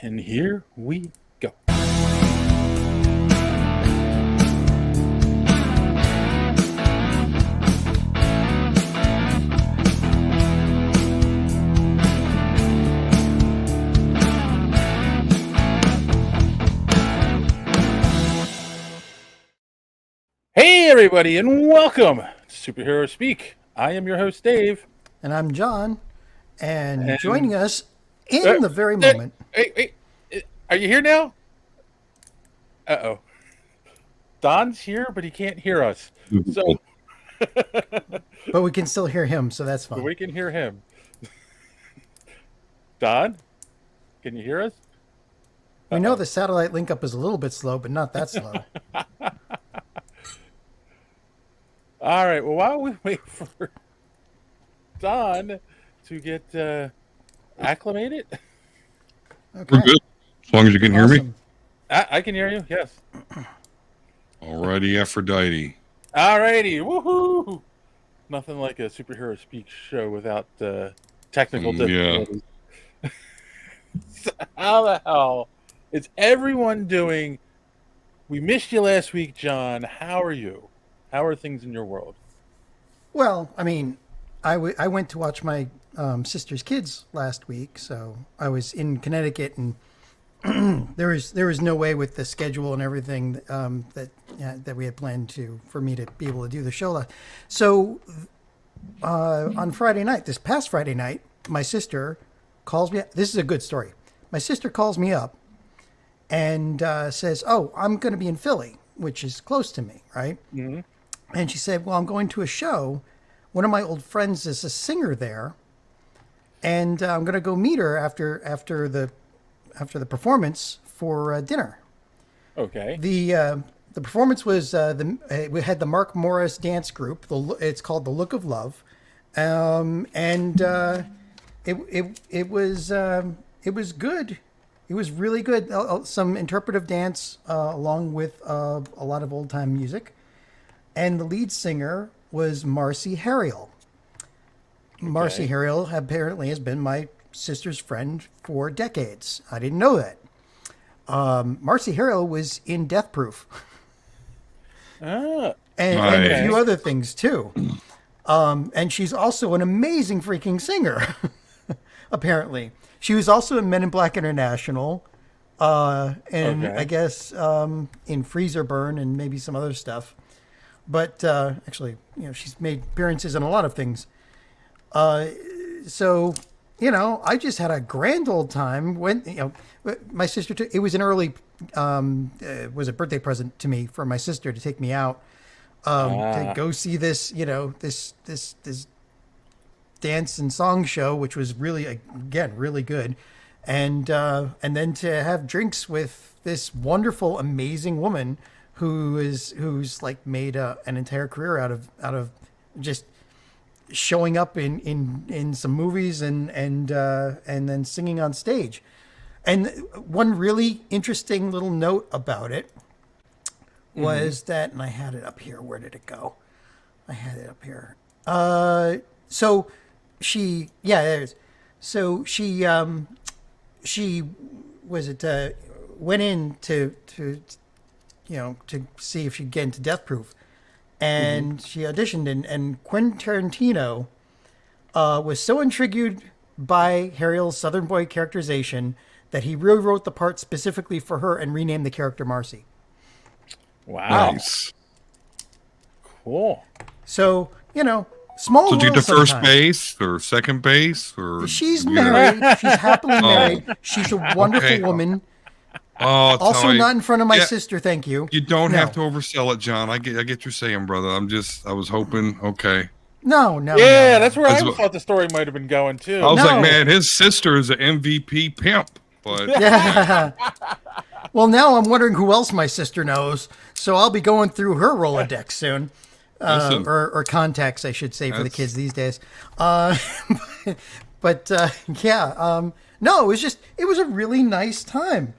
and here we go. Hey, everybody, and welcome to Superhero Speak. I am your host, Dave. And I'm John. And joining us in the very moment. Hey, are you here now? Uh-oh. Don's here, but he can't hear us. So, but we can still hear him, so that's fine. We can hear him. Don, can you hear us? We know the satellite link up is a little bit slow, but not that slow. All right. Well, while we wait for Don to get acclimated. Okay. We're good. As long as you can hear me. I can hear you, yes. Alrighty, Aphrodite. Alrighty. Woohoo! Nothing like a Superhero Speak show without technical difficulties. Yeah. So how the hell is everyone doing? We missed you last week, John. How are you? How are things in your world? Well, I mean, I went to watch my sister's kids last week, so I was in Connecticut, and there was no way with the schedule and everything that we had planned for me to be able to do the show. So on Friday night, this past Friday night, my sister calls me. This is a good story. My sister calls me up and says, "Oh, I'm going to be in Philly, which is close to me, right?" Mm-hmm. And she said, "Well, I'm going to a show. One of my old friends is a singer there, and I'm going to go meet her after the performance for dinner." Okay. The performance was we had the Mark Morris dance group. It's called The Look of Love, and it was good. It was really good. Some interpretive dance along with a lot of old time music. And the lead singer was Marcy Harriel. Okay. Marcy Harriel apparently has been my sister's friend for decades. I didn't know that. Marcy Harriel was in Death Proof. And a few other things, too. And she's also an amazing freaking singer, apparently. She was also in Men in Black International, I guess in Freezer Burn and maybe some other stuff. But actually, she's made appearances in a lot of things. So, I just had a grand old time when, my sister took, it was an early, was a birthday present to me for my sister to take me out to go see this, this dance and song show, which was really, again, really good. And then to have drinks with this wonderful, amazing woman who's like made an entire career out of just showing up in some movies and then singing on stage. And one really interesting little note about it was that, and I had it up here. Where did it go? I had it up here. So she, there it is. So she went in to see if she'd get into Death Proof. And she auditioned, and Quentin Tarantino was so intrigued by Harriel's Southern Boy characterization that he rewrote the part specifically for her and renamed the character Marcy. Wow. Nice. Cool. So, small So did you get to sometimes. first base or second base? Or She's married. She's happily married. She's a wonderful woman. Oh, also not in front of my sister, thank you. You don't have to oversell it, John. I get you're saying, brother. I was hoping, okay. No. Yeah, that's where I thought the story might have been going, too. I was like, man, his sister is an MVP pimp. But yeah. Well, now I'm wondering who else my sister knows, so I'll be going through her Rolodex soon. Or contacts, I should say, for the kids these days. No, it was a really nice time.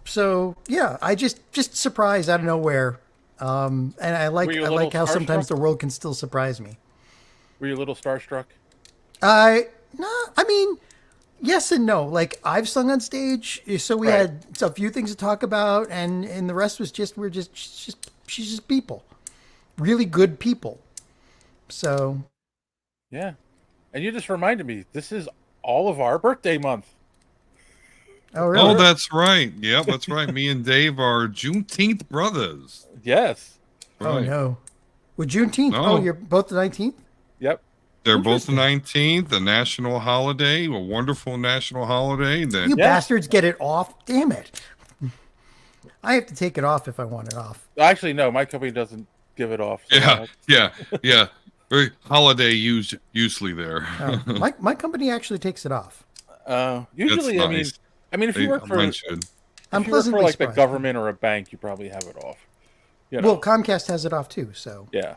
So yeah, I just surprised out of nowhere. And I like how sometimes the world can still surprise me. Were you a little starstruck? I mean, Yes and no. Like I've sung on stage, so we Right. had a few things to talk about, and the rest was just she's just people, really good people. So Yeah. And you just reminded me, this is all of our birthday month. oh Oh, really? that's right. Yep, that's right. Me and Dave are Juneteenth brothers. Yes. Oh Right. no. Well, Juneteenth. Oh, No, you're both the 19th. Yep. they're both the Interesting. 19th, a national holiday, a wonderful national holiday that You Yeah. bastards get it off. Damn it. I have to take it off if I want it off. Actually, no, my company doesn't give it off. So yeah, yeah. Very holiday usually there. My company actually takes it off. usually, That's I mean, nice. if you work for Mine should. I'm if you work for pleasantly like the surprised. government or a bank, you probably have it off. You know. Well, Comcast has it off too. So, Yeah.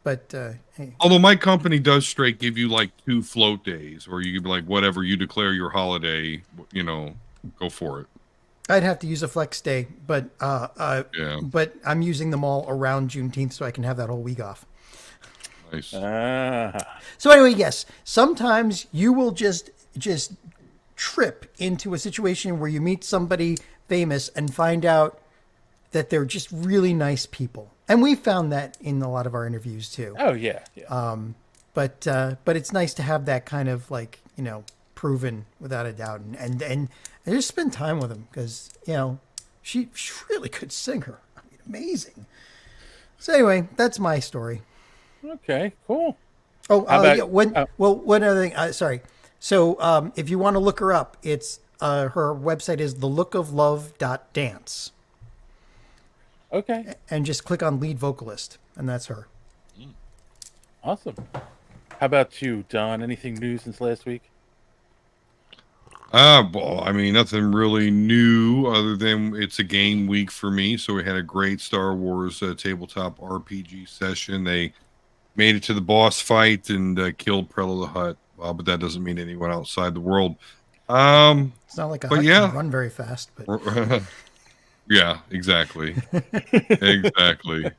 but hey, Although my company does straight give you like 2 float days, or you like whatever you declare your holiday, go for it. I'd have to use a flex day, but Yeah, but I'm using them all around Juneteenth, so I can have that whole week off. nice. Ah. So anyway, yes, sometimes you will just trip into a situation where you meet somebody famous and find out that they're just really nice people, and we found that in a lot of our interviews too. Oh yeah. Yeah. But it's nice to have that kind of like proven without a doubt, and I just spend time with him because she's a really good singer. I mean, amazing. So anyway, that's my story. Okay. Cool. Oh, How about- yeah. One other thing. Sorry. So, if you want to look her up, it's her website is thelookoflove.dance, Okay. and just click on lead vocalist, and that's her. Awesome. How about you, Don? Anything new since last week? Well, I mean, nothing really new other than it's a game week for me. So we had a great Star Wars tabletop RPG session. They made it to the boss fight and killed Prello the Hutt. But that doesn't mean anyone outside the world. It's not like a But hut yeah. can run very fast, but Yeah, exactly. Exactly.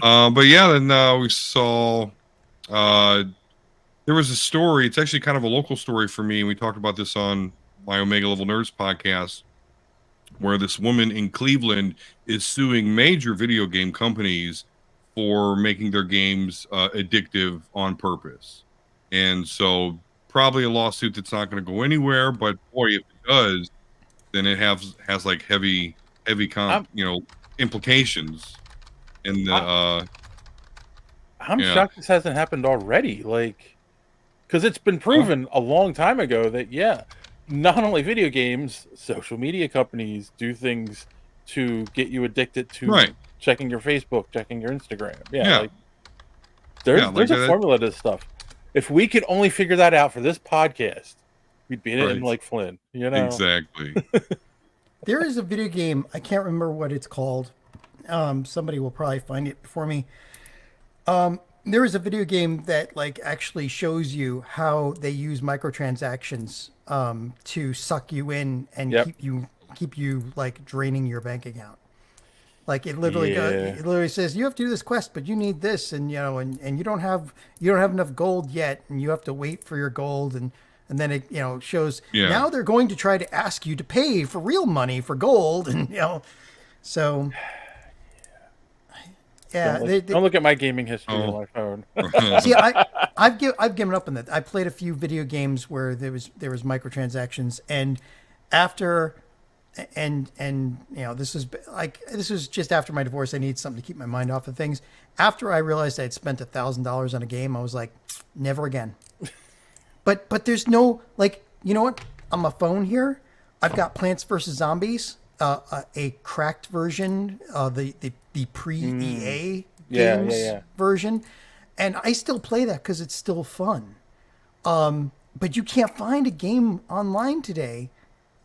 But yeah, then we saw there was a story. It's actually kind of a local story for me. And we talked about this on my Omega Level Nerds podcast, where this woman in Cleveland is suing major video game companies for making their games addictive on purpose. And so probably a lawsuit that's not going to go anywhere, but boy, if it does, then it has like heavy implications in the I'm Yeah. shocked this hasn't happened already. Like, because it's been proven a long time ago that not only video games, social media companies do things to get you addicted to Right. checking your Facebook, checking your Instagram. Yeah. Like, there's Yeah, like a that- formula to this stuff. If we could only figure that out for this podcast, we'd be in Right. like Flynn. You know. Exactly. there is a video game. I can't remember what it's called. Somebody will probably find it before me. There is a video game that like actually shows you how they use microtransactions to suck you in and Yep. keep you like draining your bank account. Like it literally Yeah. it literally says you have to do this quest, but you need this, and and you don't have enough gold yet, and you have to wait for your gold, and then it shows Yeah. now they're going to try to ask you to pay for real money for gold, and so. Yeah, Don't look at my gaming history on Oh. my phone. See, I've given up on that. I played a few video games where there was microtransactions, and after, and this was just after my divorce. I needed something to keep my mind off of things. After I realized I'd spent $1,000 on a game, I was like, never again. But there's no you know what? On my phone here, I've got Plants vs Zombies, a cracked version, the pre-EA Yeah, games yeah. version, and I still play that because it's still fun. But you can't find a game online today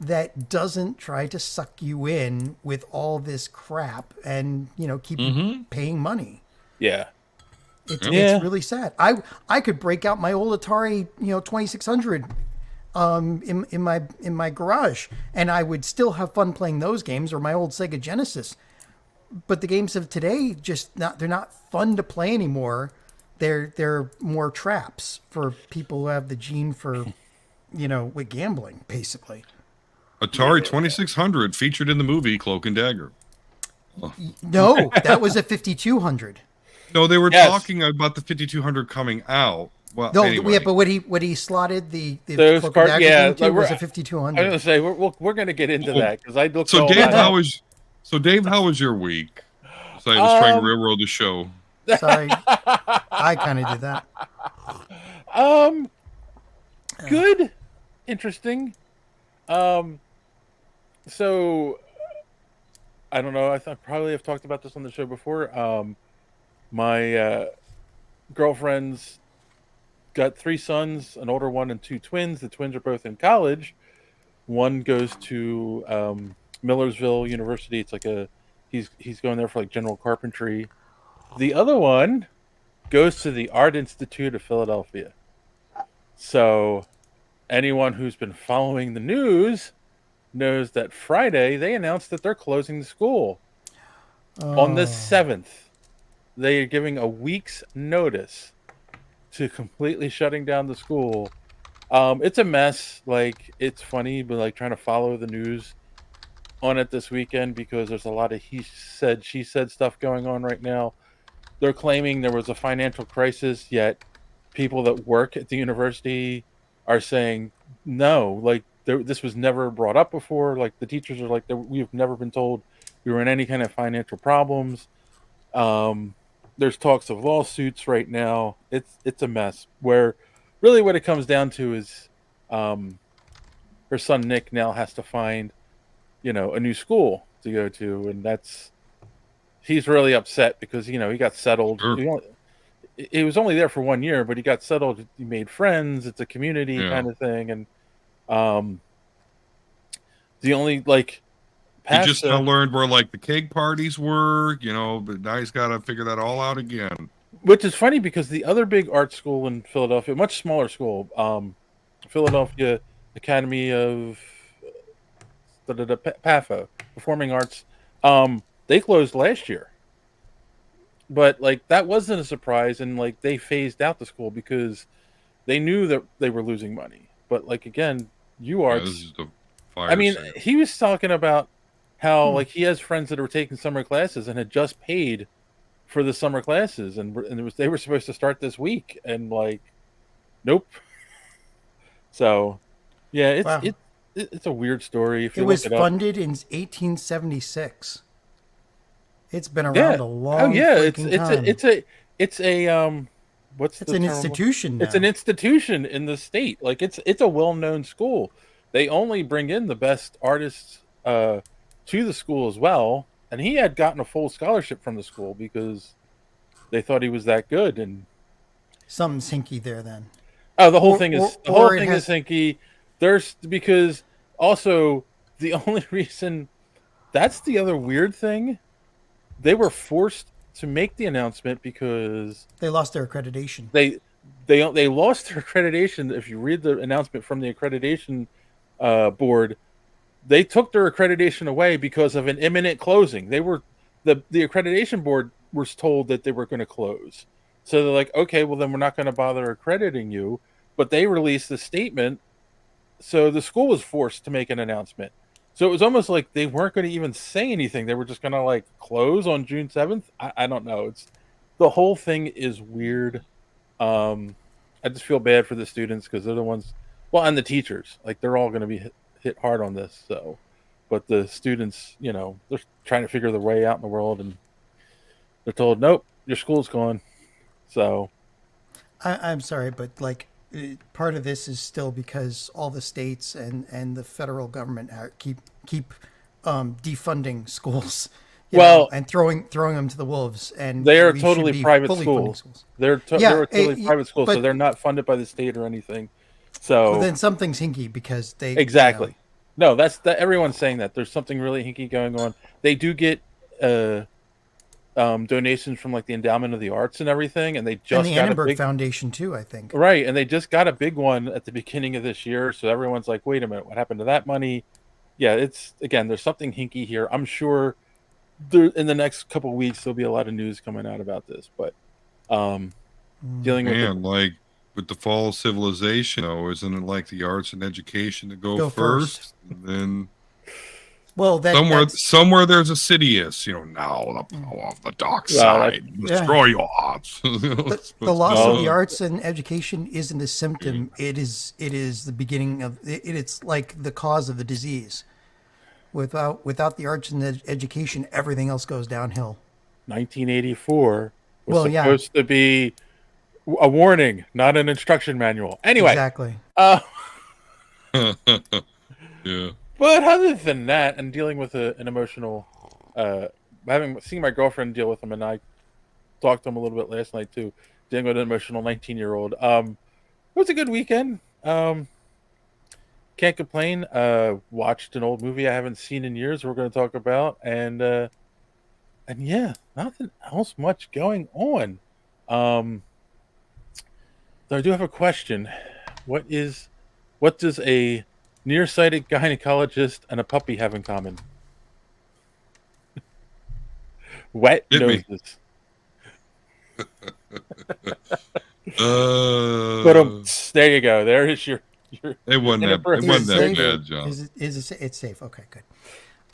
that doesn't try to suck you in with all this crap and keep you paying money. Yeah. It's Yeah. really sad. I could break out my old Atari 2600 in my garage, and I would still have fun playing those games, or my old Sega Genesis. But the games of today they're not fun to play anymore. They're more traps for people who have the gene for with gambling, basically. Atari 2600 featured in the movie Cloak and Dagger. No, that was a 5200. No, they were Yes. talking about the 5200 coming out. Well, No, anyway. yeah, but what he slotted the Those Cloak and card- Dagger yeah, game to like, was a I was 5200. gonna say we're gonna get into Well, that because I looked. So all Dave, that up. Dave, how was your week? So I was trying to railroad the show. Sorry, I kind of did that. Good, interesting. So I don't know. I probably have talked about this on the show before. My girlfriend's got 3 sons, an older one and 2 twins. The twins are both in college. One goes to Millersville University. It's like he's going there for like general carpentry. The other one goes to the Art Institute of Philadelphia. So anyone who's been following the news knows that Friday they announced that they're closing the school. On the 7th. They are giving a week's notice to completely shutting down the school. It's a mess. Like, it's funny, but like trying to follow the news on it this weekend because there's a lot of he said, she said stuff going on right now. They're claiming there was a financial crisis, yet people that work at the university are saying no. Like, this was never brought up before. Like, the teachers are like, we've never been told we were in any kind of financial problems. There's talks of lawsuits right now. It's a mess. Where really what it comes down to is her son Nick now has to find, a new school to go to, and he's really upset because he got settled. Sure. He was only there for 1 year, but he got settled. He made friends. It's a community kind of thing, and the only He just now learned where like the keg parties were, but now he's got to figure that all out again. Which is funny because the other big art school in Philadelphia, much smaller school, Philadelphia Academy of PAFO, Performing Arts, they closed last year. But that wasn't a surprise, and they phased out the school because they knew that they were losing money. But again, UArts. This is the fire I mean, sale. he was talking about how he has friends that were taking summer classes and had just paid for the summer classes, and they were supposed to start this week, and nope. So, yeah, it's a weird story. If it was funded in 1876. It's been around a long time. It's an institution now. It's an institution in the state. It's a well-known school. They only bring in the best artists to the school as well, and he had gotten a full scholarship from the school because they thought he was that good. And something's hinky there then. Oh, the whole thing is hinky. There's because also the only reason that's the other weird thing. They were forced to make the announcement because they lost their accreditation. They lost their accreditation. If you read the announcement from the accreditation board, they took their accreditation away because of an imminent closing. They were the accreditation board was told that they were going to close. So they're like, okay, well then we're not going to bother accrediting you. But they released the statement, so the school was forced to make an announcement. So it was almost like they weren't going to even say anything. They were just going to close on June 7th. I don't know. The whole thing is weird. I just feel bad for the students because they're the ones, and the teachers. They're all going to be hit hard on this. So, but the students, they're trying to figure their way out in the world, and they're told, nope, your school's gone. So, I'm sorry, but part of this is still because all the states and the federal government keep defunding schools, and throwing them to the wolves. And they are totally private schools. They're totally private schools, so they're not funded by the state or anything. So then something's hinky because they exactly. No, that's that. Everyone's saying that there's something really hinky going on. They do get donations from the Endowment of the Arts and everything, and they just and the Annenberg Foundation too, I think. Right, and they just got a big one at the beginning of this year, so everyone's like, "Wait a minute, what happened to that money?" Yeah, there's something hinky here. I'm sure in the next couple of weeks there'll be a lot of news coming out about this, but dealing with with the fall of civilization, though, isn't it like the arts and education to go first. and then Well, somewhere there's a Sidious, now the power of the dark side, destroy your hearts. The loss of the arts and education isn't a symptom. It is the beginning of it. It's like the cause of the disease. Without the arts and education, everything else goes downhill. 1984 was supposed to be a warning, not an instruction manual. Anyway, exactly. Yeah. But other than that, and dealing with an emotional, seeing my girlfriend deal with him, and I talked to him a little bit last night too, dealing with an emotional 19-year-old. It was a good weekend. Can't complain. Watched an old movie I haven't seen in years. We're going to talk about, and yeah, nothing else much going on. Though I do have a question. What does a nearsighted gynecologist and a puppy have in common? Wet noses. But there you go. There is your. It wasn't that bad, John. It's safe? Okay, good.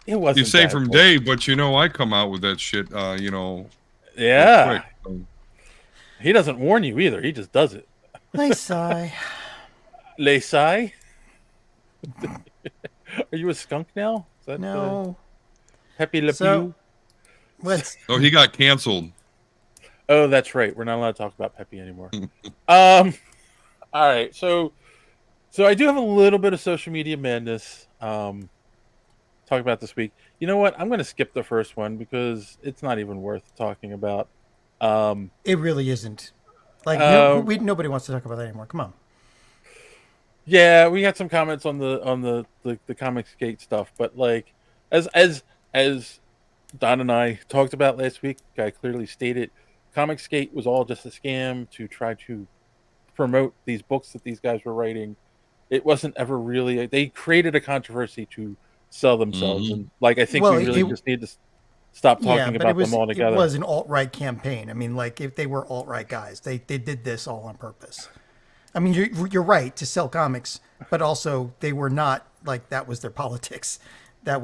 It wasn't. You say from Dave, but I come out with that shit. Yeah. He doesn't warn you either. He just does it. Lesai. Lesai. Are you a skunk now? Is that no. Pepe Le Pew? Oh, he got canceled. Oh, that's right. We're not allowed to talk about Pepe anymore. All right. So I do have a little bit of social media madness. Talk about this week. You know what? I'm going to skip the first one because it's not even worth talking about. It really isn't. Like nobody wants to talk about that anymore. Come on. Yeah, we got some comments on the Comicsgate stuff, but like as Don and I talked about last week, I clearly stated Comicsgate was all just a scam to try to promote these books that these guys were writing. It wasn't ever really they created a controversy to sell themselves, and like I think we really just need to stop talking about them all together. It was an alt-right campaign. I mean, like if they were alt-right guys, they did this all on purpose. I mean, you're right to sell comics, but also they were not like that was their politics. They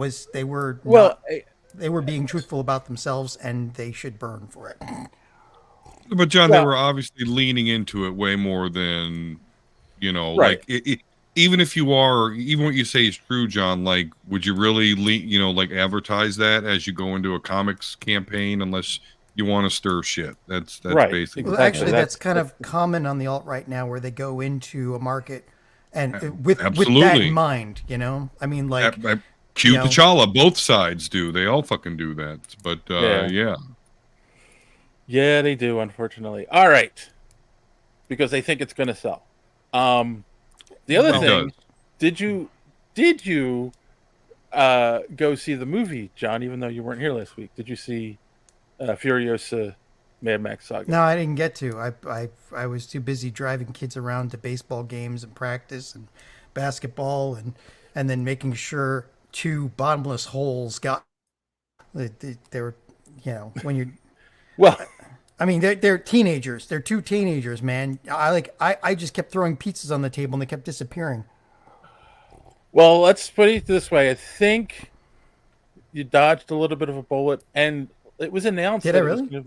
were being truthful about themselves, and they should burn for it. But John, they were obviously leaning into it way more than right. Like even if you are, even what you say is true, John. Like, would you really like advertise that as you go into a comics campaign unless you want to stir shit? That's right. basically. Well, actually, that's kind of common on the alt-right now, where they go into a market and with that in mind, I mean, like cue T'Challa, both sides do. They all fucking do that. But yeah, they do. Unfortunately, all right, because they think it's going to sell. The other thing, did you go see the movie, John? Even though you weren't here last week, did you see Furiosa Mad Max Saga? No, I didn't get to. I was too busy driving kids around to baseball games and practice and basketball and then making sure 2 bottomless holes got. They were, when you. Well, I mean, they're teenagers. They're 2 teenagers, man. I just kept throwing pizzas on the table and they kept disappearing. Well, let's put it this way. I think you dodged a little bit of a bullet, and it was announced. Did I really?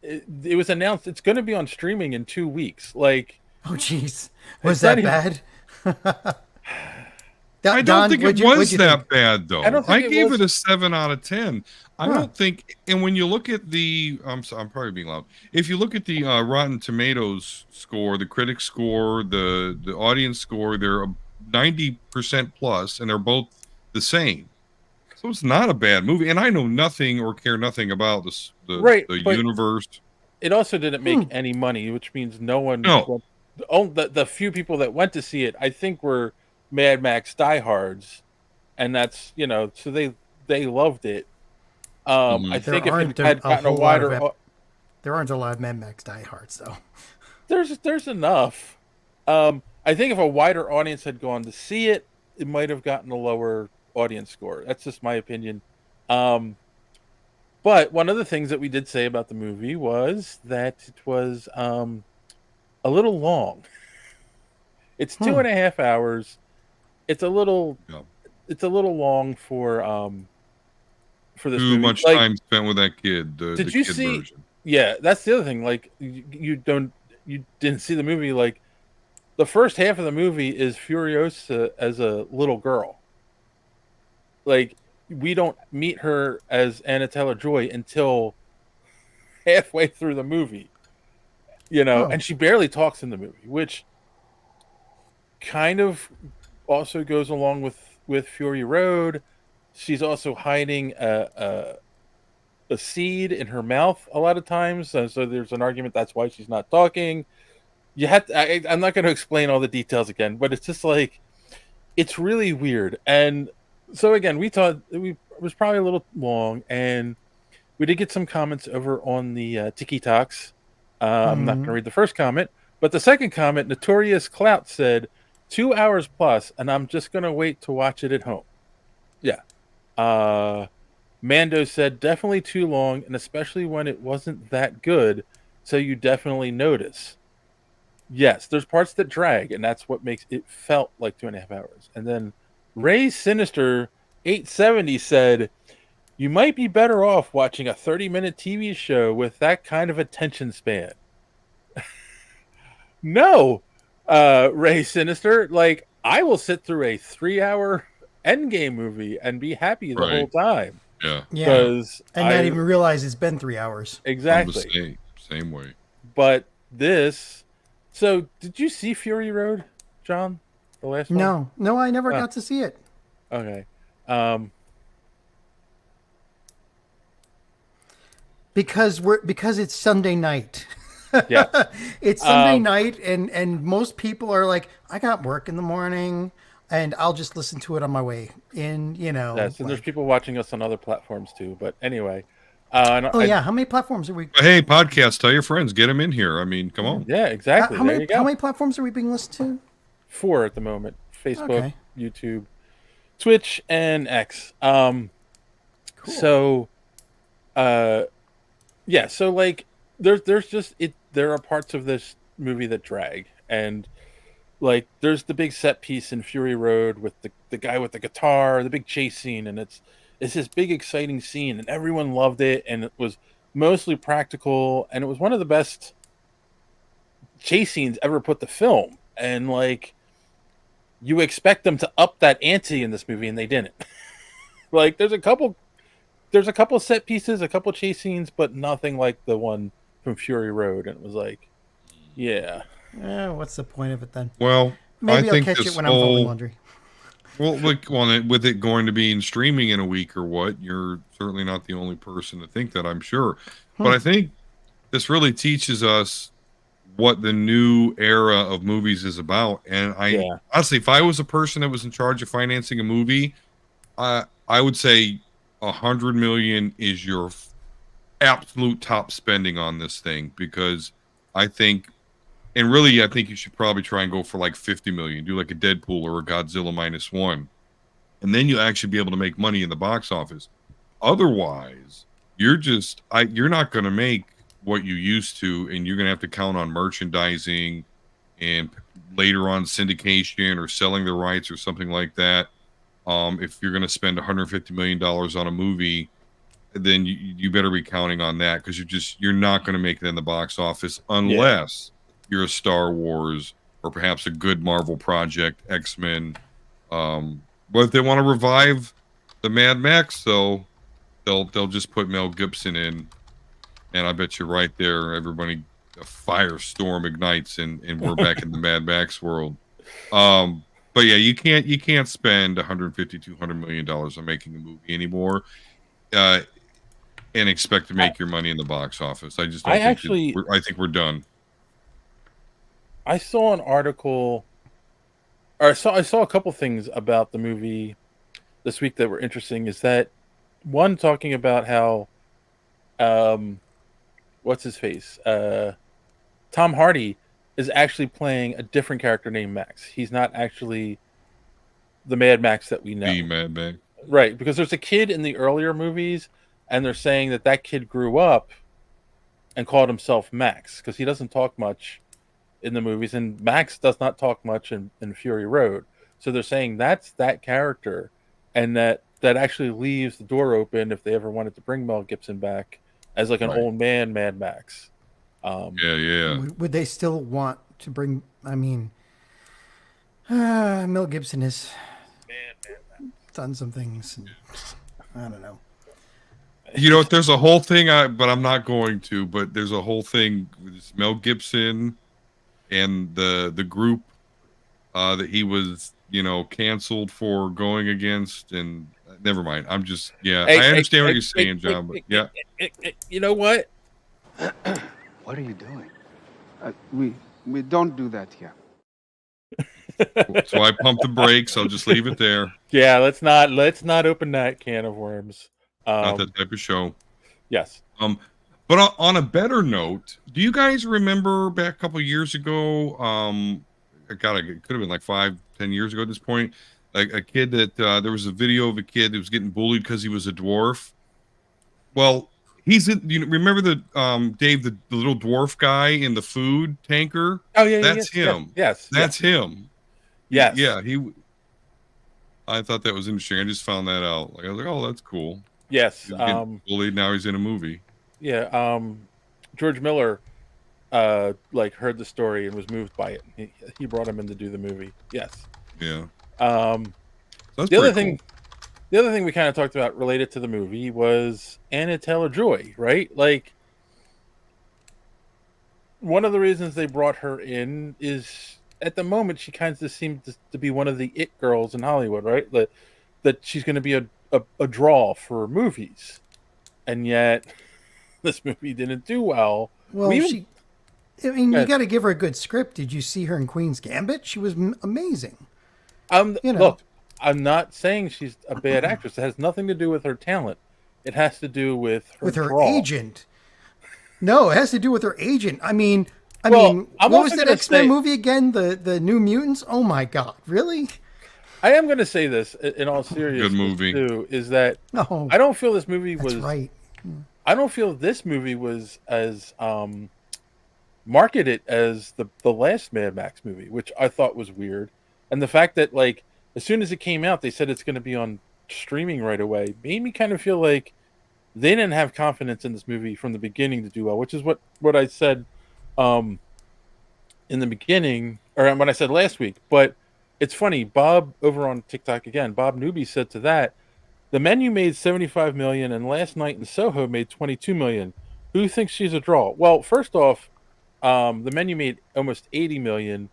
It was announced it's going to be on streaming in 2 weeks. Like, oh, jeez, was that bad? I don't think it was that bad, though. I gave it a 7 out of 10. I don't think, and when you look at I'm probably being loud. If you look at the Rotten Tomatoes score, the critic score, the audience score, they're 90% plus, and they're both the same. So it's not a bad movie, and I know nothing or care nothing about the universe. It also didn't make any money, which means no one. No. The few people that went to see it, I think, were Mad Max diehards, and that's so they loved it. I think if it had gotten a wider, there aren't a lot of Mad Max diehards, though. There's enough. I think if a wider audience had gone to see it, it might have gotten a lower audience score. That's just my opinion. But one of the things that we did say about the movie was that it was a little long. It's 2.5 hours. It's a little Yeah. it's a little long for this Too movie. much Like, time spent with that kid, the did you kid see? version. Yeah, that's the other thing. Like, you didn't see the movie. Like, the first half of the movie is Furiosa as a little girl. Like, we don't meet her as Anna Taylor-Joy until halfway through the movie. Oh, And she barely talks in the movie, which kind of also goes along with Fury Road. She's also hiding a seed in her mouth a lot of times, so there's an argument that's why she's not talking. You have to, I'm not going to explain all the details again, but it's just like, it's really weird. And so again, we thought it was probably a little long, and we did get some comments over on the Tiki Talks. I'm not going to read the first comment, but the second comment, Notorious Clout said, 2 hours plus, and I'm just going to wait to watch it at home. Yeah. Mando said, definitely too long, and especially when it wasn't that good, so you definitely notice. Yes, there's parts that drag, and that's what makes it felt like 2.5 hours. And then Ray Sinister 870 said, you might be better off watching a 30-minute TV show with that kind of attention span. No, Ray Sinister. Like, I will sit through a 3-hour Endgame movie and be happy the whole Right. time. Yeah. Because and not even realize it's been 3 hours. I'm the Exactly. same way. But this. So, did you see Fury Road, John? The last one? No, I never got to see it. Okay. Because it's Sunday night. Yeah. It's Sunday night, and most people are like, I got work in the morning, and I'll just listen to it on my way in. Yes, and there's like, people watching us on other platforms too. But anyway. yeah. How many platforms are we? But hey, podcast, tell your friends, get them in here. I mean, come on. Yeah, exactly. How There many? you go. How many platforms are we being listened to? 4 at the moment: Facebook, Okay. YouTube, Twitch, and X. Cool. So, yeah. So like, there's just it. There are parts of this movie that drag, and like, there's the big set piece in Fury Road with the guy with the guitar, the big chase scene, and it's this big exciting scene, and everyone loved it, and it was mostly practical, and it was one of the best chase scenes ever put to film. And like, you expect them to up that ante in this movie, and they didn't. Like, there's a couple set pieces, a couple chase scenes, but nothing like the one from Fury Road. And it was like, yeah. What's the point of it then? Well, Maybe I I'll think catch this it when I'm folding laundry. Well, with it going to be in streaming in a week or what, you're certainly not the only person to think that, I'm sure. But I think this really teaches us what the new era of movies is about. And honestly, if I was a person that was in charge of financing a movie, I would say 100 million is your absolute top spending on this thing, because I think you should probably try and go for like 50 million, do like a Deadpool or a Godzilla -1, and then you'll actually be able to make money in the box office. Otherwise, you're not going to make what you used to, and you're going to have to count on merchandising and later on syndication or selling the rights or something like that. If you're going to spend $150 million on a movie, then you better be counting on that, because you're not going to make it in the box office unless you're a Star Wars or perhaps a good Marvel project, X-Men. But if they want to revive the Mad Max, so they'll just put Mel Gibson in, and I bet you right there, everybody, a firestorm ignites, and we're back in the Mad Max world. But yeah, you can't spend $150-200 million on making a movie anymore, and expect to make your money in the box office. I just don't I think we're done. I saw an article, or I saw a couple things about the movie this week that were interesting. Is that one talking about how, what's his face, Tom Hardy is actually playing a different character named Max. He's not actually the Mad Max that we know. The Mad Max, right? Because there's a kid in the earlier movies, and they're saying that kid grew up and called himself Max, because he doesn't talk much in the movies, and Max does not talk much in Fury Road. So they're saying that's that character, and that actually leaves the door open if they ever wanted to bring Mel Gibson back as like an old man Mad Max. Yeah. Would they still want to bring? I mean, Mel Gibson has done some things. I don't know. You know, there's a whole thing, but I'm not going to. But there's a whole thing with Mel Gibson and the group that he was, canceled for going against. And never mind. I'm just, I understand what you're saying, John. But yeah, you know what? What are you doing? We don't do that here. so I pumped the brakes. I'll just leave it there. Yeah, let's not open that can of worms. Not that type of show. Yes. But on a better note, do you guys remember back a couple of years ago? It could have been like 5-10 years ago at this point. Like a kid that there was a video of a kid that was getting bullied because he was a dwarf. Well, he's in. Remember the Dave, the little dwarf guy in the food tanker? Oh yeah, that's him. Yes, that's him. Yes. Yeah, I thought that was interesting. I just found that out. Like I was like, oh, that's cool. Yes. He was getting bullied. Now he's in a movie. Yeah. George Miller, heard the story and was moved by it. He brought him in to do the movie. Yes. Yeah. The other thing we kind of talked about related to the movie was Anya Taylor-Joy, right? Like, one of the reasons they brought her in is at the moment she kind of seemed to be one of the it girls in Hollywood, right? That she's going to be a draw for movies, and yet this movie didn't do well. Well, you got to give her a good script. Did you see her in Queen's Gambit? She was amazing. Look, I'm not saying she's a bad actress. It has nothing to do with her talent. It has to do with her agent. No, it has to do with her agent. I mean, what was that X-Men movie again? The New Mutants? Oh my God, really? I am going to say this in all seriousness. Good movie. Too, is that I don't feel this movie was right. I don't feel this movie was as marketed as the last Mad Max movie, which I thought was weird. And the fact that as soon as it came out, they said it's going to be on streaming right away made me kind of feel like they didn't have confidence in this movie from the beginning to do well, which is what I said in the beginning, or when I said last week. But it's funny, Bob over on TikTok again, Bob Newby said to that, the Menu made 75 million and Last Night in Soho made 22 million. Who thinks she's a draw? Well, first off, the Menu made almost 80 million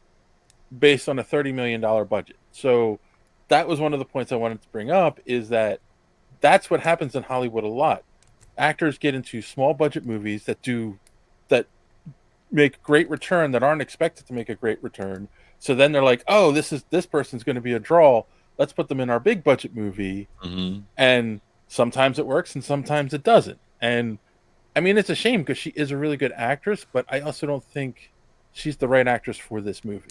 based on a $30 million budget. So that was one of the points I wanted to bring up, is that's what happens in Hollywood a lot. Actors get into small budget movies that make great return that aren't expected to make a great return. So then they're like, oh, this person's going to be a draw. Let's put them in our big budget movie. Mm-hmm. And sometimes it works and sometimes it doesn't. And I mean, it's a shame because she is a really good actress, but I also don't think she's the right actress for this movie.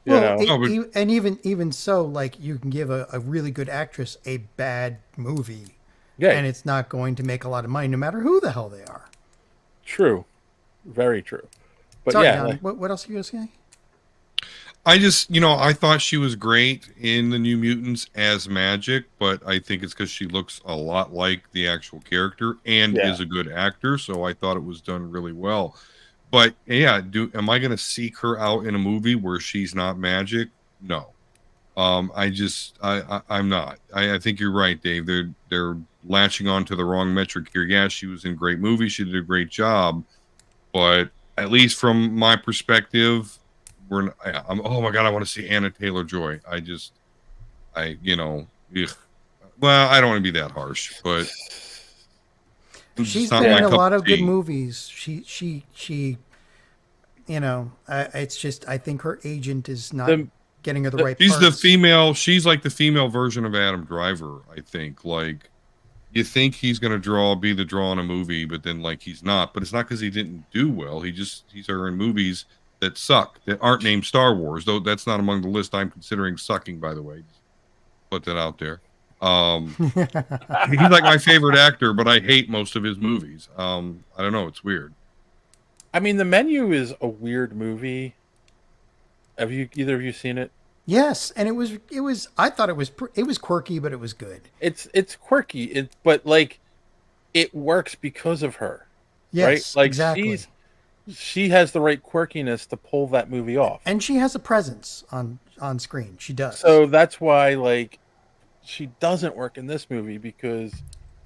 And even so, you can give a really good actress a bad movie, and it's not going to make a lot of money, no matter who the hell they are. True, very true. But sorry, yeah, Don, what else are you gonna say? I just, I thought she was great in the New Mutants as Magic, but I think it's because she looks a lot like the actual character and is a good actor. So I thought it was done really well. But yeah, am I going to seek her out in a movie where she's not Magic? No. I'm not. I think you're right, Dave. They're latching on to the wrong metric here. Yeah, she was in great movies. She did a great job. But at least from my perspective, oh my God, I want to see Anya Taylor-Joy. Well, I don't want to be that harsh, but she's been in a lot of good movies. She it's just, I think her agent is not getting her the right parts. She's like the female version of Adam Driver, I think. Like, you think he's going to be the draw in a movie, but then he's not. But it's not because he didn't do well. He's in movies that suck, that aren't named Star Wars, though that's not among the list I'm considering sucking, by the way. Just put that out there. He's like my favorite actor, but I hate most of his movies. I don't know, it's weird. I mean, The Menu is a weird movie. Have you either of you seen it? Yes, and it was. I thought it was quirky, but it was good. It's quirky, but like it works because of her, right? Yes, Like exactly. she has the right quirkiness to pull that movie off, And she has a presence on screen. She does. so that's why like she doesn't work in this movie because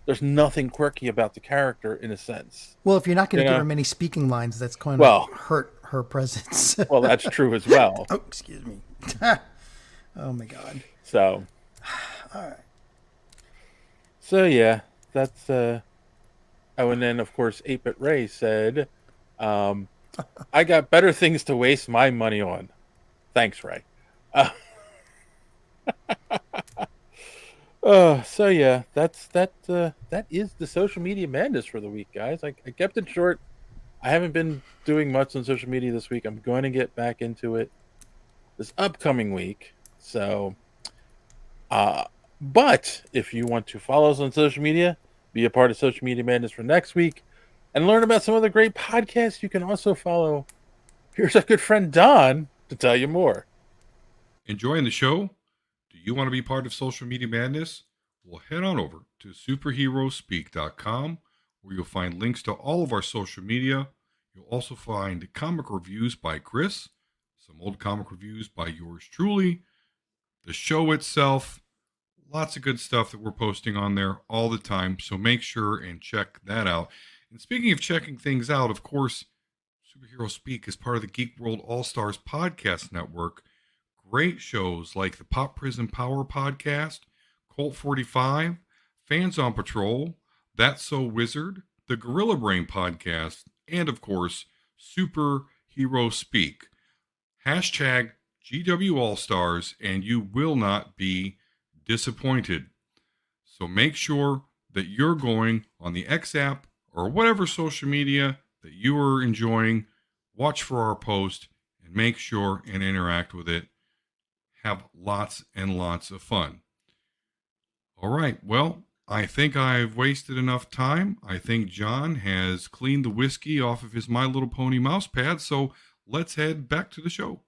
there's nothing quirky about the character in a sense. Well, if you're not going to You give know? her many speaking lines, that's going to Well- hurt her presence. Well, that's true as well. Oh, excuse me. Oh my God. So, All right. so yeah, that's oh, and then of course 8-Bit Ray said, "I got better things to waste my money on." Thanks, Ray. So yeah, that is the social media madness for the week, guys. I kept it short. I haven't been doing much on social media this week. I'm going to get back into it this upcoming week. So, but if you want to follow us on social media, be a part of social media madness for next week, and learn about some other great podcasts, you can also follow. Here's our good friend Don to tell you more. Enjoying the show? Do you want to be part of Social Media Madness? Well, head on over to superheroespeak.com where you'll find links to all of our social media. You'll also find comic reviews by Chris, some old comic reviews by yours truly, the show itself, lots of good stuff that we're posting on there all the time. So make sure and check that out. And speaking of checking things out, of course, Superhero Speak is part of the Geek World All-Stars podcast network. Great shows like the Pop Prison Power podcast, Colt 45, Fans on Patrol, That's So Wizard, the Gorilla Brain podcast, and of course, Superhero Speak. Hashtag GW All-Stars, and you will not be disappointed. So make sure that you're going on the X app or whatever social media that you are enjoying. Watch for our post and make sure and interact with it. Have lots and lots of fun. All right. Well, I think I've wasted enough time. I think John has cleaned the whiskey off of his My Little Pony mouse pad. So let's head back to the show.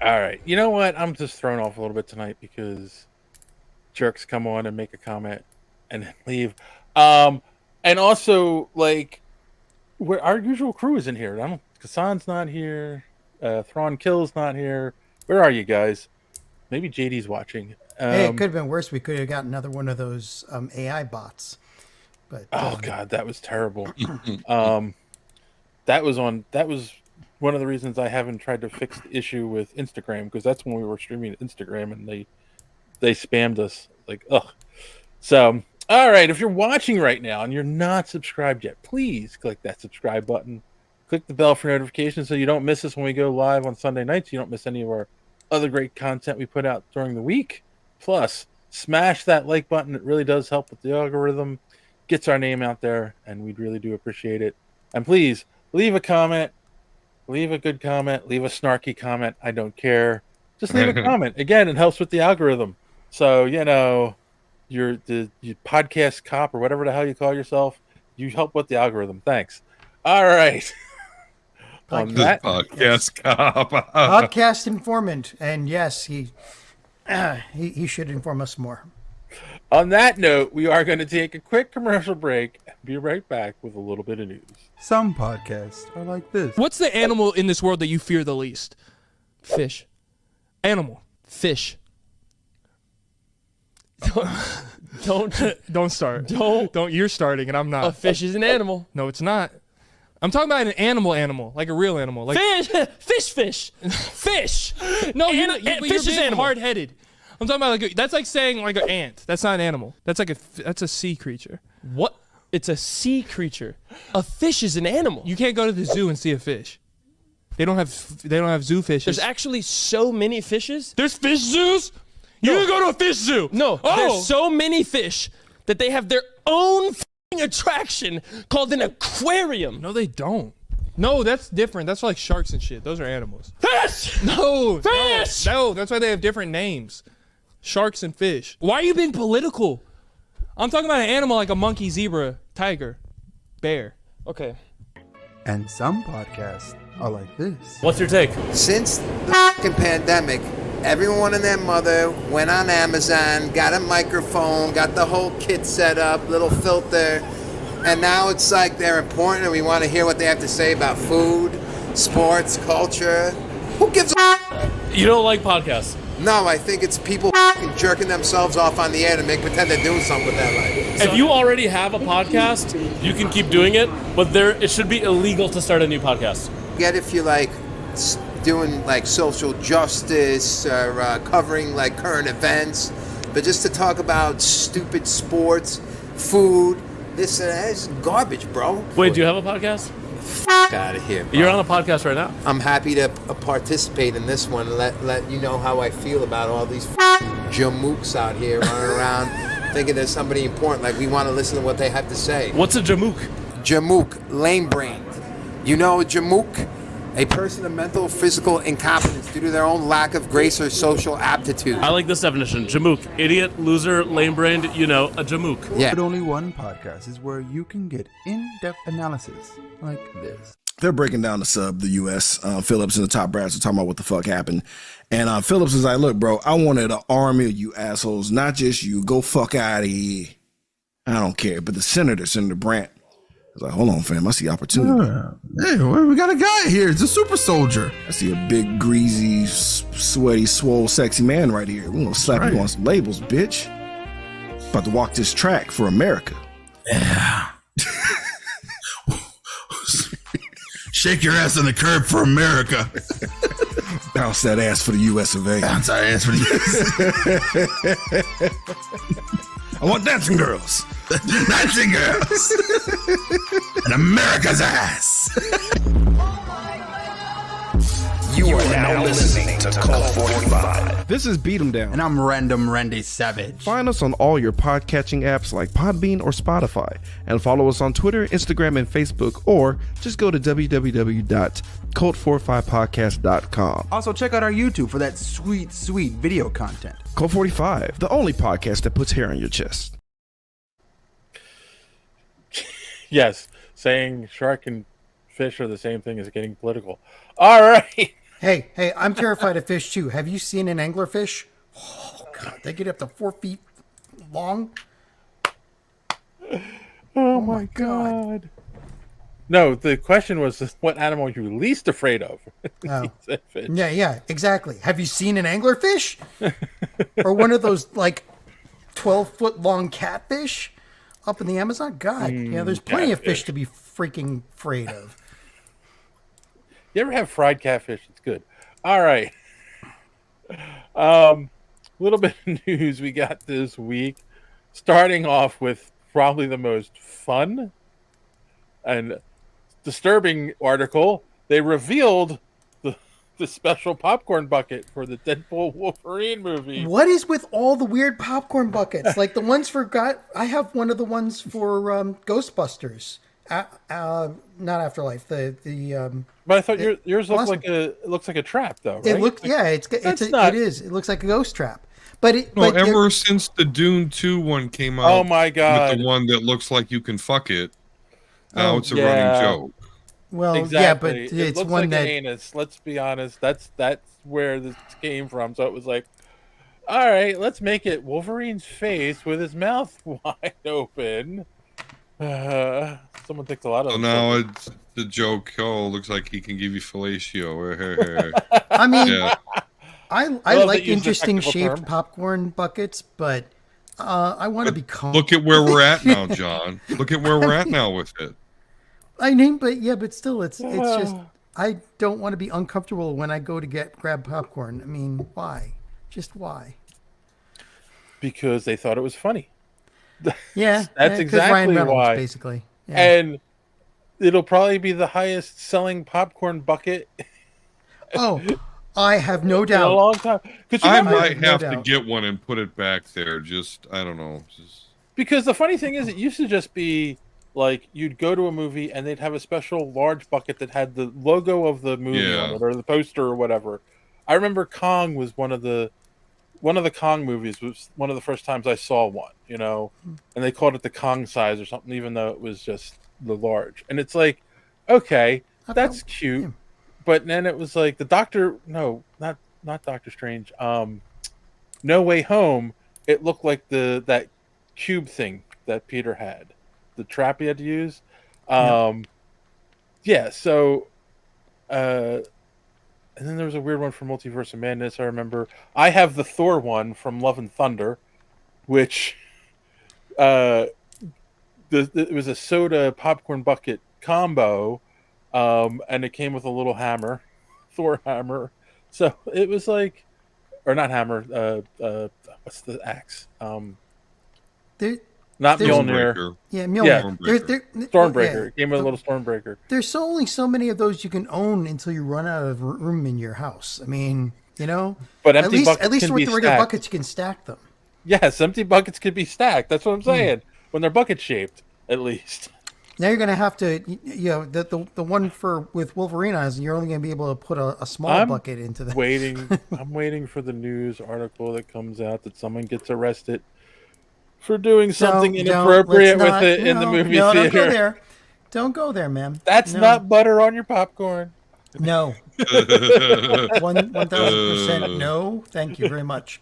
All right. You know what? I'm just thrown off a little bit tonight because jerks come on and make a comment and then leave. And also, like, where our usual crew is in here. Kassan's not here. Thrawn Kill's not here. Where are you guys? Maybe JD's watching. Hey, it could have been worse. We could have got another one of those AI bots. But oh God, that was terrible. That was one of the reasons I haven't tried to fix the issue with Instagram, because that's when we were streaming at Instagram and they spammed us. Like, ugh. So, all right, if you're watching right now and you're not subscribed yet, please click that subscribe button. Click the bell for notifications so you don't miss us when we go live on Sunday nights. You don't miss any of our other great content we put out during the week. Plus, smash that like button. It really does help with the algorithm. Gets our name out there, and we'd really do appreciate it. And please, leave a comment. Leave a good comment. Leave a snarky comment. I don't care. Just leave a comment. Again, it helps with the algorithm. So, you're the podcast cop or whatever the hell you call yourself. You help with the algorithm. Thanks. All right. On that podcast cop. podcast informant, and yes, he should inform us more. On that note, we are going to take a quick commercial break and be right back with a little bit of news. Some podcasts are like this. What's the animal in this world that you fear the least? Fish. Animal. Fish. Don't start. Don't. You're starting, and I'm not. A fish is an animal. No, it's not. I'm talking about an animal, like a real animal. Like Fish. Fish. no, Fish you're is being animal. hard-headed. I'm talking about that's like saying like an ant. That's not an animal. That's a sea creature. What? It's a sea creature. A fish is an animal. You can't go to the zoo and see a fish. They don't have zoo fishes. There's actually so many fishes. There's fish zoos. You can go to a fish zoo. No, Oh. there's so many fish that they have their own f***ing attraction called an aquarium. No, they don't. No, that's different. That's like sharks and shit. Those are animals. Fish! No, Fish! No, that's why they have different names. Sharks and fish. Why are you being political? I'm talking about an animal like a monkey, zebra, tiger, bear. Okay. And some podcasts are like this. What's your take? Since the fucking pandemic, everyone and their mother went on Amazon, got a microphone, got the whole kit set up, little filter, and now it's like they're important and we want to hear what they have to say about food, sports, culture. Who gives a You don't like podcasts? No, I think it's people fucking jerking themselves off on the air to pretend they're doing something with their life. If you already have a podcast, you can keep doing it, but it should be illegal to start a new podcast. Get if you like doing like social justice or covering like current events, but just to talk about stupid sports, food, this and that is garbage, bro. Wait, do you have a podcast? Fuck out of here, bro. You're on a podcast right now. I'm happy to participate in this one and let you know how I feel about all these jamooks out here running around thinking there's somebody important, like we want to listen to what they have to say. What's a jamook? Jamook, lame-brained. You know a jamook? A person of mental or physical incompetence due to their own lack of grace or social aptitude. I like this definition. Jamook. Idiot, loser, lame-brained, a jamook. Yeah. But only one podcast is where you can get in-depth analysis like this. They're breaking down the U.S. Phillips and the top brass are talking about what the fuck happened. And Phillips is like, look, bro, I wanted an army of you assholes, not just you. Go fuck out of here. I don't care. But the Senator Brandt, I was like, hold on, fam. I see opportunity. Hey, we got a guy here. It's a super soldier. I see a big, greasy, sweaty, swole, sexy man right here. We're going to slap you on some labels, bitch. About to walk this track for America. Yeah. Shake your ass on the curb for America. Bounce that ass for the U.S. of A. Bounce that ass for the U.S. I want dancing girls. Dancing girls. And America's ass. You are now listening to Cult 45. This is Beat 'em Down. And I'm Random Randy Savage. Find us on all your podcatching apps like Podbean or Spotify. And follow us on Twitter, Instagram, and Facebook. Or just go to www.cult45podcast.com. Also, check out our YouTube for that sweet, sweet video content. Cult 45, the only podcast that puts hair on your chest. Yes, saying shark and fish are the same thing as getting political. All right. Hey, I'm terrified of fish too. Have you seen an anglerfish? Oh, God, they get up to 4 feet long. Oh my God. No, the question was what animal are you least afraid of? Oh. Yeah, exactly. Have you seen an anglerfish? Or one of those like 12-foot long catfish up in the Amazon? God, yeah, there's plenty of fish to be freaking afraid of. You ever have fried catfish? It's good. All right. A little bit of news we got this week. Starting off with probably the most fun and disturbing article. They revealed the special popcorn bucket for the Deadpool Wolverine movie. What is with all the weird popcorn buckets? Like the ones for I have one of the ones for Ghostbusters. Not Afterlife. But I thought yours looks like a trap, though. Right? It looks it is. It looks like a ghost trap. But ever since the Dune 2 one came out, oh my God, with the one that looks like you can fuck it. Now it's a running joke. Well, exactly. yeah, but it it's looks one like that anus. Let's be honest. That's where this came from. So it was like, all right, let's make it Wolverine's face with his mouth wide open. Someone thinks a lot of. So now it's the joke. Oh, looks like he can give you fellatio. I mean, yeah. I like interesting shaped popcorn buckets, but I want to be calm. Look at where we're at now, John. Look at where we're at now with it. I mean, but still, it's just I don't want to be uncomfortable when I go to grab popcorn. I mean, why? Just why? Because they thought it was funny. Yeah, that's exactly why. Basically, yeah. And it'll probably be the highest selling popcorn bucket. Oh, I have no doubt. In a long time. I might have to get one and put it back there. I don't know. Because the funny thing is, it used to just be like you'd go to a movie and they'd have a special large bucket that had the logo of the movie on it or the poster or whatever. I remember Kong was one of the Kong movies was one of the first times I saw one, and they called it the Kong size or something, even though it was just the large, and it's like, okay, I that's thought- cute, yeah. but then it was like the Doctor, no, not Doctor Strange, No Way Home. It looked like that cube thing that Peter had, the trap he had to use. Yeah, so and then there was a weird one from Multiverse of Madness. I remember I have the Thor one from Love and Thunder, which it was a soda popcorn bucket combo, and it came with a little hammer, Thor hammer. So it was like, or not hammer. What's the axe? There, Not there's- Mjolnir. Stormbreaker. Yeah, Mjolnir. Yeah. Stormbreaker. Yeah. It came with a little Stormbreaker. There's only so many of those you can own until you run out of room in your house. I mean, you know, But at empty least buckets at least can with be the regular stacked. buckets you can stack them. Yes, empty buckets could be stacked. That's what I'm saying. When they're bucket shaped, at least. Now you're gonna have to, you know, the one with Wolverine eyes, you're only gonna be able to put a small bucket into that. I'm waiting for the news article that comes out that someone gets arrested for doing something inappropriate with it in the movie no, theater. Don't go there. Don't go there, ma'am. That's No. not butter on your popcorn. No. 1,000% no. Thank you very much.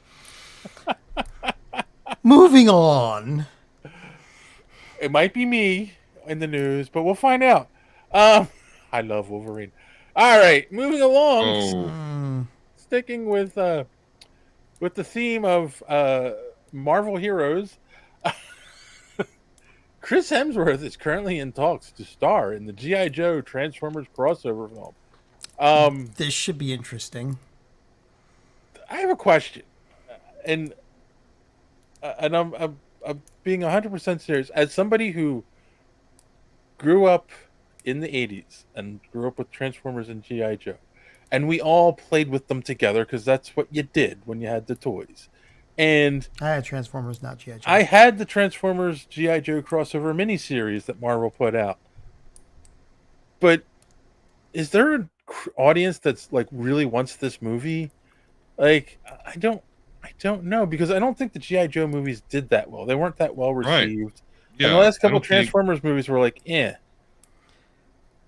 Moving on. It might be me in the news, but we'll find out. I love Wolverine. All right, moving along. Sticking with the theme of Marvel heroes. Chris Hemsworth is currently in talks to star in the G.I. Joe Transformers crossover film. This should be interesting. I have a question, and I'm being 100% serious. As somebody who grew up in the 80s and grew up with Transformers and G.I. Joe, and we all played with them together because that's what you did when you had the toys. And I had Transformers, not G.I. Joe. I had the Transformers G.I. Joe crossover miniseries that Marvel put out. But is there an audience that's like really wants this movie? Like, I don't know, because I don't think the G.I. Joe movies did that well. They weren't that well received. Yeah, and the last I couple don't think- Transformers movies were like, eh.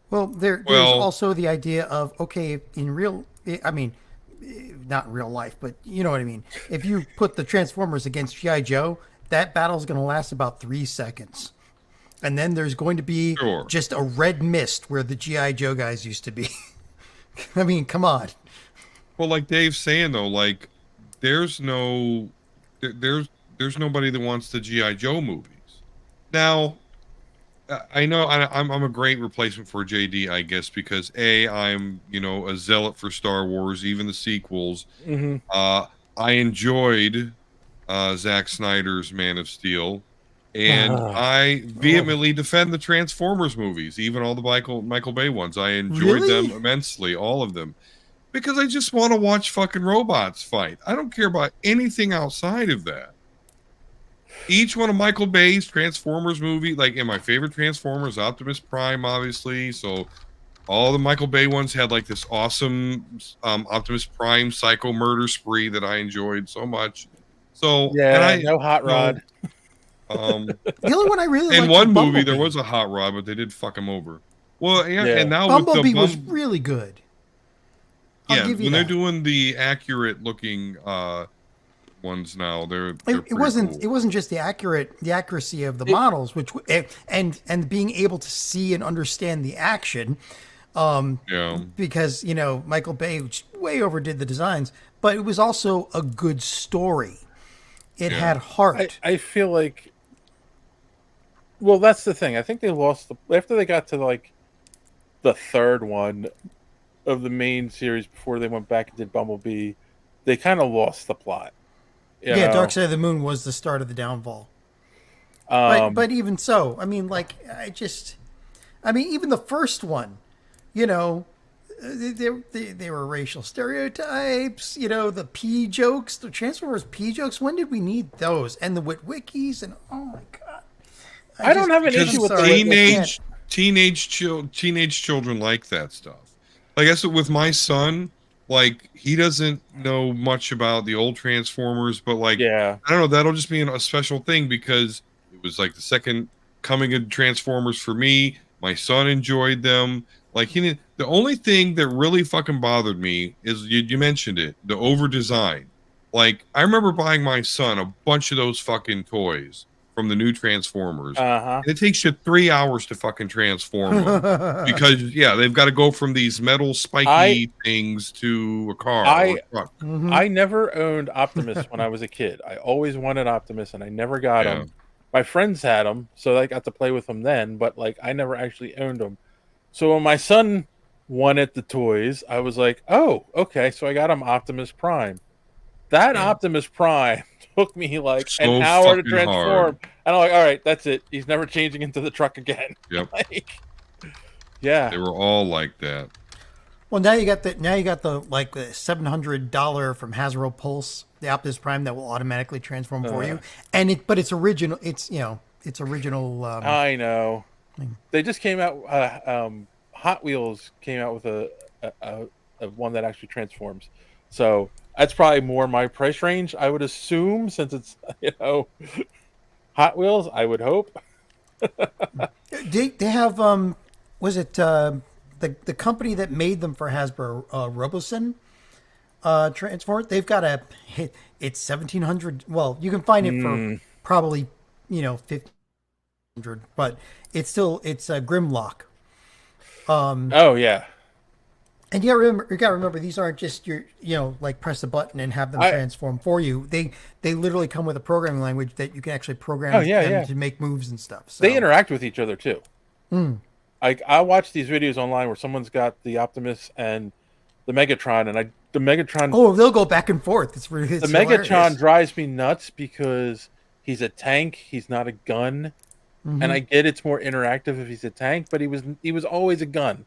Well, there's also the idea of, okay, in real, I mean, not in real life, but you know what I mean. If you put the Transformers against G.I. Joe, that battle's going to last about 3 seconds. And then there's going to be just a red mist where the G.I. Joe guys used to be. I mean, come on. Well, like Dave's saying though, like there's nobody that wants the G.I. Joe movies. Now, I know I'm a great replacement for JD, I guess, because I'm a zealot for Star Wars, even the sequels. Mm-hmm. I enjoyed Zack Snyder's Man of Steel, and I vehemently defend the Transformers movies, even all the Michael Bay ones. I enjoyed them immensely, all of them, because I just want to watch fucking robots fight. I don't care about anything outside of that. Each one of Michael Bay's Transformers movie, like in my favorite Transformers, Optimus Prime, obviously. So all the Michael Bay ones had like this awesome Optimus Prime psycho murder spree that I enjoyed so much. So yeah, no Hot Rod. The only one I really liked in one was movie Bumblebee. there was a Hot Rod, but they did fuck him over. Well, yeah. And now Bumblebee with the was really good. Yeah, give you when they're that. doing the accurate looking ones now, they're It pretty wasn't. cool. It wasn't just the accuracy of the models, which and being able to see and understand the action. Because Michael Bay way overdid the designs, but it was also a good story. It had heart. I feel like. Well, that's the thing. I think they lost after they got to like the third one of the main series before they went back and did Bumblebee. They kind of lost the plot. You know? Dark Side of the Moon was the start of the downfall. But even so, I mean, even the first one, they were racial stereotypes, the pee jokes, the Transformers pee jokes. When did we need those? And the Witwickies, and oh my god, I don't have an issue with teenage children like that stuff. Like I guess with my son, like he doesn't know much about the old Transformers, but I don't know, that'll just be a special thing because it was like the second coming in Transformers for me. My son enjoyed them. Like the only thing that really fucking bothered me is you mentioned it, the over design. Like I remember buying my son a bunch of those fucking toys from the new Transformers. And it takes you 3 hours to fucking transform them because they've got to go from these metal spiky things to a car or a truck. I never owned Optimus when I was a kid. I always wanted Optimus and I never got them. My friends had them, so I got to play with them then, but like I never actually owned them. So when my son wanted the toys, I was like, oh, okay. So I got him Optimus Prime. That Optimus Prime took me like an hour to transform. Hard. And I'm like, all right, that's it. He's never changing into the truck again. Yep. They were all like that. Well, now you got the like the $700 from Hasbro Pulse, the Optimus Prime that will automatically transform for you, but it's original. It's it's original. I know. They just came out. Hot Wheels came out with a one that actually transforms. So that's probably more my price range, I would assume, since it's Hot Wheels. I would hope. They have was it the company that made them for Hasbro, Robosen Transform? They've got it's $1,700. Well, you can find it for probably $1,500, but it's a Grimlock. And you gotta remember these aren't just like press a button and have them transform for you. They literally come with a programming language that you can actually program them to make moves and stuff. So. They interact with each other too. I watch these videos online where someone's got the Optimus and the Megatron, and the Megatron. Oh, they'll go back and forth. It's the hilarious. Megatron drives me nuts because he's a tank. He's not a gun, and I get it's more interactive if he's a tank, but he was always a gun.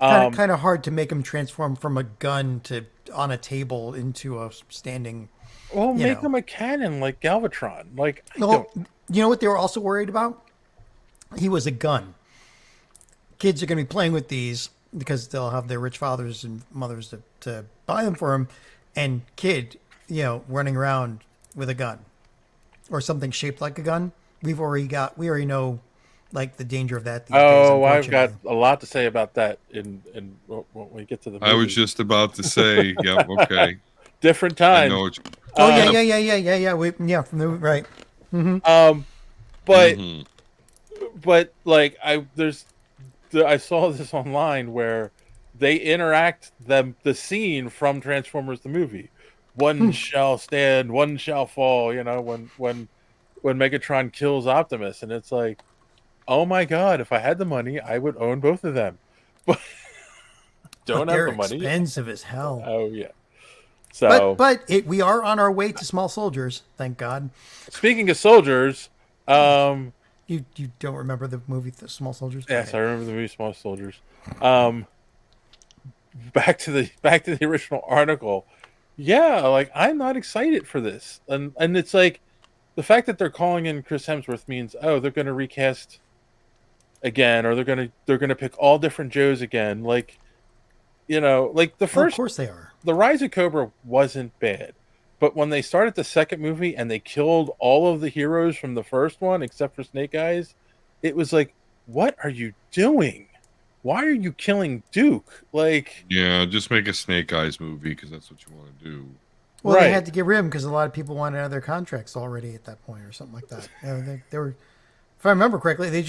Kind of hard to make him transform from a gun to on a table into a standing. Well, make him a cannon like Galvatron. Like, you know what they were also worried about? He was a gun. Kids are going to be playing with these because they'll have their rich fathers and mothers to buy them for them, and kid, running around with a gun or something shaped like a gun. We already know. Like the danger of that. These days, I've got a lot to say about that when we get to the movie. I was just about to say, yep, okay. Different time. Yeah. From the right. But like I saw this online where they interact the scene from Transformers the movie. One shall stand, one shall fall. When Megatron kills Optimus, and it's like. Oh my God! If I had the money, I would own both of them. But don't have the money. Expensive as hell. Oh yeah. So, we are on our way to Small Soldiers. Thank God. Speaking of soldiers, you don't remember the movie Small Soldiers? Yes, I remember the movie Small Soldiers. Back to the original article. Yeah, like I'm not excited for this, and it's like the fact that they're calling in Chris Hemsworth means they're going to recast. Again, or they're gonna pick all different Joes again. Like, like the first. Of course they are. The Rise of Cobra wasn't bad, but when they started the second movie and they killed all of the heroes from the first one except for Snake Eyes, it was like, what are you doing? Why are you killing Duke? Like, yeah, just make a Snake Eyes movie because that's what you want to do. Well, they had to get rid of him because a lot of people wanted out of their contracts already at that point, or something like that. They were. If I remember correctly, they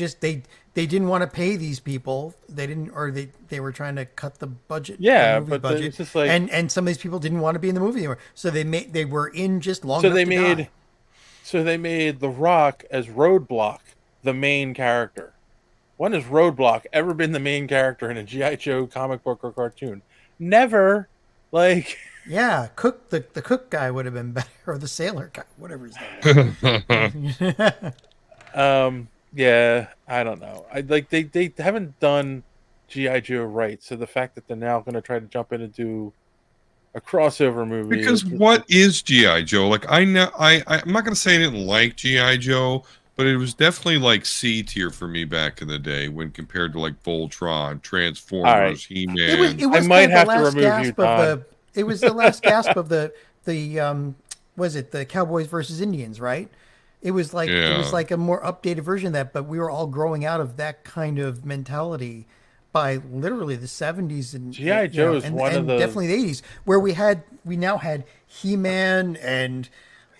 didn't want to pay these people. They didn't, or they were trying to cut the budget. Yeah, the but budget. It's just like, and some of these people didn't want to be in the movie anymore. So they were in just long enough to die. So they made The Rock as Roadblock the main character. When has Roadblock ever been the main character in a G.I. Joe comic book or cartoon? Never. Like. Yeah, the cook guy would have been better, or the sailor guy, whatever his name is. Yeah, I don't know. They haven't done G.I. Joe right, so the fact that they're now going to try to jump in and do a crossover movie. Because what is G.I. Joe? Like I'm not going to say I didn't like G.I. Joe, but it was definitely like C tier for me back in the day when compared to like Voltron, Transformers, He-Man. It was I might have to remove you, Todd. It was the last gasp of the was it the Cowboys versus Indians, right? It was like a more updated version of that, but we were all growing out of that kind of mentality by literally the 70s and G.I. Joe is one of the definitely the 80s, where we now had He-Man and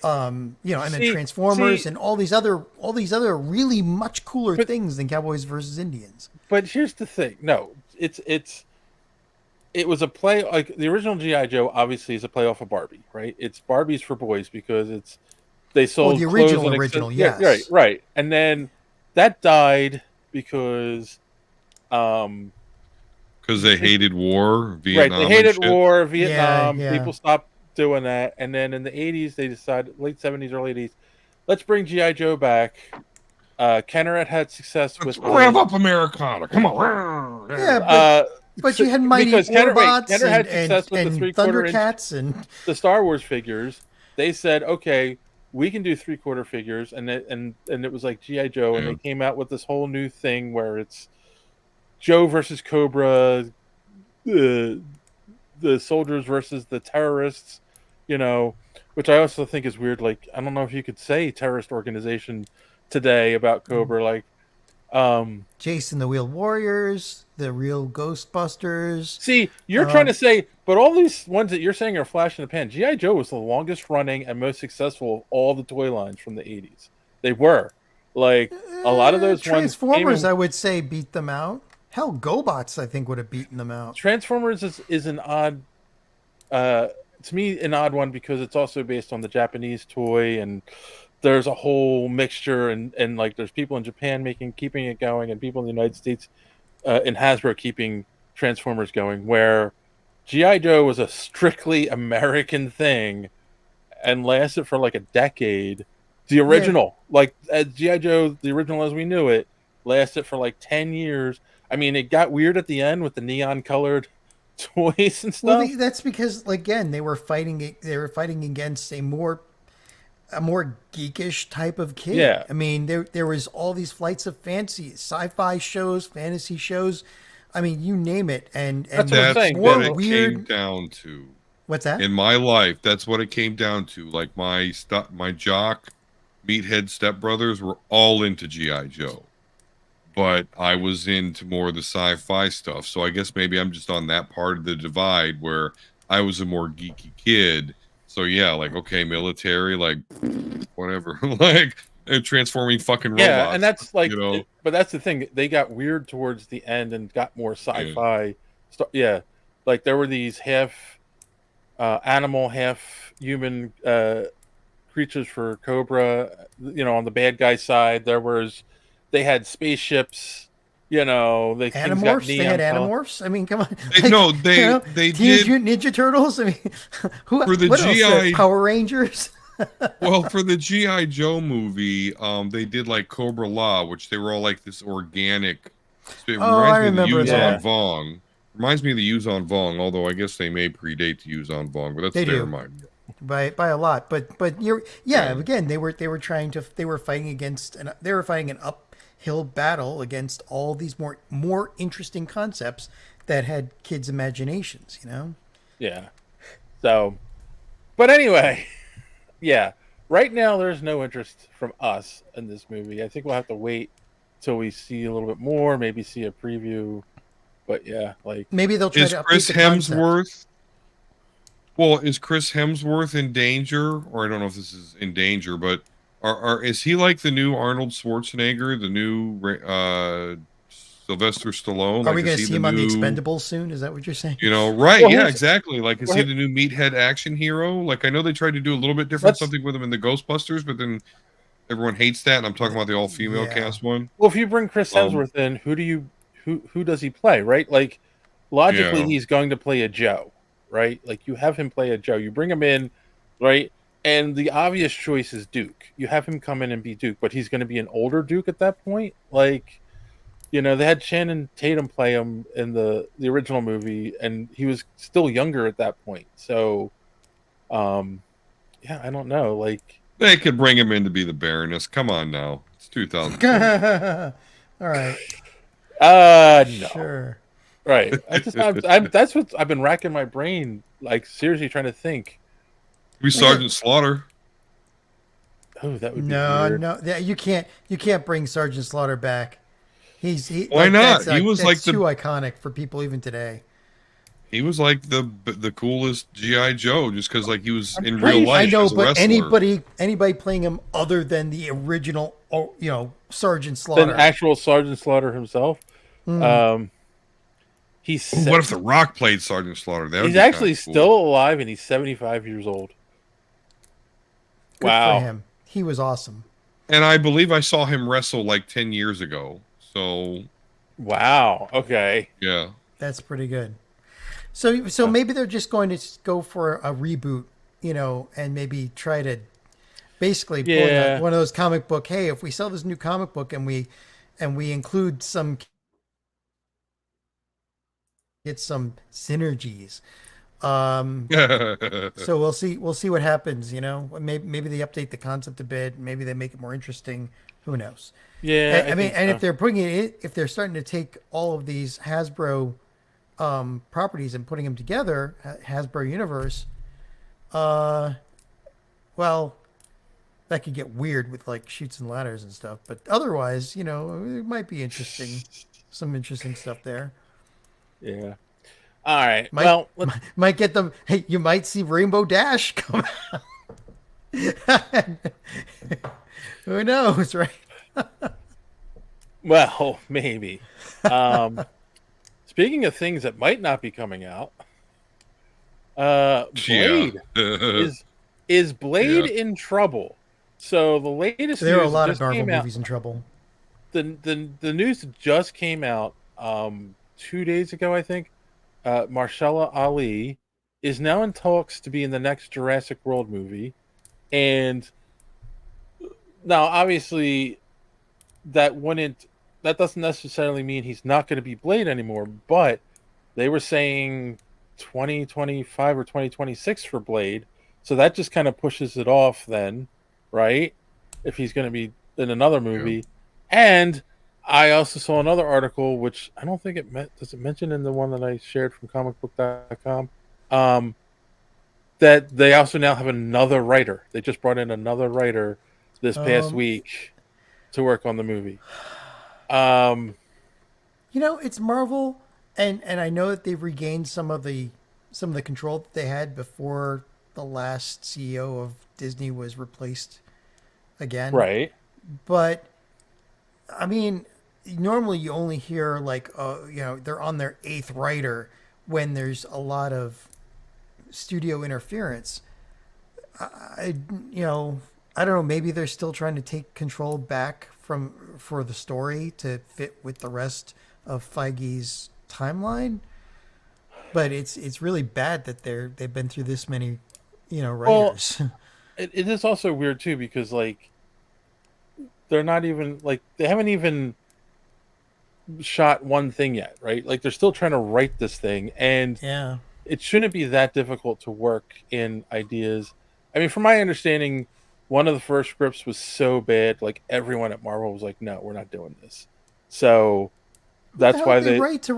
and then Transformers and all these other really much cooler things than Cowboys versus Indians. But here's the thing. No, it was a play, like the original G.I. Joe obviously is a play off of Barbie, right? It's Barbie's for boys because they sold the clothes original, yes. Yeah, right. And then that died because they hated war, Vietnam. Right, they hated war, Vietnam. Yeah. People stopped doing that, and then in the 80s they decided, late 70s, early 80s, let's bring G.I. Joe back. Kenner had success with rev up Americana. Come on. Yeah, but you had Mighty Warbots Kenner had success with the 3/4 Thundercats and the Star Wars figures. They said, okay, we can do 3/4 figures, and it was like G.I. Joe, and they came out with this whole new thing where it's Joe versus Cobra, the soldiers versus the terrorists, which I also think is weird. Like, I don't know if you could say terrorist organization today about Cobra, like Jason the Wheeled Warriors, the real Ghostbusters. See, you're trying to say, but all these ones that you're saying are flash in the pan. G.I. Joe was the longest running and most successful of all the toy lines from the 80s. They were. Like, a lot of those Transformers, I would say, beat them out. Hell, GoBots, I think, would have beaten them out. Transformers is an odd, to me, an odd one because it's also based on the Japanese toy, and there's a whole mixture, and like there's people in Japan keeping it going, and people in the United States in Hasbro keeping Transformers going, where G.I. Joe was a strictly American thing and lasted for like a decade. The original, G.I. Joe, the original as we knew it, lasted for like 10 years. I mean, it got weird at the end with the neon colored toys and stuff. Well, that's because, again, they were fighting against a more geekish type of kid. Yeah. I mean, there was all these flights of fancy, sci-fi shows, fantasy shows. I mean, you name it. And that's what I'm saying. What it came down to. What's that? In my life, that's what it came down to. Like my jock, meathead stepbrothers were all into G.I. Joe. But I was into more of the sci-fi stuff. So I guess maybe I'm just on that part of the divide where I was a more geeky kid. So yeah, like, okay, military, like, whatever. Like, transforming fucking robots. Yeah, and that's like, but that's the thing. They got weird towards the end and got more sci-fi. Yeah, like there were these half animal, half human creatures for Cobra. On the bad guy side, they had spaceships. The Animorphs. They had Animorphs. I mean, come on. They Teenage Mutant Ninja Turtles. I mean, for the what GI else? Power Rangers. Well, for the G.I. Joe movie, they did like Cobra La, which they were all like this organic. It reminds me of the Yuzon Vong. Reminds me of the Yuzon Vong, although I guess they may predate the Yuzon Vong, but that's their mind. By a lot, but again, they were fighting an uphill battle against all these more interesting concepts that had kids' imaginations, Yeah. So, but anyway, yeah. Right now, there's no interest from us in this movie. I think we'll have to wait till we see a little bit more, maybe see a preview. But yeah, like maybe they'll try to update Chris the Hemsworth. concept. Well, is Chris Hemsworth in danger? Or I don't know if this is in danger, but is he like the new Arnold Schwarzenegger, the new Sylvester Stallone? Are we going to see him on the Expendables soon? Is that what you're saying? Right? Well, yeah, exactly. Like, is he the new meathead action hero? Like, I know they tried to do a little bit different something with him in the Ghostbusters, but then everyone hates that, and I'm talking about the all-female cast one. Well, if you bring Chris Hemsworth in, who does he play? Right? Like, logically, he's going to play a Joe. Right? Like, you have him play a Joe. You bring him in, right? And the obvious choice is Duke. You have him come in and be Duke, but he's going to be an older Duke at that point. Like, they had Channing Tatum play him in the original movie, and he was still younger at that point. So, I don't know. Like, they could bring him in to be the Baroness. Come on now, it's 2000. All right. No. Sure. Right. That's what I've been racking my brain, like seriously trying to think. Sergeant Slaughter. Oh, that would be No, weird. no, you can't bring Sergeant Slaughter back. Why not? That's, He was that's like too iconic for people even today. He was like the coolest GI Joe, just because like he was in I real life know, as a but wrestler. anybody playing him other than the original, Sergeant Then Slaughter. actual Sergeant Slaughter himself. He's Ooh, what if The Rock played Sergeant Slaughter? That would he's be actually kinda cool. still alive, and he's 75 years old. Good Wow. for him. He was awesome. And I believe I saw him wrestle like 10 years ago. So Wow. Okay. yeah. That's pretty good. So maybe they're just going to go for a reboot, and maybe try to basically pull in one of those comic book. Hey, if we sell this new comic book and we include get some synergies. So we'll see what happens. Maybe they update the concept a bit. Maybe they make it more interesting. Who knows? Yeah. I mean, and if they're bringing it, if they're starting to take all of these Hasbro properties and putting them together, Hasbro universe, well, that could get weird with like chutes and ladders and stuff. But otherwise, it might be interesting. Some interesting stuff there. Yeah. All right. Might get them. Hey, you might see Rainbow Dash come out. Who knows, right? Well, maybe. Speaking of things that might not be coming out, Blade is Blade in trouble? So the latest there are a news lot of Marvel movies in trouble. The news just came out 2 days ago, I think. Mahershala Ali is now in talks to be in the next Jurassic World movie, and now obviously that doesn't necessarily mean he's not going to be Blade anymore, but they were saying 2025 or 2026 for Blade, so that just kind of pushes it off then, right? If he's going to be in another movie. And I also saw another article, which I don't think does it mention in the one that I shared from comicbook.com, that they also now have another writer. They just brought in another writer this past week to work on the movie. It's Marvel, and I know that they've regained some of the control that they had before the last CEO of Disney was replaced again. Right. But I mean, normally you only hear like they're on their 8th writer when there's a lot of studio interference. I don't know, maybe they're still trying to take control back for the story to fit with the rest of Feige's timeline. But it's really bad that they've been through this many, writers. Well, it is also weird too, because like they're not even like they haven't even shot one thing yet, right? Like they're still trying to write this thing, and it shouldn't be that difficult to work in ideas. I mean, from my understanding, one of the first scripts was so bad, like everyone at Marvel was like, "No, we're not doing this." So that's why they write.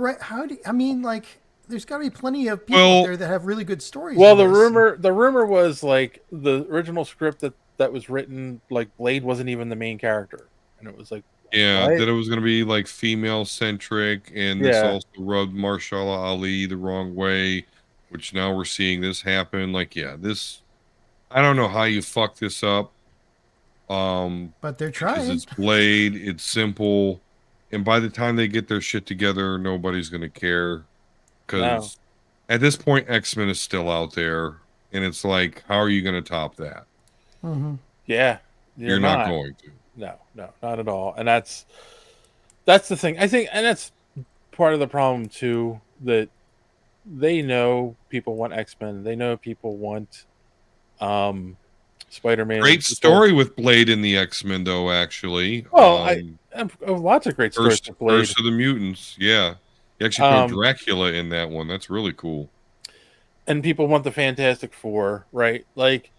I mean, like, there's got to be plenty of people out there that have really good stories. Well, the rumor was like the original script that was written, like Blade wasn't even the main character, and it was like, yeah, what? that it was going to be like female centric, and this also rubbed Mahershala Ali the wrong way, which now we're seeing this happen. Like, this, I don't know how you fuck this up. But they're trying. Because it's Blade, it's simple, and by the time they get their shit together, nobody's going to care. Because at this point, X-Men is still out there, and it's like, how are you going to top that? Mm-hmm. Yeah, you're not going to. No, not at all. And that's the thing. I think, and that's part of the problem too, that they know people want X-Men. They know people want Spider-Man. Great story with Blade in the X-Men, though. Actually, well, I have lots of great stories with Blade. Curse of the Mutants. Yeah, you actually put Dracula in that one. That's really cool. And people want the Fantastic Four, right? Like,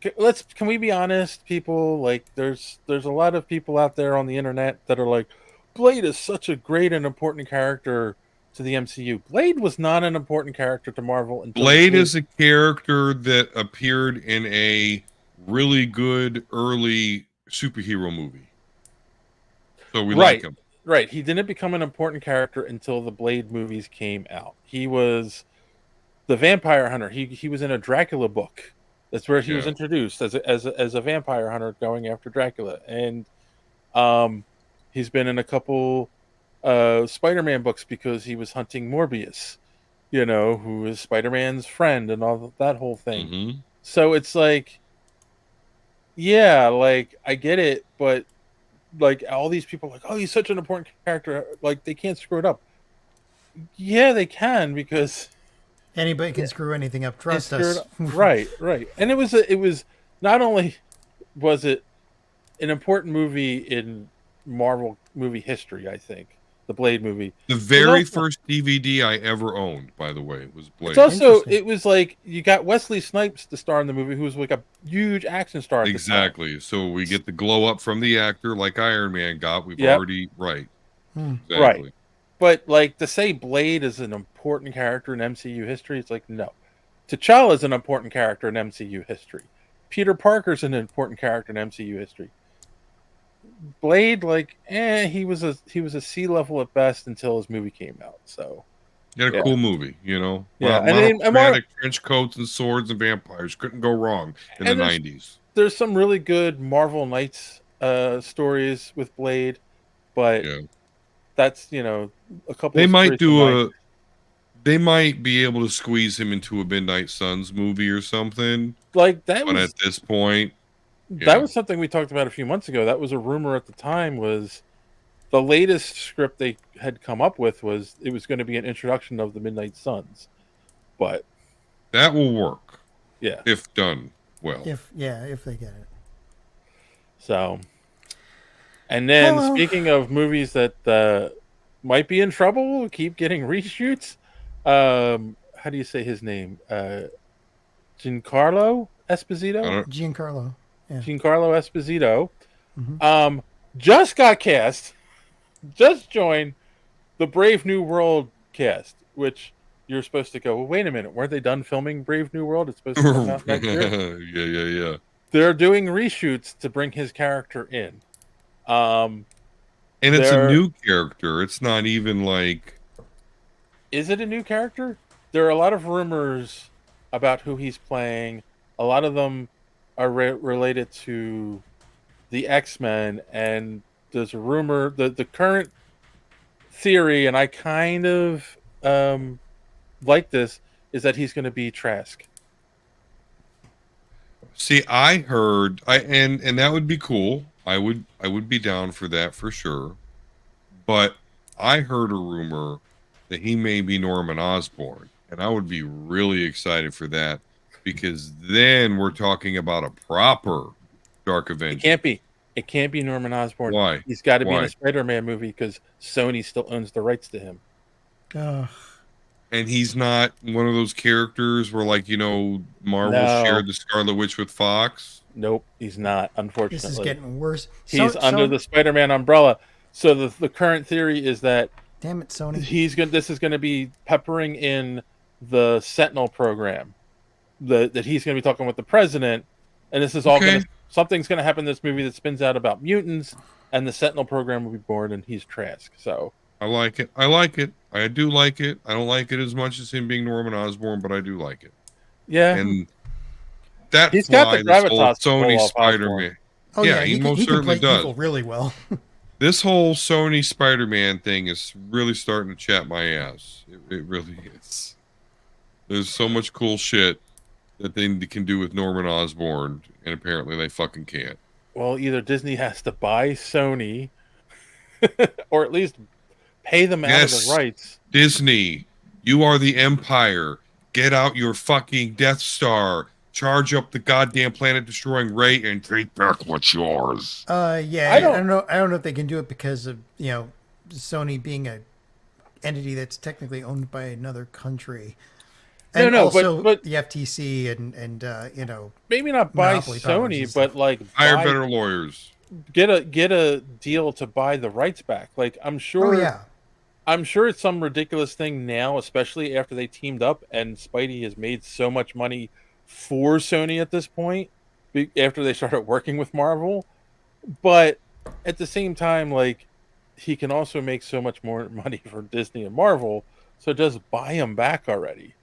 can we be honest, people? Like, there's a lot of people out there on the internet that are like, Blade is such a great and important character to the MCU. Blade was not an important character to Marvel. Blade is a character that appeared in a really good early superhero movie. So we Right. like him. Right. He didn't become an important character until the Blade movies came out. He was the vampire hunter. He was in a Dracula book. That's where he was Yeah. introduced as a vampire hunter going after Dracula. And he's been in a couple Spider-Man books because he was hunting Morbius, who is Spider-Man's friend and all that whole thing. Mm-hmm. So it's like, yeah, like I get it, but like all these people are like, oh, he's such an important character, like they can't screw it up. Yeah, they can, because Anybody can screw anything up. they Trust screwed us. up. Right. And it was not only was it an important movie in Marvel movie history, I think, the Blade movie. The very also- first DVD I ever owned, by the way, was Blade. It's also, it was like you got Wesley Snipes to star in the movie, who was like a huge action star. At the time. Exactly. So we get the glow up from the actor, like Iron Man got. We've Yep. already right. Exactly. Right. But like to say Blade is an important character in MCU history, it's like no. T'Challa is an important character in MCU history. Peter Parker's an important character in MCU history. Blade, like, he was a C level at best until his movie came out. So, He had a cool movie, Yeah, and trench coats and swords and vampires couldn't go wrong in the '90s. There's some really good Marvel Knights stories with Blade, but that's a couple. They of might stories do combined. They might be able to squeeze him into a Midnight Suns movie or something. Like that, but was, at this point, that was something we talked about a few months ago. That was a rumor at the time. Was the latest script they had come up with was it was going to be an introduction of the Midnight Suns, but that will work. Yeah, if done well. If they get it. So, and then speaking of movies that might be in trouble, keep getting reshoots. How do you say his name? Giancarlo Esposito. Giancarlo. Yeah. Giancarlo Esposito. Mm-hmm. Just got cast. Just joined the Brave New World cast, which you're supposed to go, well, wait a minute, weren't they done filming Brave New World? It's supposed to come out next year. Yeah. They're doing reshoots to bring his character in. And it's a new character. It's not even like... Is it a new character? There are a lot of rumors about who he's playing. A lot of them are related to the X-Men, and there's a rumor that the current theory, and I kind of like this, is that he's going to be Trask. See, I heard, and that would be cool. I would be down for that for sure. But I heard a rumor that he may be Norman Osborn, and I would be really excited for that, because then we're talking about a proper Dark Avenger. It can't be Norman Osborn. Why? He's got to be in a Spider-Man movie because Sony still owns the rights to him. And he's not one of those characters where, like, Marvel shared the Scarlet Witch with Fox. Nope, he's not, unfortunately. This is getting worse. He's under the Spider-Man umbrella. So the current theory is that, damn it, Sony, this is going to be peppering in the Sentinel program. That he's going to be talking with the president, and this is all something's going to happen in this movie that spins out about mutants, and the Sentinel program will be born, and he's Trask. So I like it. I do like it. I don't like it as much as him being Norman Osborn, but I do like it. Yeah, and that he's got the gravitas Sony Spider-Man. Oh yeah, he most can certainly play does. evil really well. This whole Sony Spider-Man thing is really starting to chat my ass. It really is. There's so much cool shit that they can do with Norman Osborn, and apparently they fucking can't. Well, either Disney has to buy Sony, or at least pay them out of the rights. Disney, you are the Empire. Get out your fucking Death Star. Charge up the goddamn planet-destroying ray and take back what's yours. Yeah, I don't know if they can do it because of Sony being a entity that's technically owned by another country. And also but the FTC and maybe not buy Sony, but like hire better lawyers. Get a deal to buy the rights back. Like I'm sure it's some ridiculous thing now, especially after they teamed up and Spidey has made so much money for Sony at this point. after they started working with Marvel. But at the same time, like, he can also make so much more money for Disney and Marvel, so just buy him back already.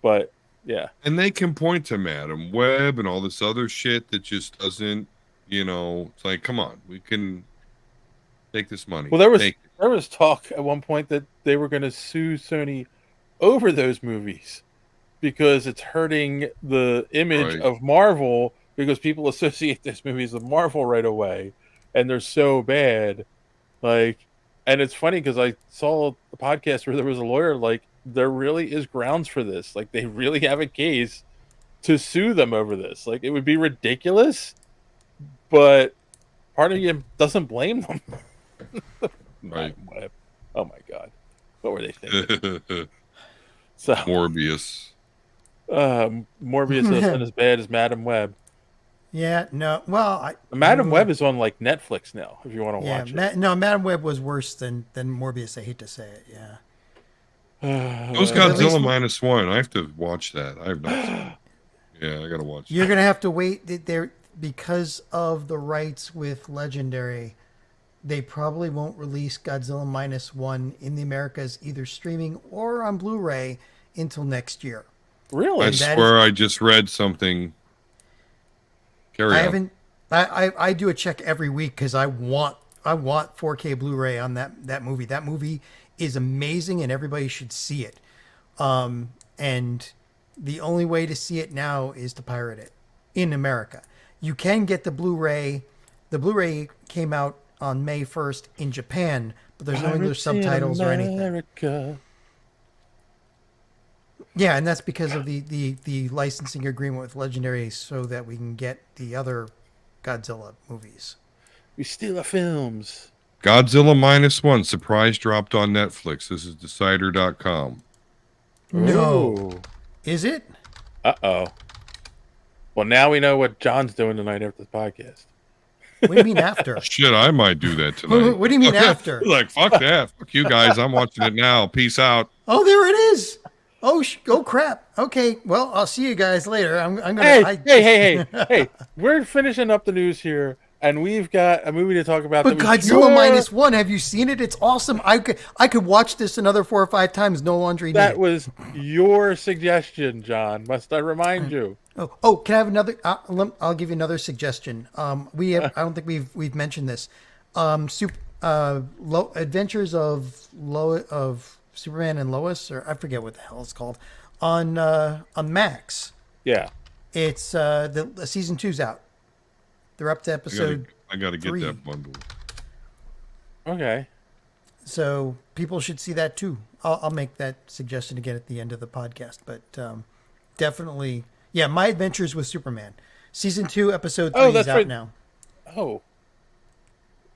But yeah, and they can point to Madam Web and all this other shit that just doesn't, it's like, come on, we can take this money. well, there was talk at one point that they were going to sue Sony over those movies because it's hurting the image of Marvel, because people associate those movies with Marvel right away, and they're so bad. Like, and it's funny because I saw a podcast where there was a lawyer, like, there really is grounds for this. Like, they really have a case to sue them over this. Like, it would be ridiculous, but part of you doesn't blame them. Right. Oh my God. What were they thinking? So Morbius. Morbius isn't as bad as Madam Web. Yeah, no. Well, Madam Web is on like Netflix now, if you want to watch it. No, Madam Web was worse than Morbius. I hate to say it. Yeah. It was Godzilla -1. I have to watch that. I have not seen it. Yeah, I gotta watch. You're gonna have to wait. There, because of the rights with Legendary, they probably won't release Godzilla -1 in the Americas, either streaming or on Blu-ray, until next year. Really? I swear I just read something. I do a check every week because I want 4K Blu-ray on that movie. That movie is amazing and everybody should see it. And the only way to see it now is to pirate it in America. You can get the Blu-ray. The Blu-ray came out on May 1st in Japan, but there's no English subtitles or anything. Yeah, and that's because of the licensing agreement with Legendary, so that we can get the other Godzilla movies. We steal our films. Godzilla -1 surprise dropped on Netflix. This is Decider.com. No. Ooh. Is it? Uh-oh. Well, now we know what John's doing tonight after the podcast. What do you mean after? Shit, I might do that tonight. What do you mean after? Like, fuck that. Fuck you guys. I'm watching it now. Peace out. Oh, there it is. Oh, crap. Okay, well, I'll see you guys later. I'm gonna. Hey! We're finishing up the news here, and we've got a movie to talk about. But Godzilla -1, have you seen it? It's awesome. I could watch this another 4 or 5 times. No laundry needed. That was your suggestion, John. Must I remind you? Oh, can I have another? I'll give you another suggestion. I don't think we've mentioned this. Adventures of Superman and Lois, or I forget what the hell it's called, on Max. Yeah, it's the season 2's out. They're up to episode. I gotta get 3. that bundle. Okay. So people should see that too. I'll make that suggestion again at the end of the podcast, but definitely, yeah. My Adventures with Superman, season 2, episode 3 is out now. Oh,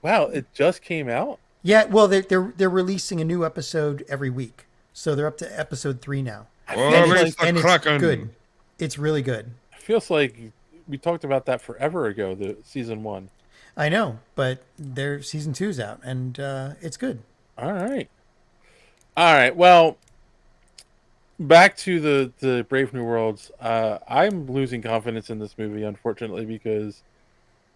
wow! It just came out. Yeah, well, they're releasing a new episode every week, so they're up to episode 3 now. And it's good. It's really good. It feels like we talked about that forever ago. The season 1. I know, but their season 2's out, and it's good. All right. Well, back to the Brave New Worlds. I'm losing confidence in this movie, unfortunately, because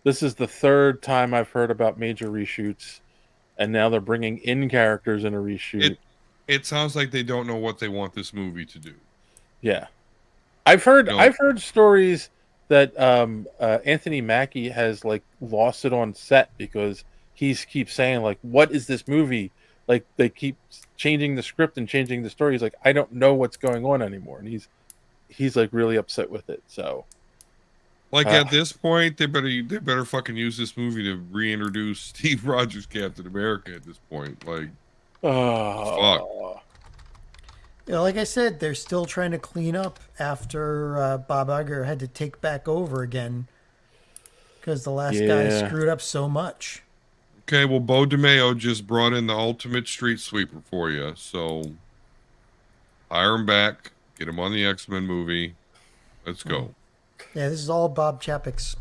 this is the 3rd time I've heard about major reshoots. And now they're bringing in characters in a reshoot. It sounds like they don't know what they want this movie to do. Yeah, I've heard stories that Anthony Mackie has like lost it on set because he keeps saying like, "What is this movie?" Like they keep changing the script and changing the story. He's like, "I don't know what's going on anymore," and he's like really upset with it. So. Like at this point, they better fucking use this movie to reintroduce Steve Rogers, Captain America. At this point, like, fuck. Yeah, like I said, they're still trying to clean up after Bob Iger had to take back over again because the last guy screwed up so much. Okay, well, Bo DeMeo just brought in the ultimate street sweeper for you, so hire him back, get him on the X-Men movie. Let's go. Yeah, this is all Bob Chapek's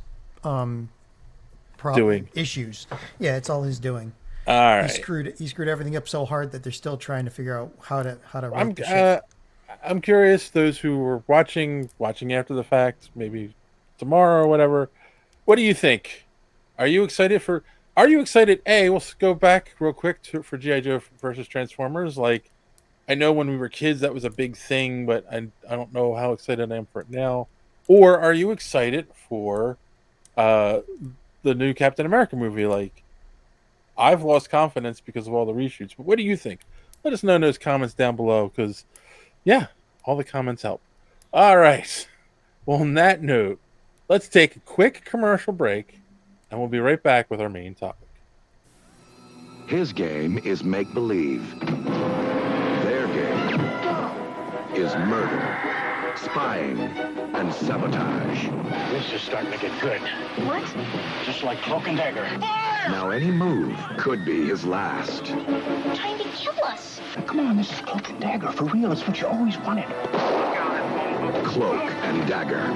issues. Yeah, it's all his doing. All right. He screwed everything up so hard that they're still trying to figure out how to write the shit. I'm curious, those who were watching after the fact, maybe tomorrow or whatever, What do you think? Are you excited for? Are you excited? We'll go back real quick for GI Joe versus Transformers. Like, I know when we were kids that was a big thing, but I don't know how excited I am for it now. Or are you excited for the new Captain America movie? Like, I've lost confidence because of all the reshoots. But what do you think? Let us know in those comments down below, because yeah, all the comments help. All right. Well, on that note, let's take a quick commercial break, and we'll be right back with our main topic. His game is make-believe. Their game is murder, spying, and sabotage. This is starting to get good. What? Just like Cloak and Dagger. Now any move could be his last. Trying to kill us. Come on, this is Cloak and Dagger. For real, it's what you always wanted. Cloak and Dagger.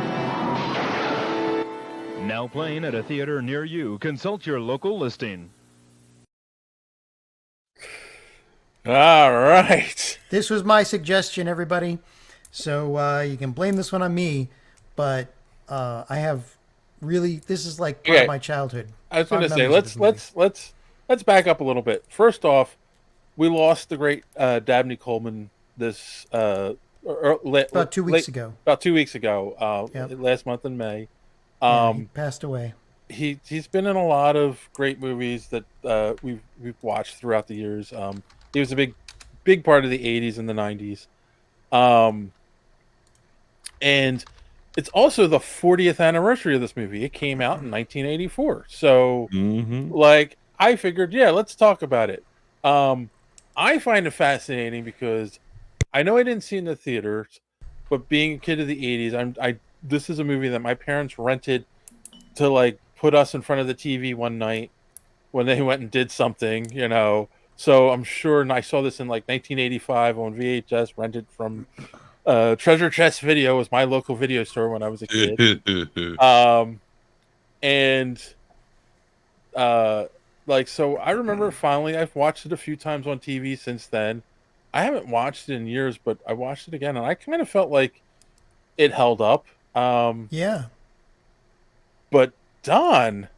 Now playing at a theater near you. Consult your local listing. All right. This was my suggestion, everybody. So you can blame this one on me, but I have really, this is like part of my childhood. I was going to say, let's back up a little bit. First off, we lost the great Dabney Coleman this about 2 weeks ago. About 2 weeks ago, last month in May. He passed away. He's been in a lot of great movies that we've watched throughout the years. He was a big part of the 80s and the 90s. And it's also the 40th anniversary of this movie. It came out in 1984. So, like, I figured, let's talk about it. I find it fascinating because I know I didn't see it in the theaters, but being a kid of the 80s, this is a movie that my parents rented to, like, put us in front of the TV one night when they went and did something, you know. So I'm sure, and I saw this in like 1985 on VHS, rented from Treasure Chest Video, was my local video store when I was a kid. So I remember finally, I've watched it a few times on TV since then. I haven't watched it in years, but I watched it again, and I kind of felt like it held up. But Don,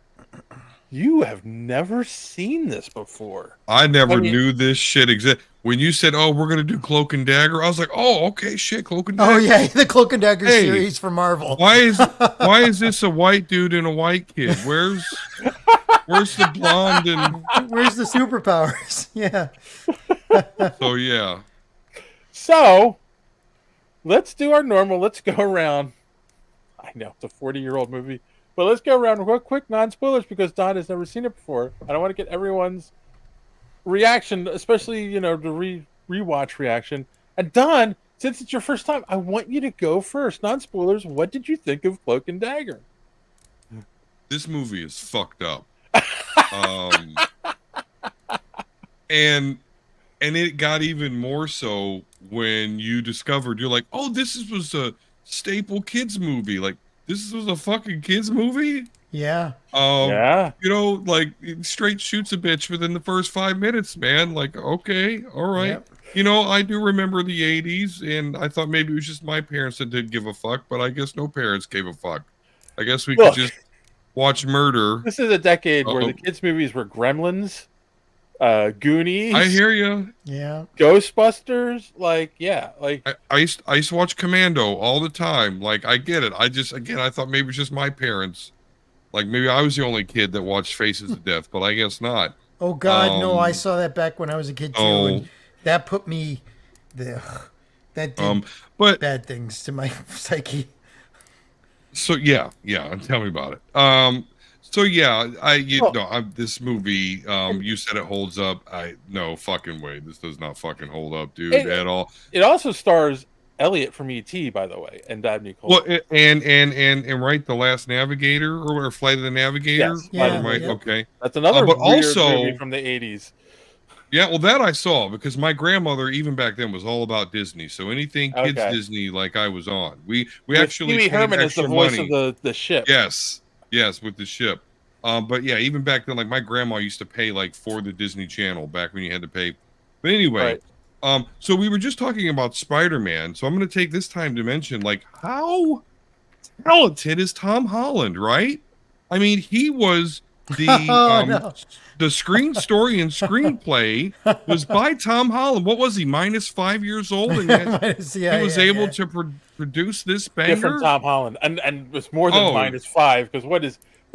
you have never seen this before. I never knew this shit existed. When you said, "Oh, we're gonna do Cloak and Dagger," I was like, "Oh, okay, shit, Cloak and Dagger." Oh yeah, the Cloak and Dagger series for Marvel. Why is this a white dude and a white kid? Where's the blonde and where's the superpowers? Yeah. So yeah. So let's do our normal. Let's go around. I know it's a 40-year-old movie. But let's go around real quick, non-spoilers, because Don has never seen it before. I don't want to get everyone's reaction, especially, you know, the rewatch reaction. And Don, since it's your first time, I want you to go first. Non-spoilers, what did you think of Cloak and Dagger? This movie is fucked up. And it got even more so when you discovered, you're like, oh, was a staple kids movie. Like, this was a fucking kids movie? Yeah. You know, like, straight shoots a bitch within the first 5 minutes, man. Like, okay, all right. Yep. You know, I do remember the 80s, and I thought maybe it was just my parents that didn't give a fuck, but I guess no parents gave a fuck. I guess we could just watch murder. This is a decade where the kids' movies were Gremlins, Goonies. I hear you. Yeah. Ghostbusters. Like, yeah. Like I used to watch Commando all the time. Like, I get it. I thought maybe it was just my parents. Like, maybe I was the only kid that watched Faces of Death, but I guess not. Oh God, no! I saw that back when I was a kid too, and that put me that did bad things to my psyche. So yeah, tell me about it. So yeah, this movie, you said it holds up. No fucking way. This does not fucking hold up, dude, at all. It also stars Elliot from E.T., by the way, and Dabney Coleman. Well, and right, The Last Navigator or Flight of the Navigator. Yes, yeah, right. Yeah. Okay, that's another but weird also movie from the 80s. Yeah, well, that I saw because my grandmother, even back then, was all about Disney. So anything kids Disney, like I was on. We actually Pee Wee Herman is the voice money. of the ship. Yes, with the ship. But yeah, even back then, like my grandma used to pay like for the Disney Channel back when you had to pay. But anyway, so we were just talking about Spider-Man. So I'm going to take this time to mention like how talented is Tom Holland, right? I mean, he was the no. the screen story and screenplay was by Tom Holland. What was he, -5 years old? And yet he was able to produce this banger? Different Tom Holland. And it was more than -5, because what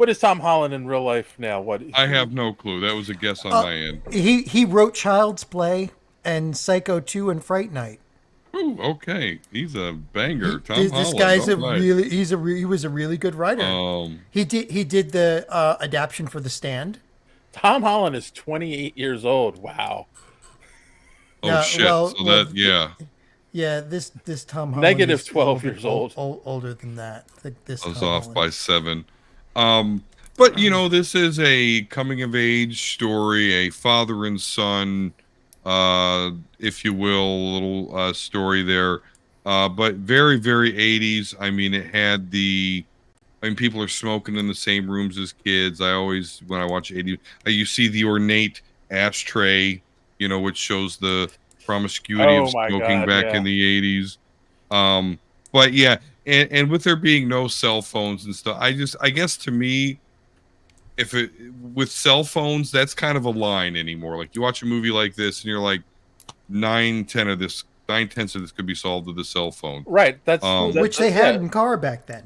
is Tom Holland in real life now? I have no clue. That was a guess on my end. He wrote Child's Play and Psycho 2 and Fright Night. Ooh, okay, he's a banger. This guy's he was a really good writer. He did the adaptation for The Stand. Tom Holland is 28 years old. Wow. Oh shit! Yeah, this Tom Holland negative 12 years old. Older than that. This I was off by 7. But you know, this is a coming of age story, a father and son, if you will, little story there. But very, very 80s. I mean, it had people are smoking in the same rooms as kids. When I watch 80s, you see the ornate ashtray, you know, which shows the promiscuity of smoking back in the 80s. But yeah, and with there being no cell phones and stuff, I guess to me, with cell phones, that's kind of a line anymore. Like you watch a movie like this and you're like, 9/10 of this could be solved with a cell phone. Right. That's which they had in car back then.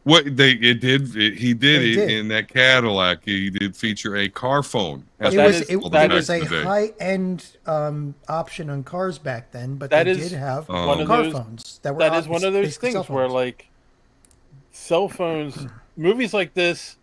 He did in that Cadillac. He did feature a car phone. It was a high-end option on cars back then, but they did have car phones. That is one of those things where, like, cell phones, movies like this.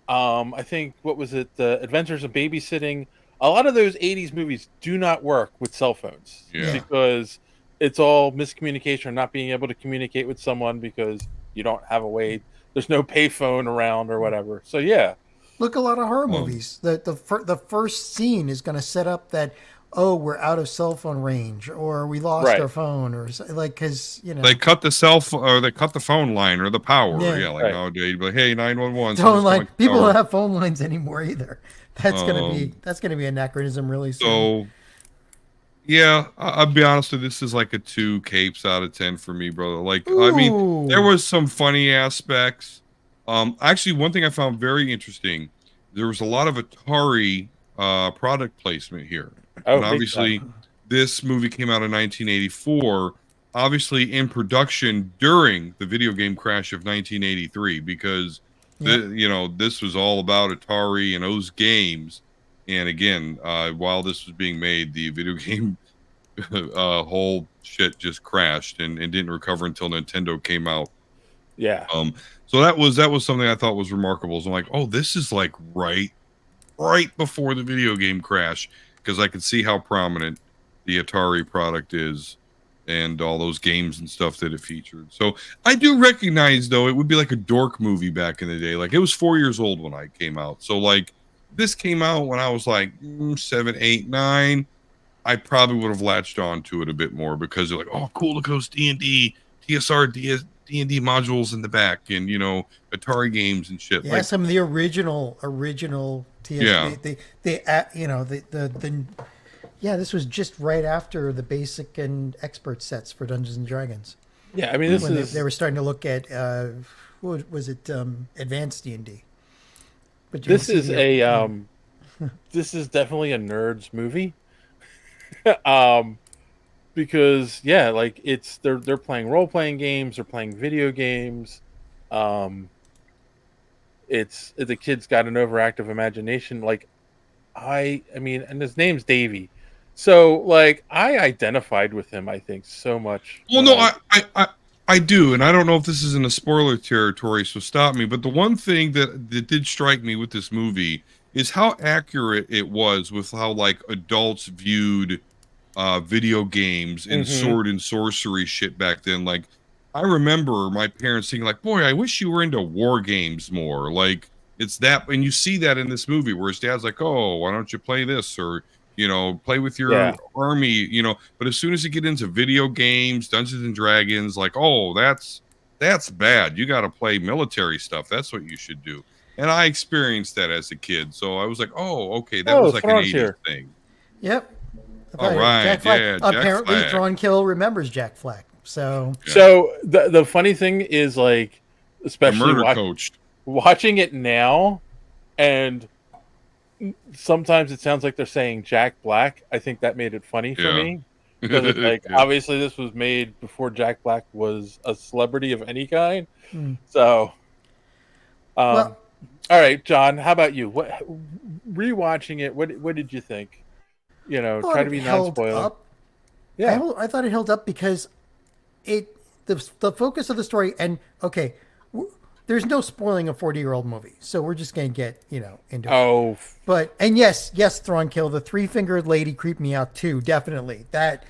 I think what was it? The Adventures of Babysitting. A lot of those 80s movies do not work with cell phones because it's all miscommunication or not being able to communicate with someone because you don't have a way. There's no payphone around or whatever. So yeah, look, a lot of horror movies. The first scene is going to set up that we're out of cell phone range, or we lost our phone, or like because they cut the cell phone or they cut the phone line or the power. Nowadays, but hey, 911. People don't have phone lines anymore either. That's gonna be anachronism really soon. So yeah, I'll be honest with you, this is like a 2 capes out of 10 for me, brother. Like, I mean, there was some funny aspects. Actually, one thing I found very interesting, there was a lot of Atari product placement here. And obviously, this movie came out in 1984, obviously in production during the video game crash of 1983, because this was all about Atari and those games. And again, while this was being made, the video game whole shit just crashed and didn't recover until Nintendo came out. Yeah. So that was something I thought was remarkable. So I'm like, oh, this is like right before the video game crash, because I could see how prominent the Atari product is and all those games and stuff that it featured. So I do recognize, though, it would be like a dork movie back in the day. Like, it was 4 years old when I came out. So like, this came out when I was like 7, 8, 9. I probably would have latched on to it a bit more because they're like, oh, cool, look at those D&D, TSR, D&D modules in the back, and Atari games and shit. Yeah, like, some of the original TSR. This was just right after the basic and expert sets for Dungeons and Dragons. Yeah, I mean, they were starting to look at what was it, advanced D&D. But this is this is definitely a nerd's movie. Because like they're playing role-playing games, they're playing video games. It's the kid's got an overactive imagination. Like I mean, and his name's Davey. So like I identified with him, I think, so much. Well, no, I do, and I don't know if this is in a spoiler territory, so stop me. But the one thing that did strike me with this movie is how accurate it was with how like adults viewed video games and sword and sorcery shit back then. Like, I remember my parents saying like, boy, I wish you were into war games more. Like, it's that, and you see that in this movie where his dad's like, oh, why don't you play this, or play with your army, but as soon as you get into video games, Dungeons and Dragons, like, oh, that's bad. You got to play military stuff. That's what you should do. And I experienced that as a kid. So I was like, oh, okay, that was like an 80s thing. Yep. All right. Jack Flack. Yeah, apparently, Jack Flack. Thrawnkill remembers Jack Flack. So the funny thing is, like, especially murder coach. watching it now, and sometimes it sounds like they're saying Jack Black. I think that made it funny for me. Because it's like, obviously this was made before Jack Black was a celebrity of any kind. So, Well- all right, John, how about you? What rewatching it? What did you think? You know, try to be non-spoiler. Yeah, I thought it held up because the focus of the story, and okay, there's no spoiling a 40-year-old movie, so we're just gonna get into it. But yes, Thronkill, the 3-fingered lady creeped me out too, definitely. That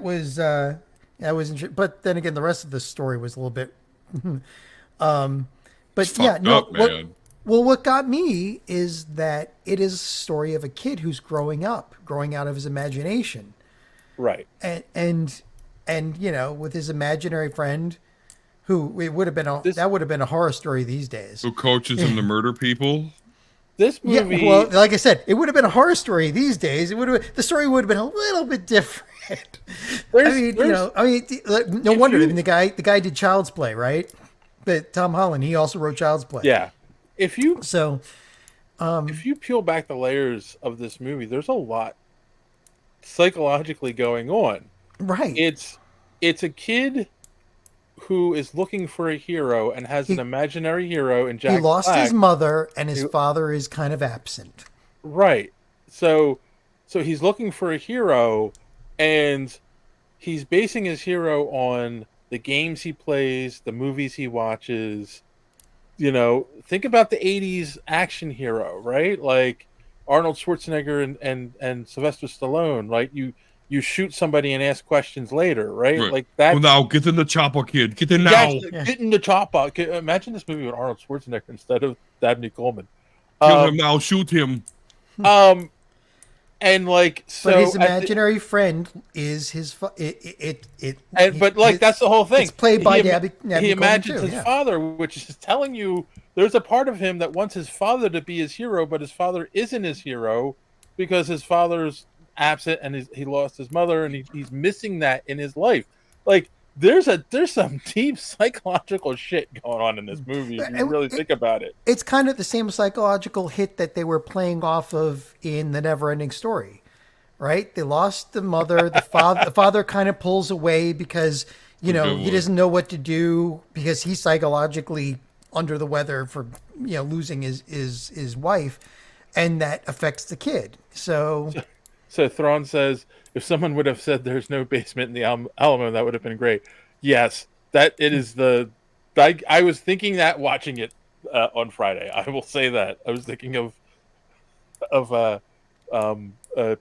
was interesting. But then again, the rest of the story was a little bit. But yeah, no. What got me is that it is a story of a kid who's growing out of his imagination, right? And with his imaginary friend, who it would have been that would have been a horror story these days. Who coaches him to murder people? This movie, yeah, well, like I said, it would have been a horror story these days. The story would have been a little bit different. No wonder. The guy did Child's Play, right? But Tom Holland, he also wrote Child's Play. Yeah. If you peel back the layers of this movie, there's a lot psychologically going on. Right. It's a kid who is looking for a hero and has an imaginary hero in Jack He lost Black. his mother, and his father is kind of absent. Right. So he's looking for a hero, and he's basing his hero on the games he plays, the movies he watches. Think about the 80s action hero, right? Like Arnold Schwarzenegger and Sylvester Stallone, right? You shoot somebody and ask questions later, right? Like that. Well, now get in the chopper, kid. Get in now. Get in the chopper. Imagine this movie with Arnold Schwarzenegger instead of Dabney Coleman. Kill him now. Shoot him. And like, so but his imaginary friend is his. But that's the whole thing. It's played by Dabney. He imagines his father, which is telling you there's a part of him that wants his father to be his hero, but his father isn't his hero because his father's absent and he lost his mother, and he's missing that in his life. Like there's some deep psychological shit going on in this movie if you really think about it. It's kind of the same psychological hit that they were playing off of in The Never-Ending Story, right? They lost the mother. The father kind of pulls away because he doesn't know what to do because he's psychologically under the weather for losing his wife, and that affects the kid. So Thrawn says, if someone would have said there's no basement in the Alamo, that would have been great. Yes, that it is I was thinking that watching it on Friday. I will say that. I was thinking of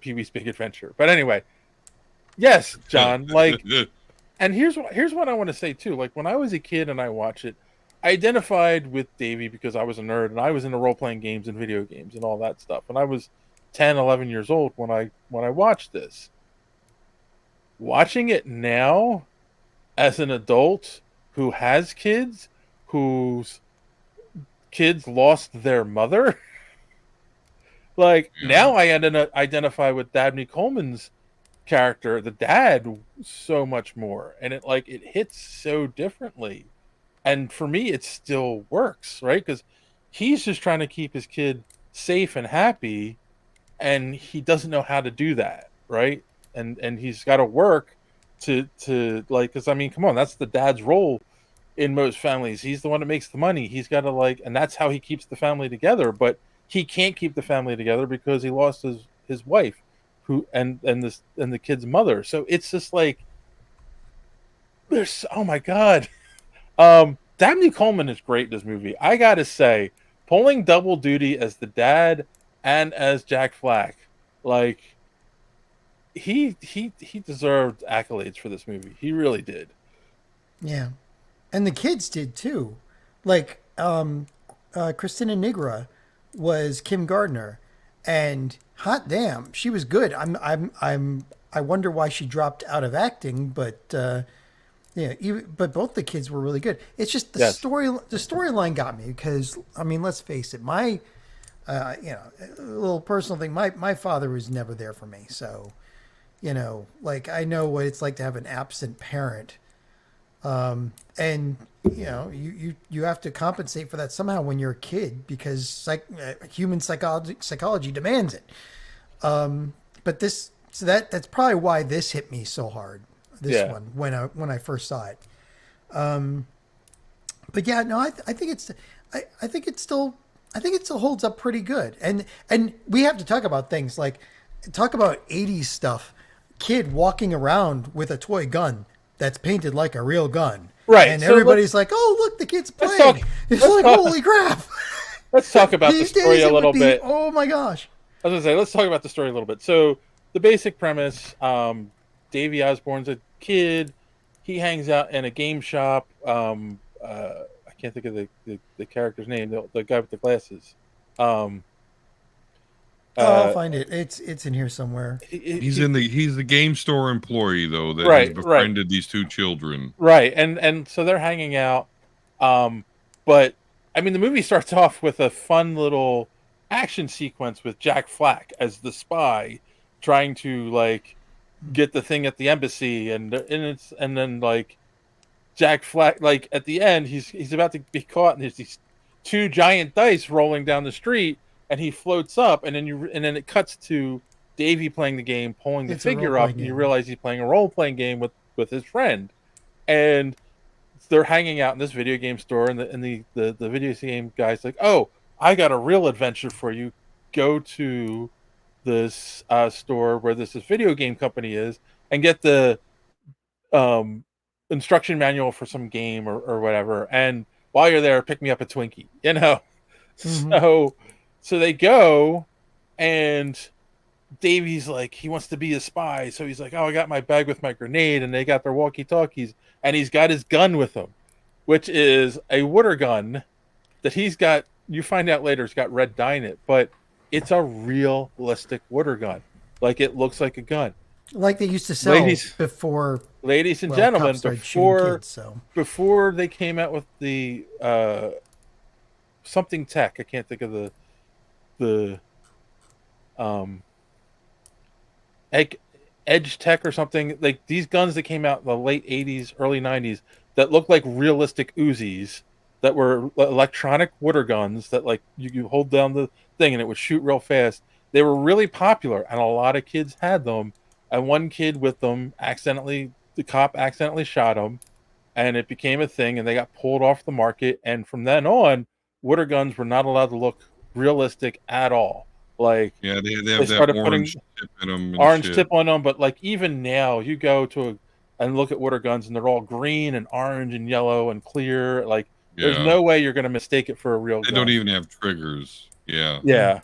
Pee-wee's Big Adventure. But anyway, yes, John, like, and here's what I want to say too. Like when I was a kid and I watched it, I identified with Davey because I was a nerd and I was into role-playing games and video games and all that stuff. And I was 10, 11 years old when I watched this. Watching it now as an adult who has kids, whose kids lost their mother, like now I identify with Dabney Coleman's character, the dad, so much more, and it hits so differently. And for me, it still works, right? Because he's just trying to keep his kid safe and happy, and he doesn't know how to do that, right? And he's got to work to because I mean, come on, that's the dad's role in most families. He's the one that makes the money. He's got to and that's how he keeps the family together. But he can't keep the family together because he lost his wife, and the kid's mother. So it's just like there's oh my god. Dabney Coleman is great in this movie. I gotta say, pulling double duty as the dad and as Jack Black, like he deserved accolades for this movie. He really did. Yeah, and the kids did too. Like Christina Nigra was Kim Gardner, and hot damn, she was good. I wonder why she dropped out of acting, but but both the kids were really good. It's just the storyline got me because I mean, let's face it, my a little personal thing. My father was never there for me, so like I know what it's like to have an absent parent. And you have to compensate for that somehow when you're a kid because human psychology demands it. But that's probably why this hit me so hard. This one when I first saw it. But yeah, no, I think it still holds up pretty good. And we have to talk about things like 80s stuff. Kid walking around with a toy gun that's painted like a real gun. Right. And So everybody's like, "Oh, look, the kid's playing." It's like, "Holy crap." Let's talk about the story a little bit. Oh my gosh. I was going to say, let's talk about the story a little bit. So the basic premise, Davy Osborne's a kid. He hangs out in a game shop. I can't think of the character's name, the guy with the glasses. I'll find it. It's in here somewhere. He's the game store employee though that has befriended these two children. Right, and so they're hanging out. But I mean, the movie starts off with a fun little action sequence with Jack Flack as the spy, trying to like get the thing at the embassy, and then like Jack Flack, like at the end, he's about to be caught, and there's these two giant dice rolling down the street. And he floats up, and then it cuts to Davey playing the game, pulling the figure up, and you realize he's playing a role-playing game with his friend, and they're hanging out in this video game store, and the video game guy's like, "Oh, I got a real adventure for you. Go to this store where this video game company is, and get the instruction manual for some game or whatever. And while you're there, pick me up a Twinkie." Mm-hmm. So they go, and Davy's like, he wants to be a spy. So he's like, "Oh, I got my bag with my grenade," and they got their walkie-talkies, and he's got his gun with him, which is a water gun that he's got. You find out later it's got red dye in it, but it's a realistic water gun. Like, it looks like a gun. Like they used to sell before. Ladies and gentlemen, before they came out with the something tech, I can't think of the Edge Tech or something, like these guns that came out in the late 80s, early 90s that looked like realistic Uzis that were electronic water guns that like you hold down the thing and it would shoot real fast. They were really popular and a lot of kids had them, and one kid with them the cop accidentally shot him, and it became a thing, and they got pulled off the market, and from then on water guns were not allowed to look realistic at all. Like, yeah, they have that orange tip in them. Orange tip on them, but like even now, you go and look at water guns, and they're all green and orange and yellow and clear. Like, there's no way you're going to mistake it for a real gun. They don't even have triggers. Yeah. Yeah.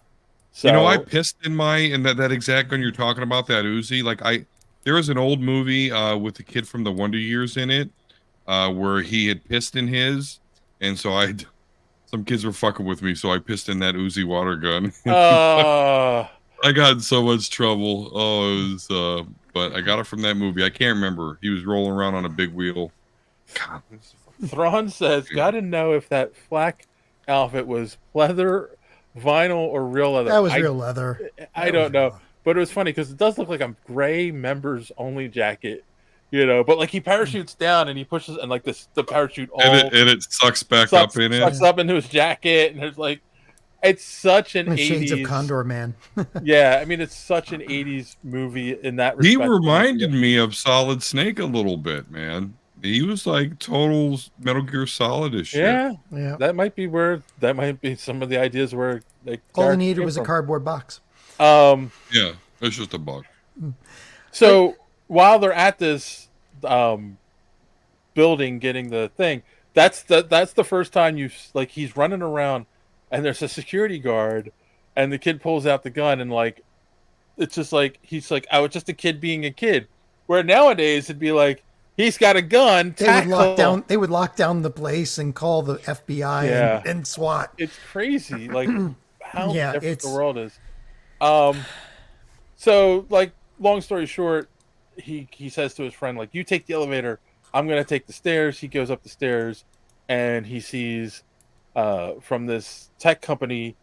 So, I pissed in that exact gun you're talking about, that Uzi. Like, there was an old movie with the kid from the Wonder Years in it, where he had pissed in his, and so some kids were fucking with me, so I pissed in that Uzi water gun. I got in so much trouble. Oh, it was, but I got it from that movie. I can't remember. He was rolling around on a big wheel. God. Thrawn says, "Gotta know if that flak outfit was leather, vinyl, or real leather." That was real leather. I don't know, but it was funny because it does look like a gray members only jacket. But like he parachutes down and he pushes, and like the parachute and it sucks back up in it. Sucks up into his jacket, and there's like, it's such an 80s Shades of Condor Man. Yeah, I mean, it's such an 80s movie in that respect. He reminded me of Solid Snake a little bit, man. He was like total Metal Gear Solid-ish shit. Yeah. That might be some of the ideas where all he needed was a cardboard box. Yeah, it's just a box. So while they're at this building getting the thing, that's the first time he's running around and there's a security guard and the kid pulls out the gun, and like it's just like he's like, "Oh, it's just a kid being a kid." Where nowadays it'd be like, he's got a gun. They would lock down the place and call the FBI and SWAT. It's crazy, like how different the world is. So like, long story short, he says to his friend, like, "You take the elevator, I'm gonna take the stairs." He goes up the stairs, and he sees from this tech company,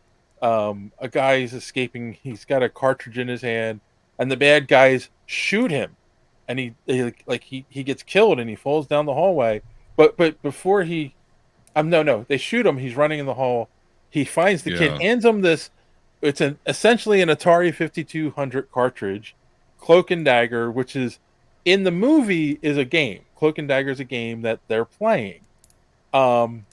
a guy is escaping. He's got a cartridge in his hand, and the bad guys shoot him. And he gets killed, and he falls down the hallway, But before he, no, they shoot him. He's running in the hall. He finds the kid, hands him this. It's essentially an Atari 5200 cartridge, Cloak and Dagger, which is in the movie is a game. Cloak and Dagger is a game that they're playing. And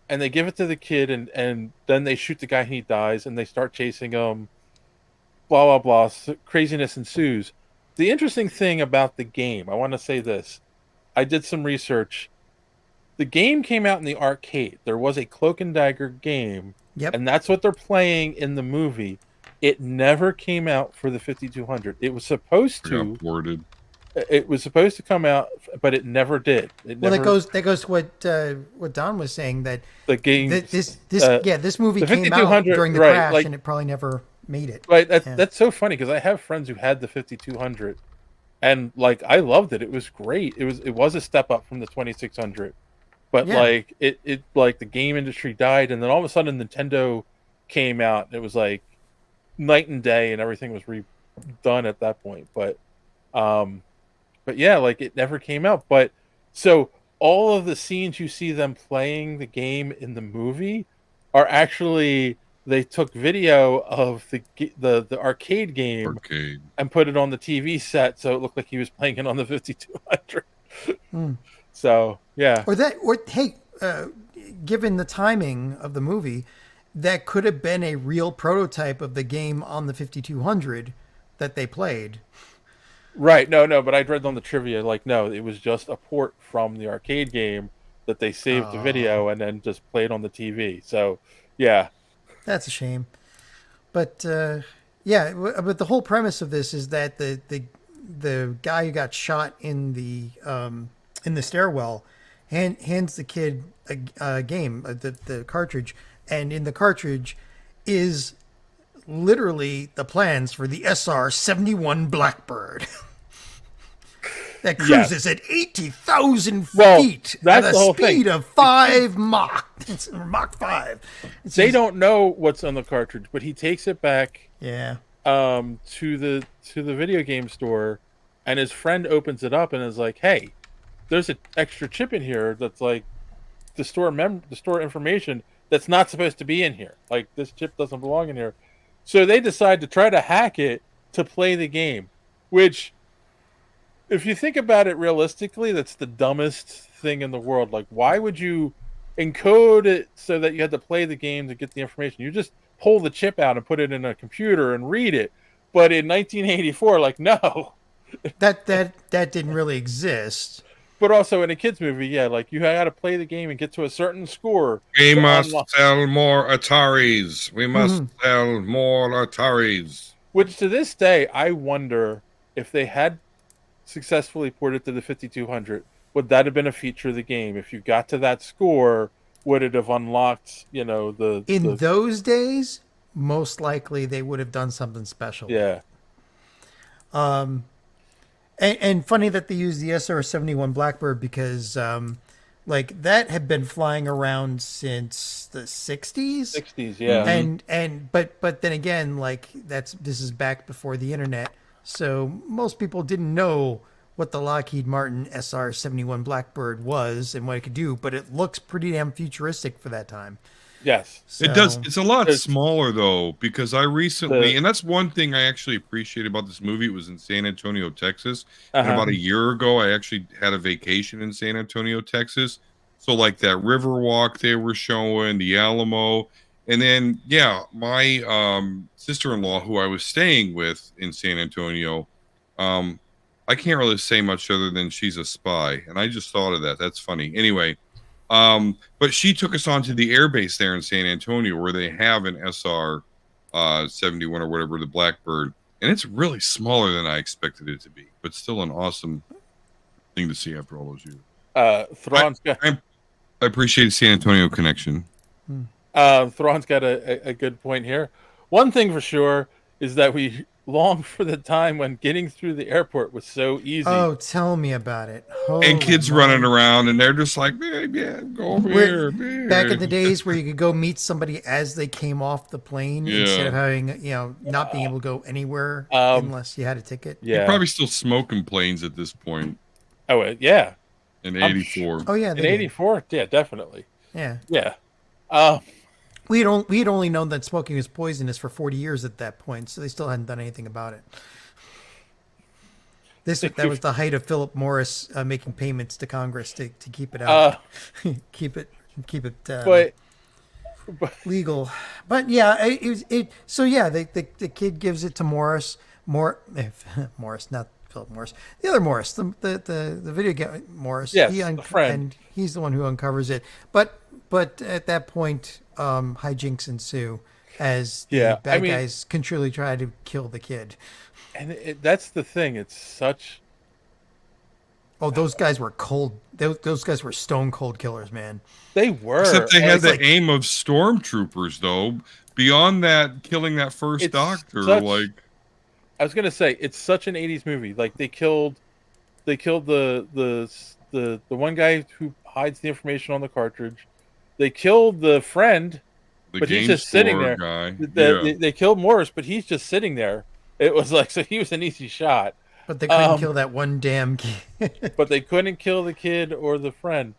they give it to the kid, and then they shoot the guy and he dies, and they start chasing him. Blah, blah, blah. Craziness ensues. The interesting thing about the game, I want to say this. I did some research. The game came out in the arcade. There was a Cloak and Dagger game, and that's what they're playing in the movie. It never came out for the 5200. It was supposed to. It was supposed to come out, but it never did. That goes to what Don was saying, that the game this movie came out during the crash, and it probably never made it. Right, that's so funny because I have friends who had the 5200, and like I loved it. It was great. It was a step up from the 2600, but like it like the game industry died, and then all of a sudden Nintendo came out. And it was like night and day, and everything was redone at that point. But yeah, like it never came out. But so all of the scenes you see them playing the game in the movie are actually. They took video of the arcade game and put it on the TV set, so it looked like he was playing it on the 5200. So yeah. Given the timing of the movie, that could have been a real prototype of the game on the 5200 that they played. Right. No, but I read on the trivia, like, no, it was just a port from the arcade game that they saved the video and then just played on the TV. So yeah. That's a shame, but but the whole premise of this is that the guy who got shot in the stairwell hands the kid a game, the cartridge, and in the cartridge is literally the plans for the SR-71 Blackbird. That cruises at 80,000 feet at a speed of 5 Mach. It's Mach 5. They don't know what's on the cartridge, but he takes it back to the video game store, and his friend opens it up and is like, hey, there's an extra chip in here that's like the store information that's not supposed to be in here. Like, this chip doesn't belong in here. So they decide to try to hack it to play the game, which... If you think about it realistically, that's the dumbest thing in the world. Like, why would you encode it so that you had to play the game to get the information? You just pull the chip out and put it in a computer and read it. But in 1984, like, no. That didn't really exist. But also in a kid's movie, like, you had to play the game and get to a certain score. We must sell more Ataris. We must sell more Ataris. Which, to this day, I wonder if they had successfully ported to the 5200, would that have been a feature of the game? If you got to that score, would it have unlocked, in those days? Most likely they would have done something special. Yeah. And funny that they used the SR-71 Blackbird because like that had been flying around since the 60s. 60s, yeah. But then again, like this is back before the internet. So most people didn't know what the Lockheed Martin SR-71 Blackbird was and what it could do, but it looks pretty damn futuristic for that time. Yes. So, it does. It's a lot smaller, though, because I recently, and that's one thing I actually appreciate about this movie. It was in San Antonio, Texas. And about a year ago, I actually had a vacation in San Antonio, Texas. So, like that river walk they were showing, the Alamo. And then, my sister-in-law, who I was staying with in San Antonio, I can't really say much other than she's a spy. And I just thought of that. That's funny. Anyway, but she took us onto the airbase there in San Antonio where they have an SR-71 or whatever, the Blackbird. And it's really smaller than I expected it to be, but still an awesome thing to see after all those years. I appreciate the San Antonio connection. Thrawn's got a good point here. One thing for sure is that we long for the time when getting through the airport was so easy. Oh, tell me about it. And kids running around, and they're just like, go over here. Back in the days where you could go meet somebody as they came off the plane instead of having, not being able to go anywhere unless you had a ticket. You're probably still smoking planes at this point. Oh, yeah. In '84. Oh yeah, in '84. Yeah, definitely. Yeah. Yeah. We'd only known that smoking was poisonous for 40 years at that point, so they still hadn't done anything about it. That was the height of Philip Morris making payments to Congress to keep it out, keep it legal. But yeah, so yeah, the kid gives it to Morris, Morris, not Philip Morris, the other Morris, the video game Morris. Yes, the friend, and he's the one who uncovers it. But at that point, hijinks ensue as the bad guys can truly try to kill the kid. And that's the thing. It's such. Oh, those guys were cold. Those guys were stone cold killers, man. They were. Except they had the aim of stormtroopers, though. Beyond that, killing that first doctor, I was gonna say, it's such an '80s movie. Like they killed the one guy who hides the information on the cartridge. They killed the friend, but he's just sitting there. Guy. They killed Morris, but he's just sitting there. It was like, so he was an easy shot. But they couldn't kill that one damn kid. But they couldn't kill the kid or the friend.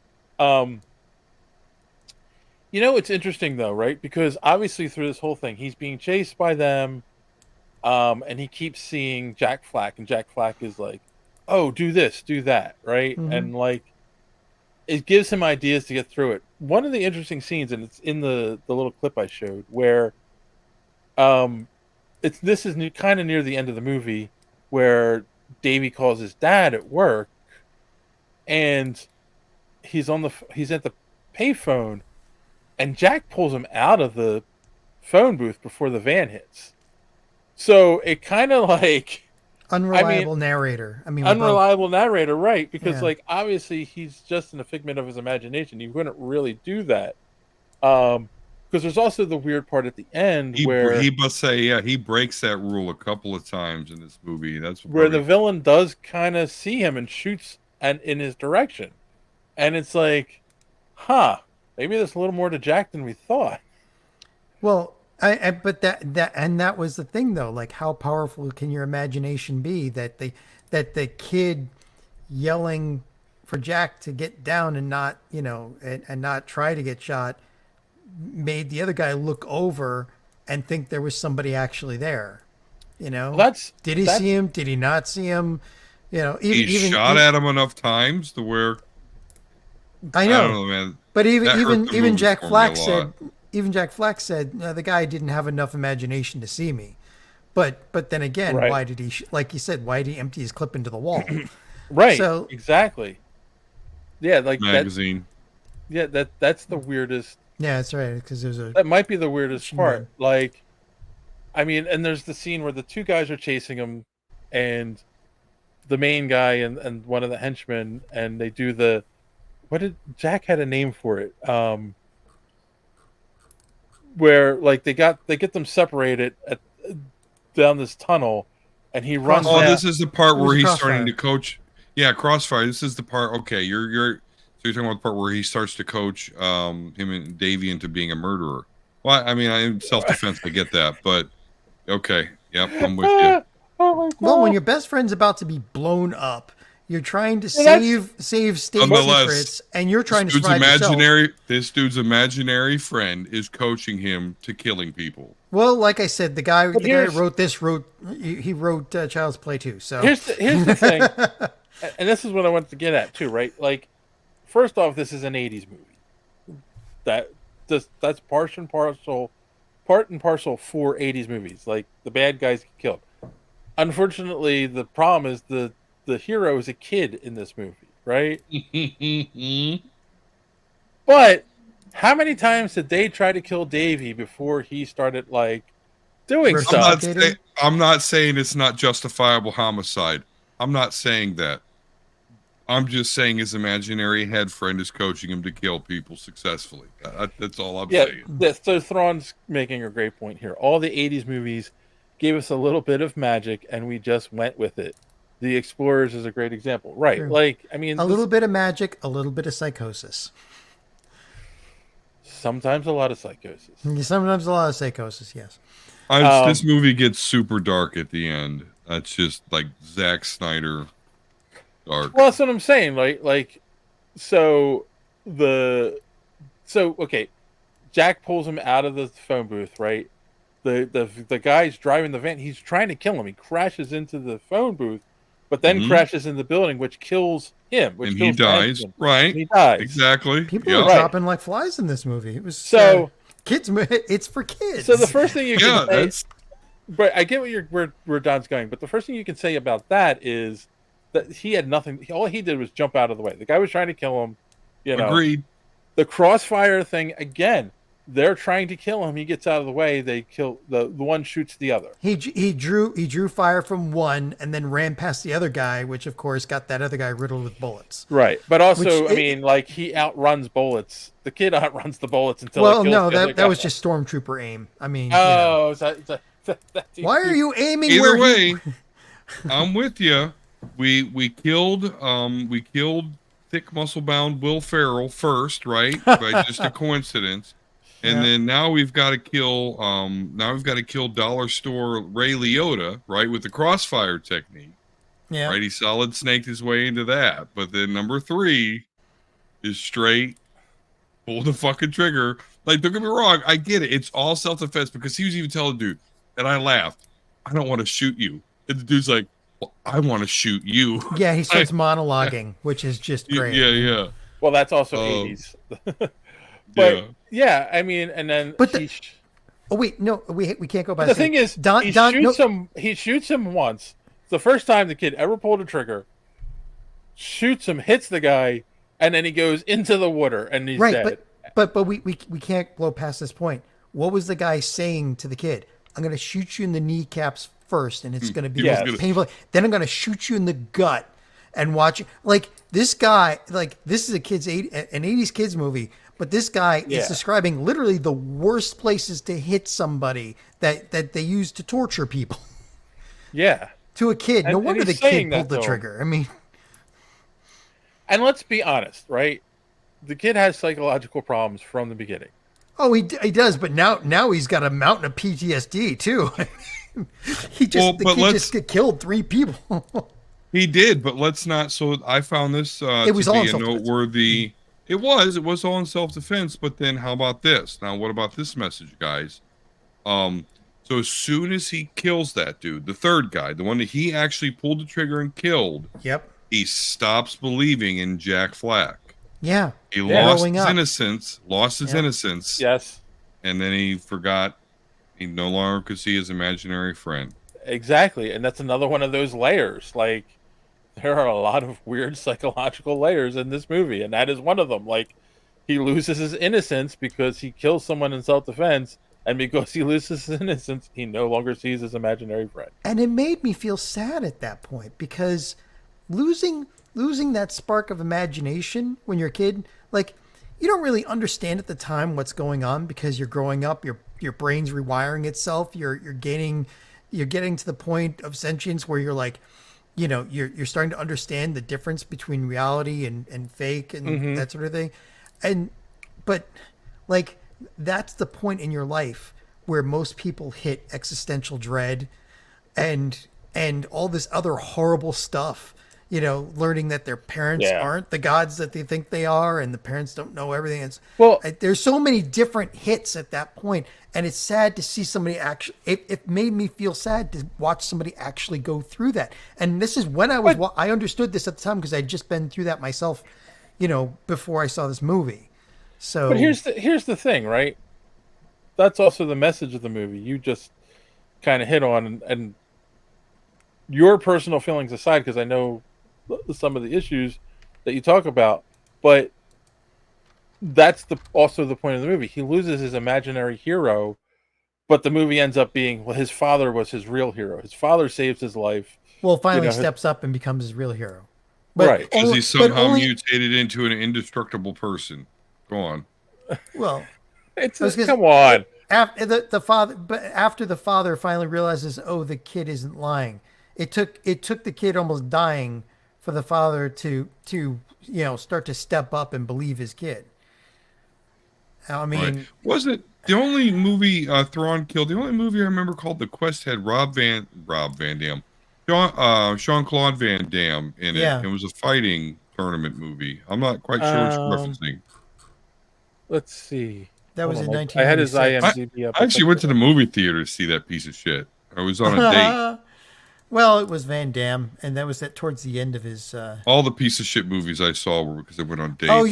It's interesting though, right? Because obviously through this whole thing, he's being chased by them, and he keeps seeing Jack Flack, and Jack Flack is like, "Oh, do this, do that," right? Mm-hmm. And like, it gives him ideas to get through it. One of the interesting scenes, and it's in the little clip I showed, where, this is kind of near the end of the movie, where Davey calls his dad at work, and he's at the payphone, and Jack pulls him out of the phone booth before the van hits. So it kind of like unreliable narrator. Unreliable narrator, right? Because like obviously he's just in a figment of his imagination. You wouldn't really do that. Because there's also the weird part at the end where he must say, he breaks that rule a couple of times in this movie. That's where the villain does kind of see him and shoots in his direction, and it's like, maybe there's a little more to Jack than we thought. Well, but that was the thing though. Like, how powerful can your imagination be? That the kid yelling for Jack to get down and not and not try to get shot made the other guy look over and think there was somebody actually there. Did he see him? Did he not see him? He shot at him enough times to where I know, don't know, man. But even Jack Flack said the guy didn't have enough imagination to see me. But then again, right. Why did he like you said? Why did he empty his clip into the wall? Right. So exactly. Yeah, like magazine. That's the weirdest. Yeah, that's right. Because that might be the weirdest part. Like, and there's the scene where the two guys are chasing him, and the main guy and one of the henchmen, and they do Jack had a name for it. Where like they get them separated down this tunnel, and he runs. Oh, this is the part where he's starting to coach. Yeah, Crossfire. This is the part. Okay, you're talking about the part where he starts to coach him and Davey into being a murderer. Well, I'm self-defense. I get that, but okay, yep, I'm with you. Oh my God. Well, when your best friend's about to be blown up, you're trying to save state secrets, and you're trying to survive yourself. This dude's imaginary friend is coaching him to killing people. Well, like I said, the guy who wrote this wrote Child's Play too. So here's the thing, and this is what I wanted to get at too, right? Like, first off, this is an '80s movie. That's part and parcel for '80s movies. Like, the bad guys get killed. Unfortunately, the problem is the hero is a kid in this movie, right? But how many times did they try to kill Davey before he started like doing stuff? I'm not saying it's not justifiable homicide. I'm not saying that. I'm just saying his imaginary head friend is coaching him to kill people successfully. That's all I'm saying. So Thrawn's making a great point here. All the '80s movies gave us a little bit of magic, and we just went with it. The Explorers is a great example, right? True. Like, a little bit of magic, a little bit of psychosis. Sometimes a lot of psychosis. Sometimes a lot of psychosis, yes. This movie gets super dark at the end. That's just like Zack Snyder dark. Well, that's what I'm saying. Like So okay, Jack pulls him out of the phone booth, right? The guy's driving the van. He's trying to kill him. He crashes into the phone booth, but then crashes in the building, which kills him. Which And kills he dies. Hanson. Right. He dies. Exactly. People are dropping like flies in this movie. It was so kids. It's for kids. So the first thing you can say, that's... but I get where Don's going. But the first thing you can say about that is that he had nothing. All he did was jump out of the way. The guy was trying to kill him. You know, Agreed. The crossfire thing again. They're trying to kill him. He gets out of the way. They kill the one shoots the other. He drew fire from one and then ran past the other guy, which of course got that other guy riddled with bullets. Right, but also like he outruns bullets. The kid outruns the bullets until. Well, no, that was just stormtrooper aim. I mean, oh, why are you aiming? Either way, I'm with you. We killed thick muscle bound Will Ferrell first, right? By just a coincidence. And then now we've got to kill dollar store Ray Liotta, right, with the crossfire technique. Yeah. Right, he solid snaked his way into that. But then number 3 is straight pull the fucking trigger. Like, don't get me wrong, I get it. It's all self-defense, because he was even telling the dude, and I laughed, I don't want to shoot you. And the dude's like, well, I want to shoot you. Yeah, he starts monologuing, which is just great. Yeah. Well, that's also 80s. But yeah, I mean, and then oh wait, no, we can't go by. The thing is, he shoots him once. It's the first time the kid ever pulled a trigger. Shoots him, hits the guy, and then he goes into the water and he's dead. But we can't blow past this point. What was the guy saying to the kid? I'm going to shoot you in the kneecaps first, and it's going to be painful. Then I'm going to shoot you in the gut and watch it. Like this guy, like this is an 80s kids movie. But this guy is describing literally the worst places to hit somebody that they use to torture people. Yeah. To a kid. No wonder the kid pulled the trigger. I mean. And let's be honest, right? The kid has psychological problems from the beginning. Oh, he does, but now he's got a mountain of PTSD too. The kid just killed 3 people. He did, but let's not. So I found this to be a noteworthy. It was all in self-defense, but then how about this? Now, what about this message, guys? So as soon as he kills that dude, the third guy, the one that he actually pulled the trigger and killed, he stops believing in Jack Flack. Yeah. He lost his innocence. Yes. And then he forgot he no longer could see his imaginary friend. Exactly. And that's another one of those layers. Like, there are a lot of weird psychological layers in this movie, and that is one of them. Like, he loses his innocence because he kills someone in self-defense, and because he loses his innocence, he no longer sees his imaginary friend. And it made me feel sad at that point, because losing that spark of imagination when you're a kid, like, you don't really understand at the time what's going on because you're growing up, your brain's rewiring itself, you're getting to the point of sentience where you're like, you know, you're starting to understand the difference between reality and fake and that sort of thing. But like, that's the point in your life where most people hit existential dread and all this other horrible stuff, you know, learning that their parents aren't the gods that they think they are, and the parents don't know everything. There's so many different hits at that point, and it's sad to see somebody actually. It made me feel sad to watch somebody actually go through that. And this is when I understood this at the time, because I'd just been through that myself, you know, before I saw this movie. So, but here's the thing, right? That's also the message of the movie. You just kind of hit on, and your personal feelings aside, because I know some of the issues that you talk about, but that's also the point of the movie. He loses his imaginary hero, but the movie ends up being, well, his father was his real hero. His father saves his life. Well, finally steps up and becomes his real hero. But right. Because he somehow mutated into an indestructible person. Go on. Well, come on. After the father finally realizes, oh, the kid isn't lying. It took the kid almost dying for the father to start to step up and believe his kid. I mean, wasn't the only movie Thrawn killed? The only movie I remember called The Quest had Rob Van Dam, Jean-Claude Van Damme in it. Yeah. It was a fighting tournament movie? I'm not quite sure what you're referencing. Let's see. That was in I had his 1996. IMDb up. I actually went to the movie theater to see that piece of shit. I was on a date. Well, it was Van Damme, and that was towards the end of his. All the piece of shit movies I saw were because I went on dates. Oh, are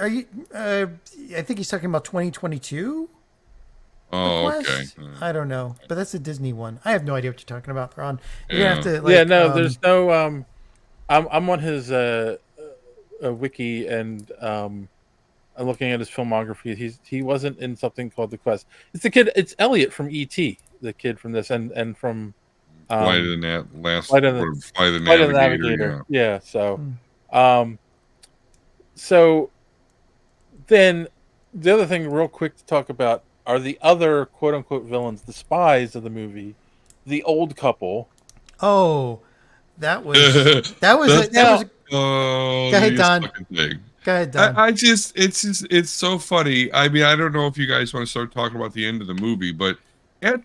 you? I think he's talking about 2022. Oh, okay. I don't know, but that's a Disney one. I have no idea what you're talking about, Ron. You're Yeah. gonna have to. Yeah, no, there's no. I'm on his wiki, and I'm looking at his filmography. He wasn't in something called The Quest. It's the kid. It's Elliot from E.T. The kid from this, and from. Flight of the Flight of the Navigator. Yeah. So, so then the other thing, real quick to talk about, are the other quote unquote villains, the spies of the movie, the old couple. Oh, that was Go ahead, Don. Go ahead, Don. It's so funny. I mean, I don't know if you guys want to start talking about the end of the movie, but but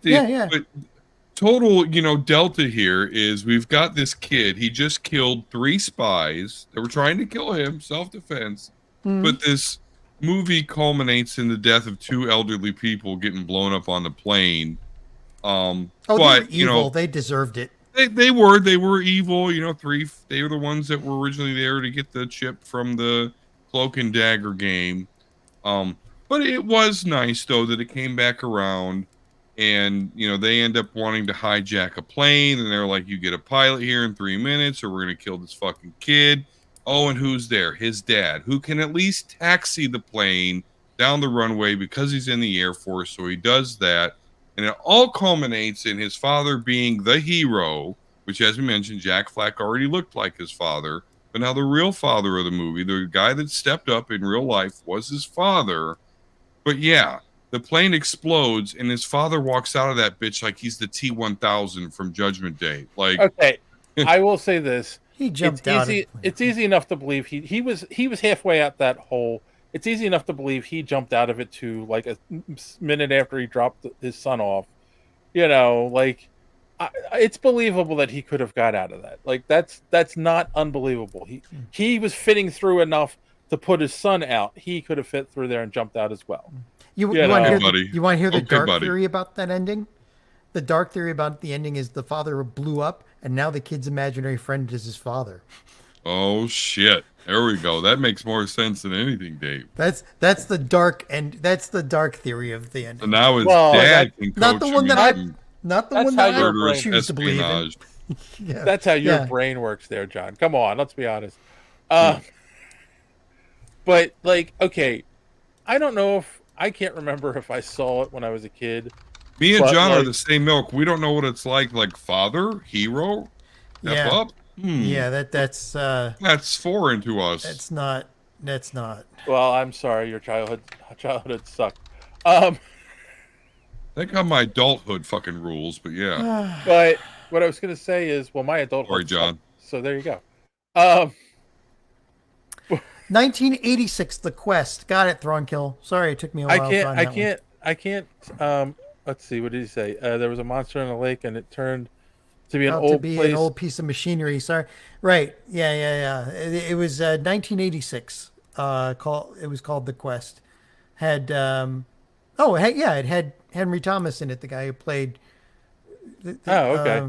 total, delta here is we've got this kid. He just killed 3 spies that were trying to kill him, self-defense. But this movie culminates in the death of 2 elderly people getting blown up on the plane. They were evil. They deserved it. They were evil. 3. They were the ones that were originally there to get the chip from the Cloak and Dagger game. But it was nice though that it came back around. And, they end up wanting to hijack a plane. And they're like, you get a pilot here in 3 minutes or we're going to kill this fucking kid. Oh, and who's there? His dad, who can at least taxi the plane down the runway because he's in the Air Force. So he does that. And it all culminates in his father being the hero, which, as we mentioned, Jack Flack already looked like his father. But now the real father of the movie, the guy that stepped up in real life, was his father. But yeah. The plane explodes, and his father walks out of that bitch like he's the T-1000 from Judgment Day. Like, okay, I will say this: he jumped out. It's easy enough to believe he was halfway out that hole. It's easy enough to believe he jumped out of it to like a minute after he dropped his son off. It's believable that he could have got out of that. Like that's not unbelievable. He was fitting through enough to put his son out. He could have fit through there and jumped out as well. You want to hear the dark theory about that ending? The dark theory about the ending is the father blew up, and now the kid's imaginary friend is his father. Oh shit! There we go. That makes more sense than anything, Dave. That's the dark theory of the ending. So now his dad can coach not the one that I choose to believe in. Yeah. That's how your brain works, there, John. Come on, let's be honest. But okay, I don't know if. I can't remember if I saw it when I was a kid. Me and John are the same milk. We don't know what it's like father, hero, step up. Yeah, that's foreign to us. That's not. Well, I'm sorry, your childhood sucked. They got my adulthood fucking rules, but yeah. But what I was gonna say is, my adulthood. Sorry, John. Sucked, so there you go. 1986, The Quest. Got it, Thronkill. Sorry, it took me a while. I can't. Let's see. What did he say? There was a monster in the lake, and it turned to be an old piece of machinery. Sorry. Right. Yeah. It was 1986. It was called The Quest. It had Henry Thomas in it, the guy who played. Okay.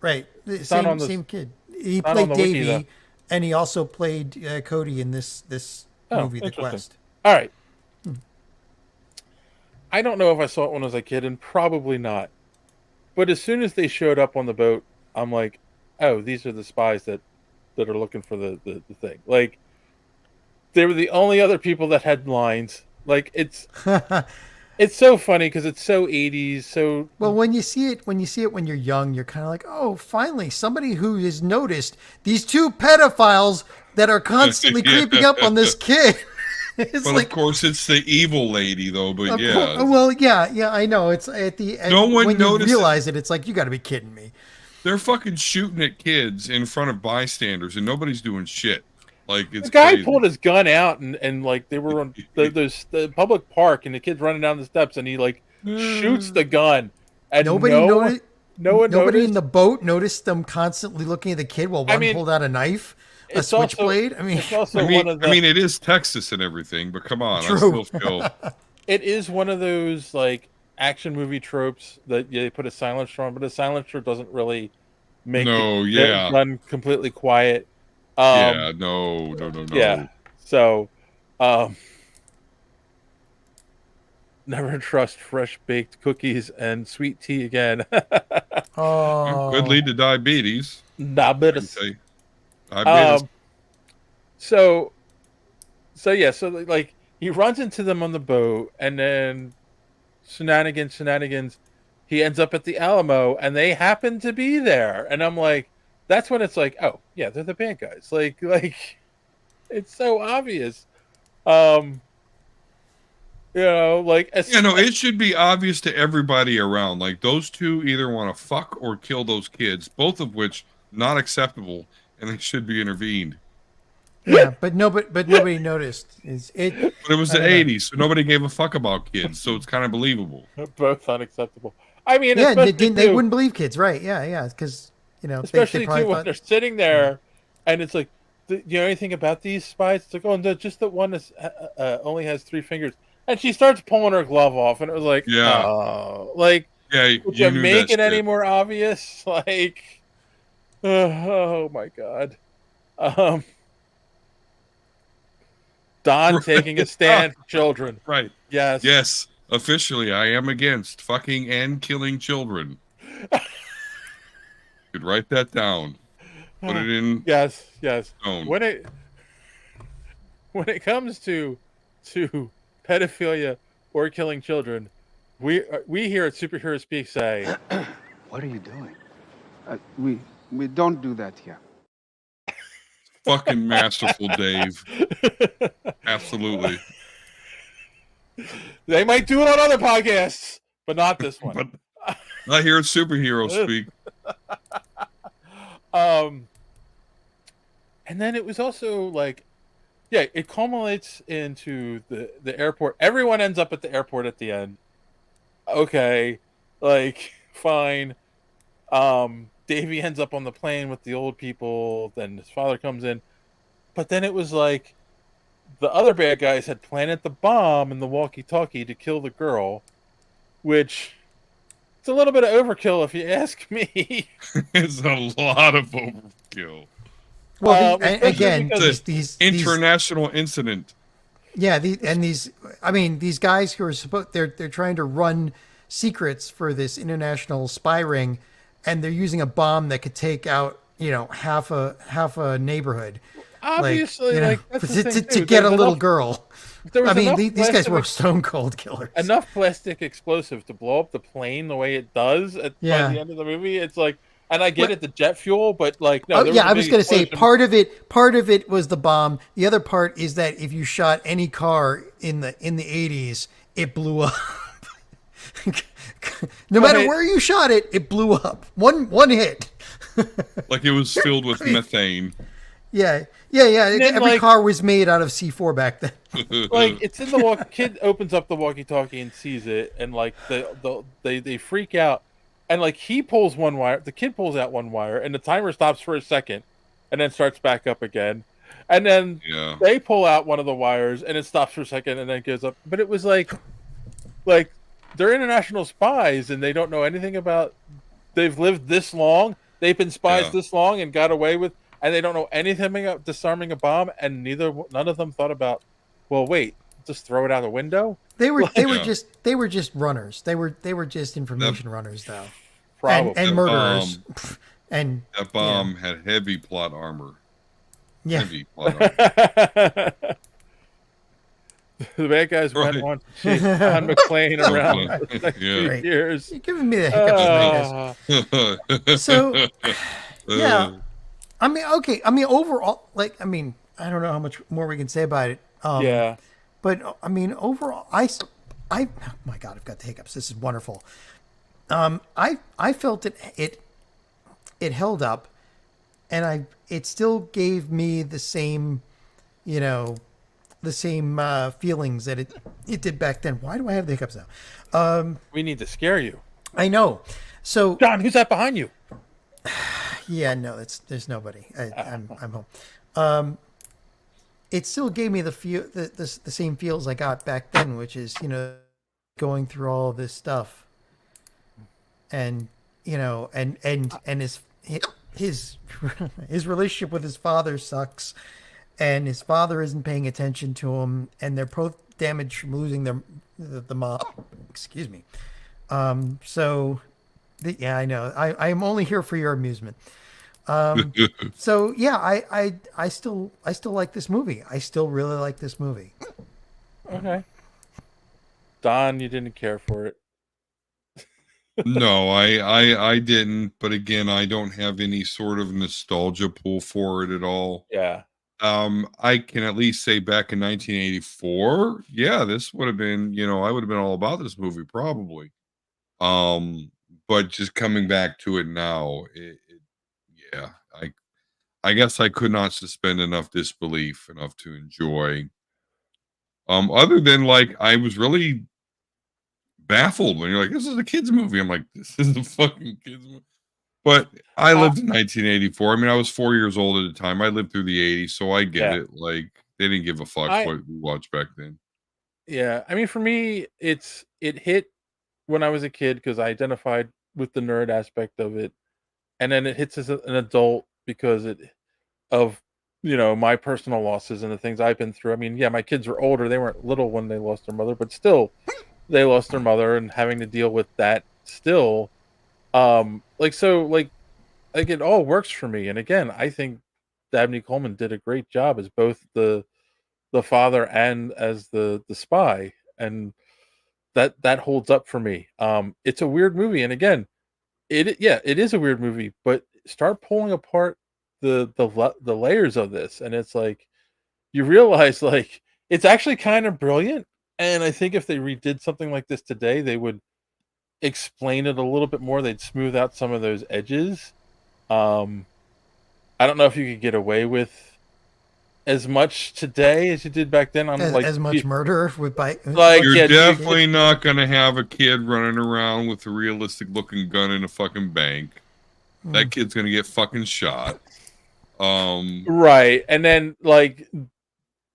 Right. Same kid. He played Davey. Wiki, and he also played Cody in this movie, The Quest. All right. I don't know if I saw it when I was a kid, and probably not. But as soon as they showed up on the boat, I'm like, oh, these are the spies that are looking for the thing. Like, they were the only other people that had lines. Like, it's so funny because it's so 80s. So well, when you see it when you're young, you're kind of like, oh, finally somebody who has noticed these 2 pedophiles that are constantly creeping up on this kid. Of course, it's the evil lady, though. But yeah, I know. It's at the end. No one when noticed. You realize it. It's like, you got to be kidding me. They're fucking shooting at kids in front of bystanders, and nobody's doing shit. Like, it's the guy crazy. pulled his gun out, and like they were on the public park, and the kid's running down the steps, and he shoots the gun. And nobody in the boat noticed them constantly looking at the kid while one pulled out a knife. a switchblade. I mean, it's also one of the. I mean, it is Texas and everything, but come on, True. I still feel It is one of those like action movie tropes that they put a silencer on, but a silencer doesn't really make it done completely quiet. No. Yeah. So, never trust fresh baked cookies and sweet tea again. Could lead to diabetes. Diabetes. Diabetes. So like he runs into them on the boat, and then shenanigans. He ends up at the Alamo, and they happen to be there, and I'm like, that's when it's like, oh yeah, they're the bad guys. Like it's so obvious. It should be obvious to everybody around. Like, those two either want to fuck or kill those kids, both of which not acceptable, and they should be intervened. Yeah, but nobody noticed. But it was the 80s, so nobody gave a fuck about kids, so it's kind of believable. Both unacceptable. I mean, yeah, they wouldn't believe kids, right? Yeah, because especially they when they're sitting there, and it's like, do you know anything about these spies? It's like, oh no, just the one is only has 3 fingers, and she starts pulling her glove off, and it was like, would you make it any more obvious? Like, oh my god. Don taking a stand for children. Right. Yes. Officially, I am against fucking and killing children. Could write that down. Put it in. Yes. Stone. When it comes to pedophilia or killing children, we here at Superhero Speak say, "What are you doing?" We don't do that here. Fucking masterful, Dave. Absolutely. They might do it on other podcasts, but not this one. But not here at Superhero Speak. And then it was also like, it culminates into the airport. Everyone ends up at the airport at the end. Okay, like, fine. Davey ends up on the plane with the old people. Then his father comes in. But then it was like the other bad guys had planted the bomb in the walkie-talkie to kill the girl, which it's a little bit of overkill if you ask me. It's a lot of overkill. Well, again, these international incident. Yeah, these guys who are they're trying to run secrets for this international spy ring, and they're using a bomb that could take out, half a neighborhood. Obviously, to get a little girl. These guys were stone cold killers. Enough plastic explosive to blow up the plane the way it does by the end of the movie. It's like, and I get it, the jet fuel, but like, no. I was going to say part of it was the bomb. The other part is that if you shot any car in the 80s, it blew up. No matter where you shot it, it blew up. One hit. Like it was filled with methane. Yeah. Every car was made out of C4 back then. Like, it's in the kid opens up the walkie-talkie and sees it, and like they freak out, and like he pulls one wire, the kid pulls out one wire, and the timer stops for a second, and then starts back up again, and then they pull out one of the wires, and it stops for a second, and then goes up. But it was like they're international spies, and they don't know anything about. They've lived this long. They've been spies this long and got away with. And they don't know anything about disarming a bomb, and none of them thought about, well, wait, just throw it out the window. They were just runners. They were just information runners, though. Probably and murderers. And that bomb had heavy plot armor. Yeah. Heavy plot armor. The bad guys went on to chase John McClane around for the next 3 years. You're giving me the hiccups, So, yeah. Overall, I don't know how much more we can say about it. But overall, oh my God, I've got the hiccups. This is wonderful. I felt it held up, and it still gave me the same, feelings that it did back then. Why do I have the hiccups now? We need to scare you. I know. So, John, who's that behind you? Yeah, no, there's nobody. I'm it still gave me the same feels I got back then, which is, going through all of this stuff, and his his relationship with his father sucks, and his father isn't paying attention to him, and they're both damaged from losing the mom. Excuse me. Yeah, I know. I'm only here for your amusement. So yeah, I still like this movie. I still really like this movie. Okay. Don, you didn't care for it. No, I didn't. But again, I don't have any sort of nostalgia pull for it at all. Yeah. I can at least say back in 1984, yeah, this would have been, I would have been all about this movie probably. But just coming back to it now, yeah, I guess I could not suspend enough disbelief enough to enjoy. Other than like, I was really baffled when you're like, this is a kid's movie. I'm like, this is a fucking kid's movie. But I lived in 1984. I mean, I was 4 years old at the time. I lived through the 80s, so I get it. Like, they didn't give a fuck what we watched back then. Yeah, I mean, for me, it hit when I was a kid because I identified with the nerd aspect of it, and then it hits as an adult because of my personal losses and the things I've been through. I mean, yeah, my kids were older; they weren't little when they lost their mother, but still, they lost their mother and having to deal with that still. Like it all works for me. And again, I think Dabney Coleman did a great job as both the father and as the spy, and that holds up for me. It's a weird movie, and again, it is a weird movie, but start pulling apart the layers of this, and it's like you realize like it's actually kind of brilliant. And I think if they redid something like this today, they would explain it a little bit more. They'd smooth out some of those edges. I don't know if you could get away with as much today as you did back then on as much murder with bite. Like, you're definitely not going to have a kid running around with a realistic looking gun in a fucking bank. That kid's going to get fucking shot. Right. And then like,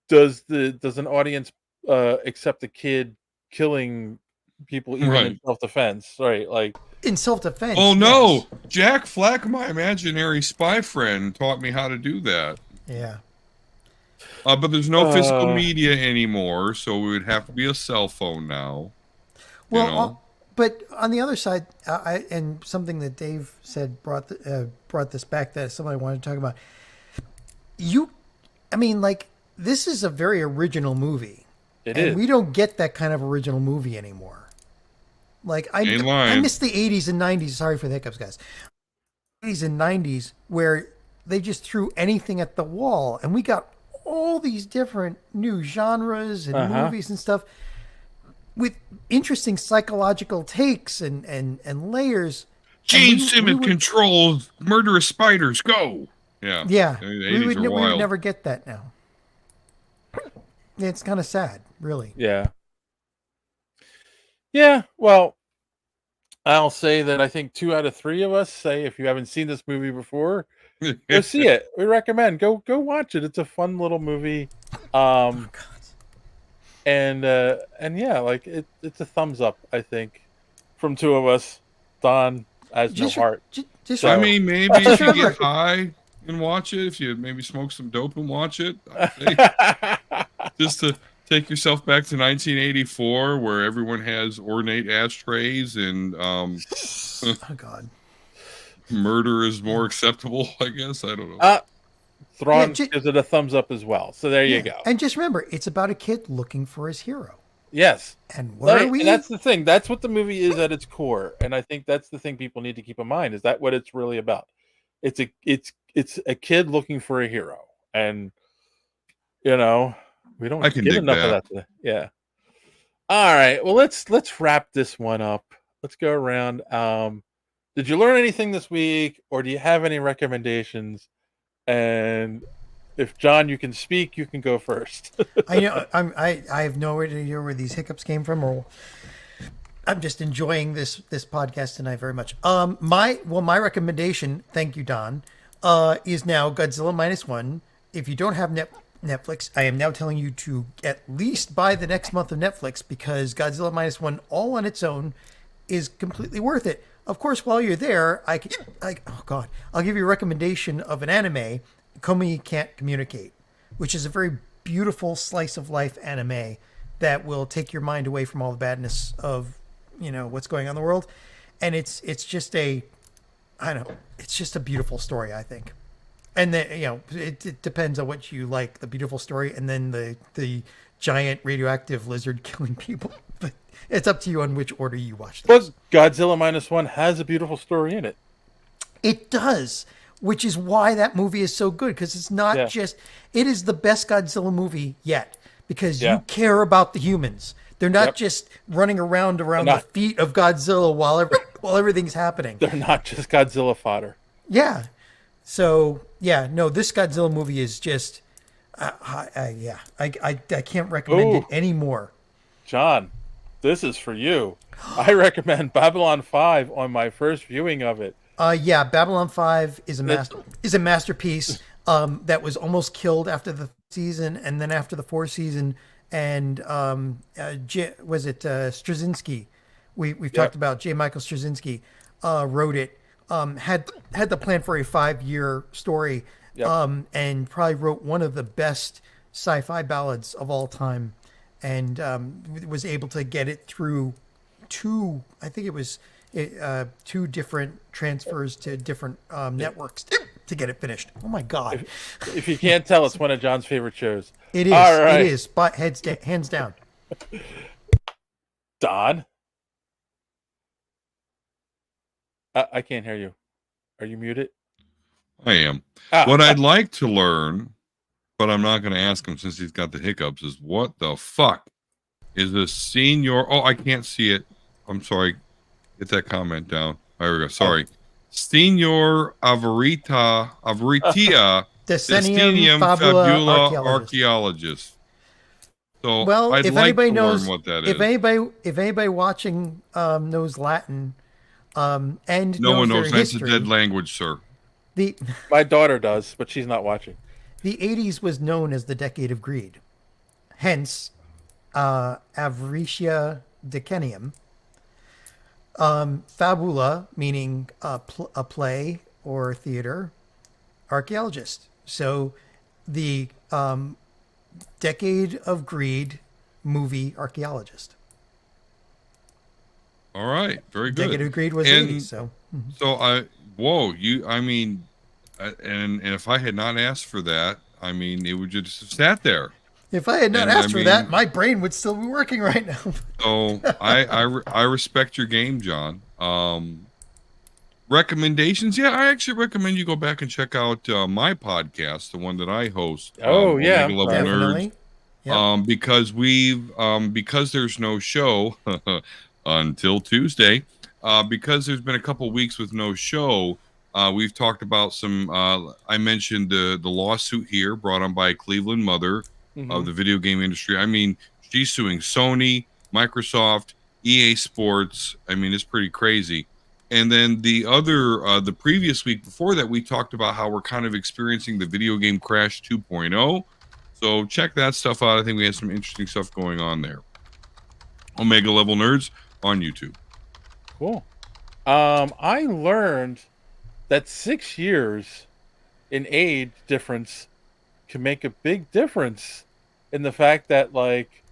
does an audience accept a kid killing people even in self-defense? Right. Like, in self-defense. Oh no, yes. Jack Flack, my imaginary spy friend, taught me how to do that. Yeah. But there's no physical media anymore, so it would have to be a cell phone now. Well, but on the other side, and something that Dave said brought this back that somebody wanted to talk about. This is a very original movie. It is. We don't get that kind of original movie anymore. Like I miss the 80s and 90s. Sorry for the hiccups, guys. 80s and 90s where they just threw anything at the wall, and we got all these different new genres and movies and stuff with interesting psychological takes and layers. Gene Simmons controls murderous spiders. Go. Yeah. Yeah. We would never get that now. It's kind of sad, really. Yeah. Yeah, well, I'll say that I think 2 out of 3 of us say if you haven't seen this movie before, go see it. We recommend. Go watch it. It's a fun little movie. And yeah, like it's a thumbs up, I think, from 2 of us. Don has no heart. I mean, maybe if you get high and watch it, if you maybe smoke some dope and watch it, just to take yourself back to 1984, where everyone has ornate ashtrays and oh god, murder is more acceptable. I guess I don't know. Thrawn gives it a thumbs up as well. So there you go. And just remember, it's about a kid looking for his hero. Yes. And what are we? And that's the thing. That's what the movie is at its core. And I think that's the thing people need to keep in mind. Is that what it's really about? It's a kid looking for a hero, and we don't get enough of that today. Yeah. All right. Well, let's wrap this one up. Let's go around. Did you learn anything this week, or do you have any recommendations? And if John, you can speak, you can go first. I know I have no idea where these hiccups came from, or I'm just enjoying this podcast tonight very much. My recommendation, thank you, Don, is now Godzilla -1. if you don't have Netflix, I am now telling you to at least buy the next month of Netflix, because Godzilla Minus One all on its own is completely worth it. Of course, while you're there, I'll give you a recommendation of an anime, Komi Can't Communicate, which is a very beautiful slice of life anime that will take your mind away from all the badness of, what's going on in the world. And it's just it's just a beautiful story, I think. And then, it depends on what you like, the beautiful story and then the giant radioactive lizard killing people. But it's up to you on which order you watch this. But Godzilla Minus One has a beautiful story in it. It does, which is why that movie is so good, because it's not just, it is the best Godzilla movie yet, because you care about the humans. They're not just running around the feet of Godzilla while everything's happening. They're not just Godzilla fodder. Yeah. So, this Godzilla movie is just, I can't recommend it anymore. John, this is for you. I recommend Babylon 5 on my first viewing of it. Babylon 5 is a masterpiece that was almost killed after the season, and then after the fourth season, and was it Straczynski? We've talked about J. Michael Straczynski wrote it. Had the plan for a 5-year story, and probably wrote one of the best sci-fi ballads of all time, and was able to get it through two different transfers to different networks to get it finished. Oh my God! If you can't tell, it's one of John's favorite shows. It is. All right. It is. But hands down. Don, I can't hear you. Are you muted? I am. What I'd like to learn, but I'm not going to ask him since he's got the hiccups, is what the fuck is a senior? Oh, I can't see it. I'm sorry. Get that comment down. There we go. Sorry. Senior Avaritia Desenium Fabula Archaeologist. So I'd if like anybody to knows learn what that if is. anybody watching knows Latin, and No one knows. That's history, a dead language, sir. My daughter does, but she's not watching. The 80s was known as the decade of greed. Hence, Avaritia Decenium. Fabula, meaning a play or theater, archaeologist. So the Decade of Greed movie archaeologist. All right, very good. Decade of Greed was 80s, so. And if I had not asked for that, it would just have sat there. If I had not asked for that, my brain would still be working right now. So I respect your game, John. Recommendations? Yeah, I actually recommend you go back and check out my podcast, the one that I host. Yeah, Level definitely. Nerds. Yep. Because there's no show until Tuesday. Because there's been a couple weeks with no show. We've talked about some. I mentioned the lawsuit here brought on by a Cleveland mother of the video game industry. She's suing Sony, Microsoft, EA Sports. It's pretty crazy. And then the previous week before that, we talked about how we're kind of experiencing the video game crash 2.0. So check that stuff out. I think we had some interesting stuff going on there. Omega Level Nerds on YouTube. Cool. I learned that 6 years in age difference can make a big difference in the fact that, like,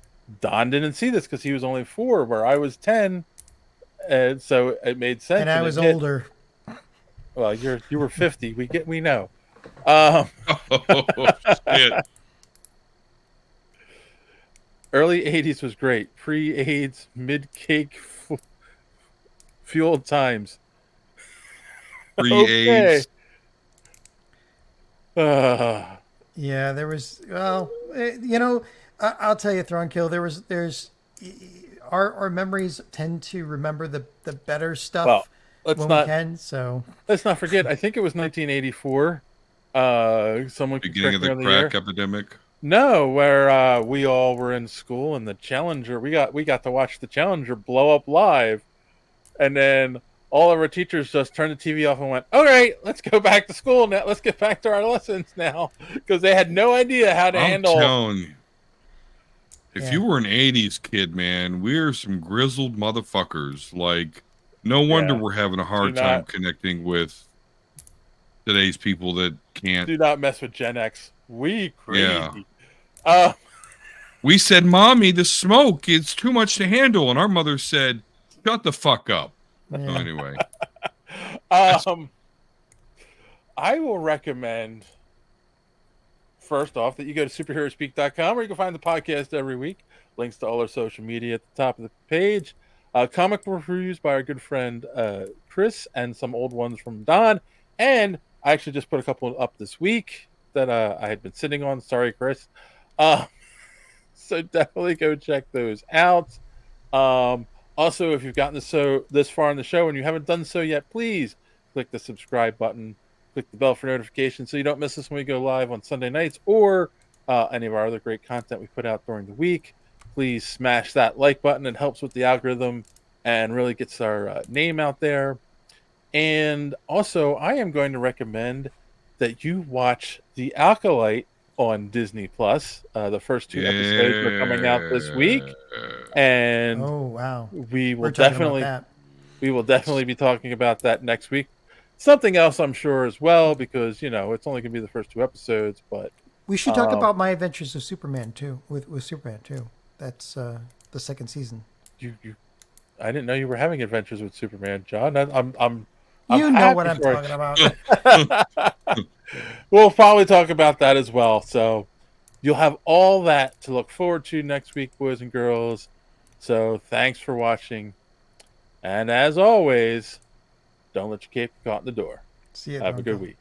Don didn't see this because he was only 4, where I was 10, and so it made sense. And I was older. Well, you were 50. We know. Oh, shit. Early 80s was great. Pre-AIDS, mid-cake, fueled times. Pre-AIDS. Yeah, there was. Well, I'll tell you, Thronkill. There's our memories tend to remember the better stuff we can. So let's not forget. I think it was 1984. Someone beginning of the crack epidemic. No, where we all were in school and the Challenger. We got to watch the Challenger blow up live, and then all of our teachers just turned the TV off and went, "All right, let's go back to school now. Let's get back to our lessons now," because they had no idea how to I'm handle. telling you, if you were an '80s kid, man, we're some grizzled motherfuckers. Like, no wonder we're having a hard time connecting with today's people that can't. Do not mess with Gen X. We crazy. Yeah. We said, "Mommy, the smoke, it's too much to handle," and our mother said, "Shut the fuck up." So anyway, I will recommend, first off, that you go to superheroespeak.com, where you can find the podcast every week. Links to all our social media at the top of the page. Comic book reviews by our good friend Chris, and some old ones from Don. And I actually just put a couple up this week that I had been sitting on. Sorry, Chris. So definitely go check those out. Also, if you've gotten this far in the show and you haven't done so yet, please click the subscribe button, click the bell for notifications so you don't miss us when we go live on Sunday nights or any of our other great content we put out during the week. Please smash that like button. It helps with the algorithm and really gets our name out there. And also, I am going to recommend that you watch The Alkalite on Disney Plus. The first 2 episodes are coming out this week, and we will definitely be talking about that next week. Something else, I'm sure, as well, because it's only going to be the first 2 episodes. But we should talk about My Adventures of Superman too. With Superman too. That's the second season. I didn't know you were having adventures with Superman, John. I'm you know what I'm talking about. We'll probably talk about that as well. So you'll have all that to look forward to next week, boys and girls. So thanks for watching. And as always, don't let your cape get caught in the door. See you. Have a good week.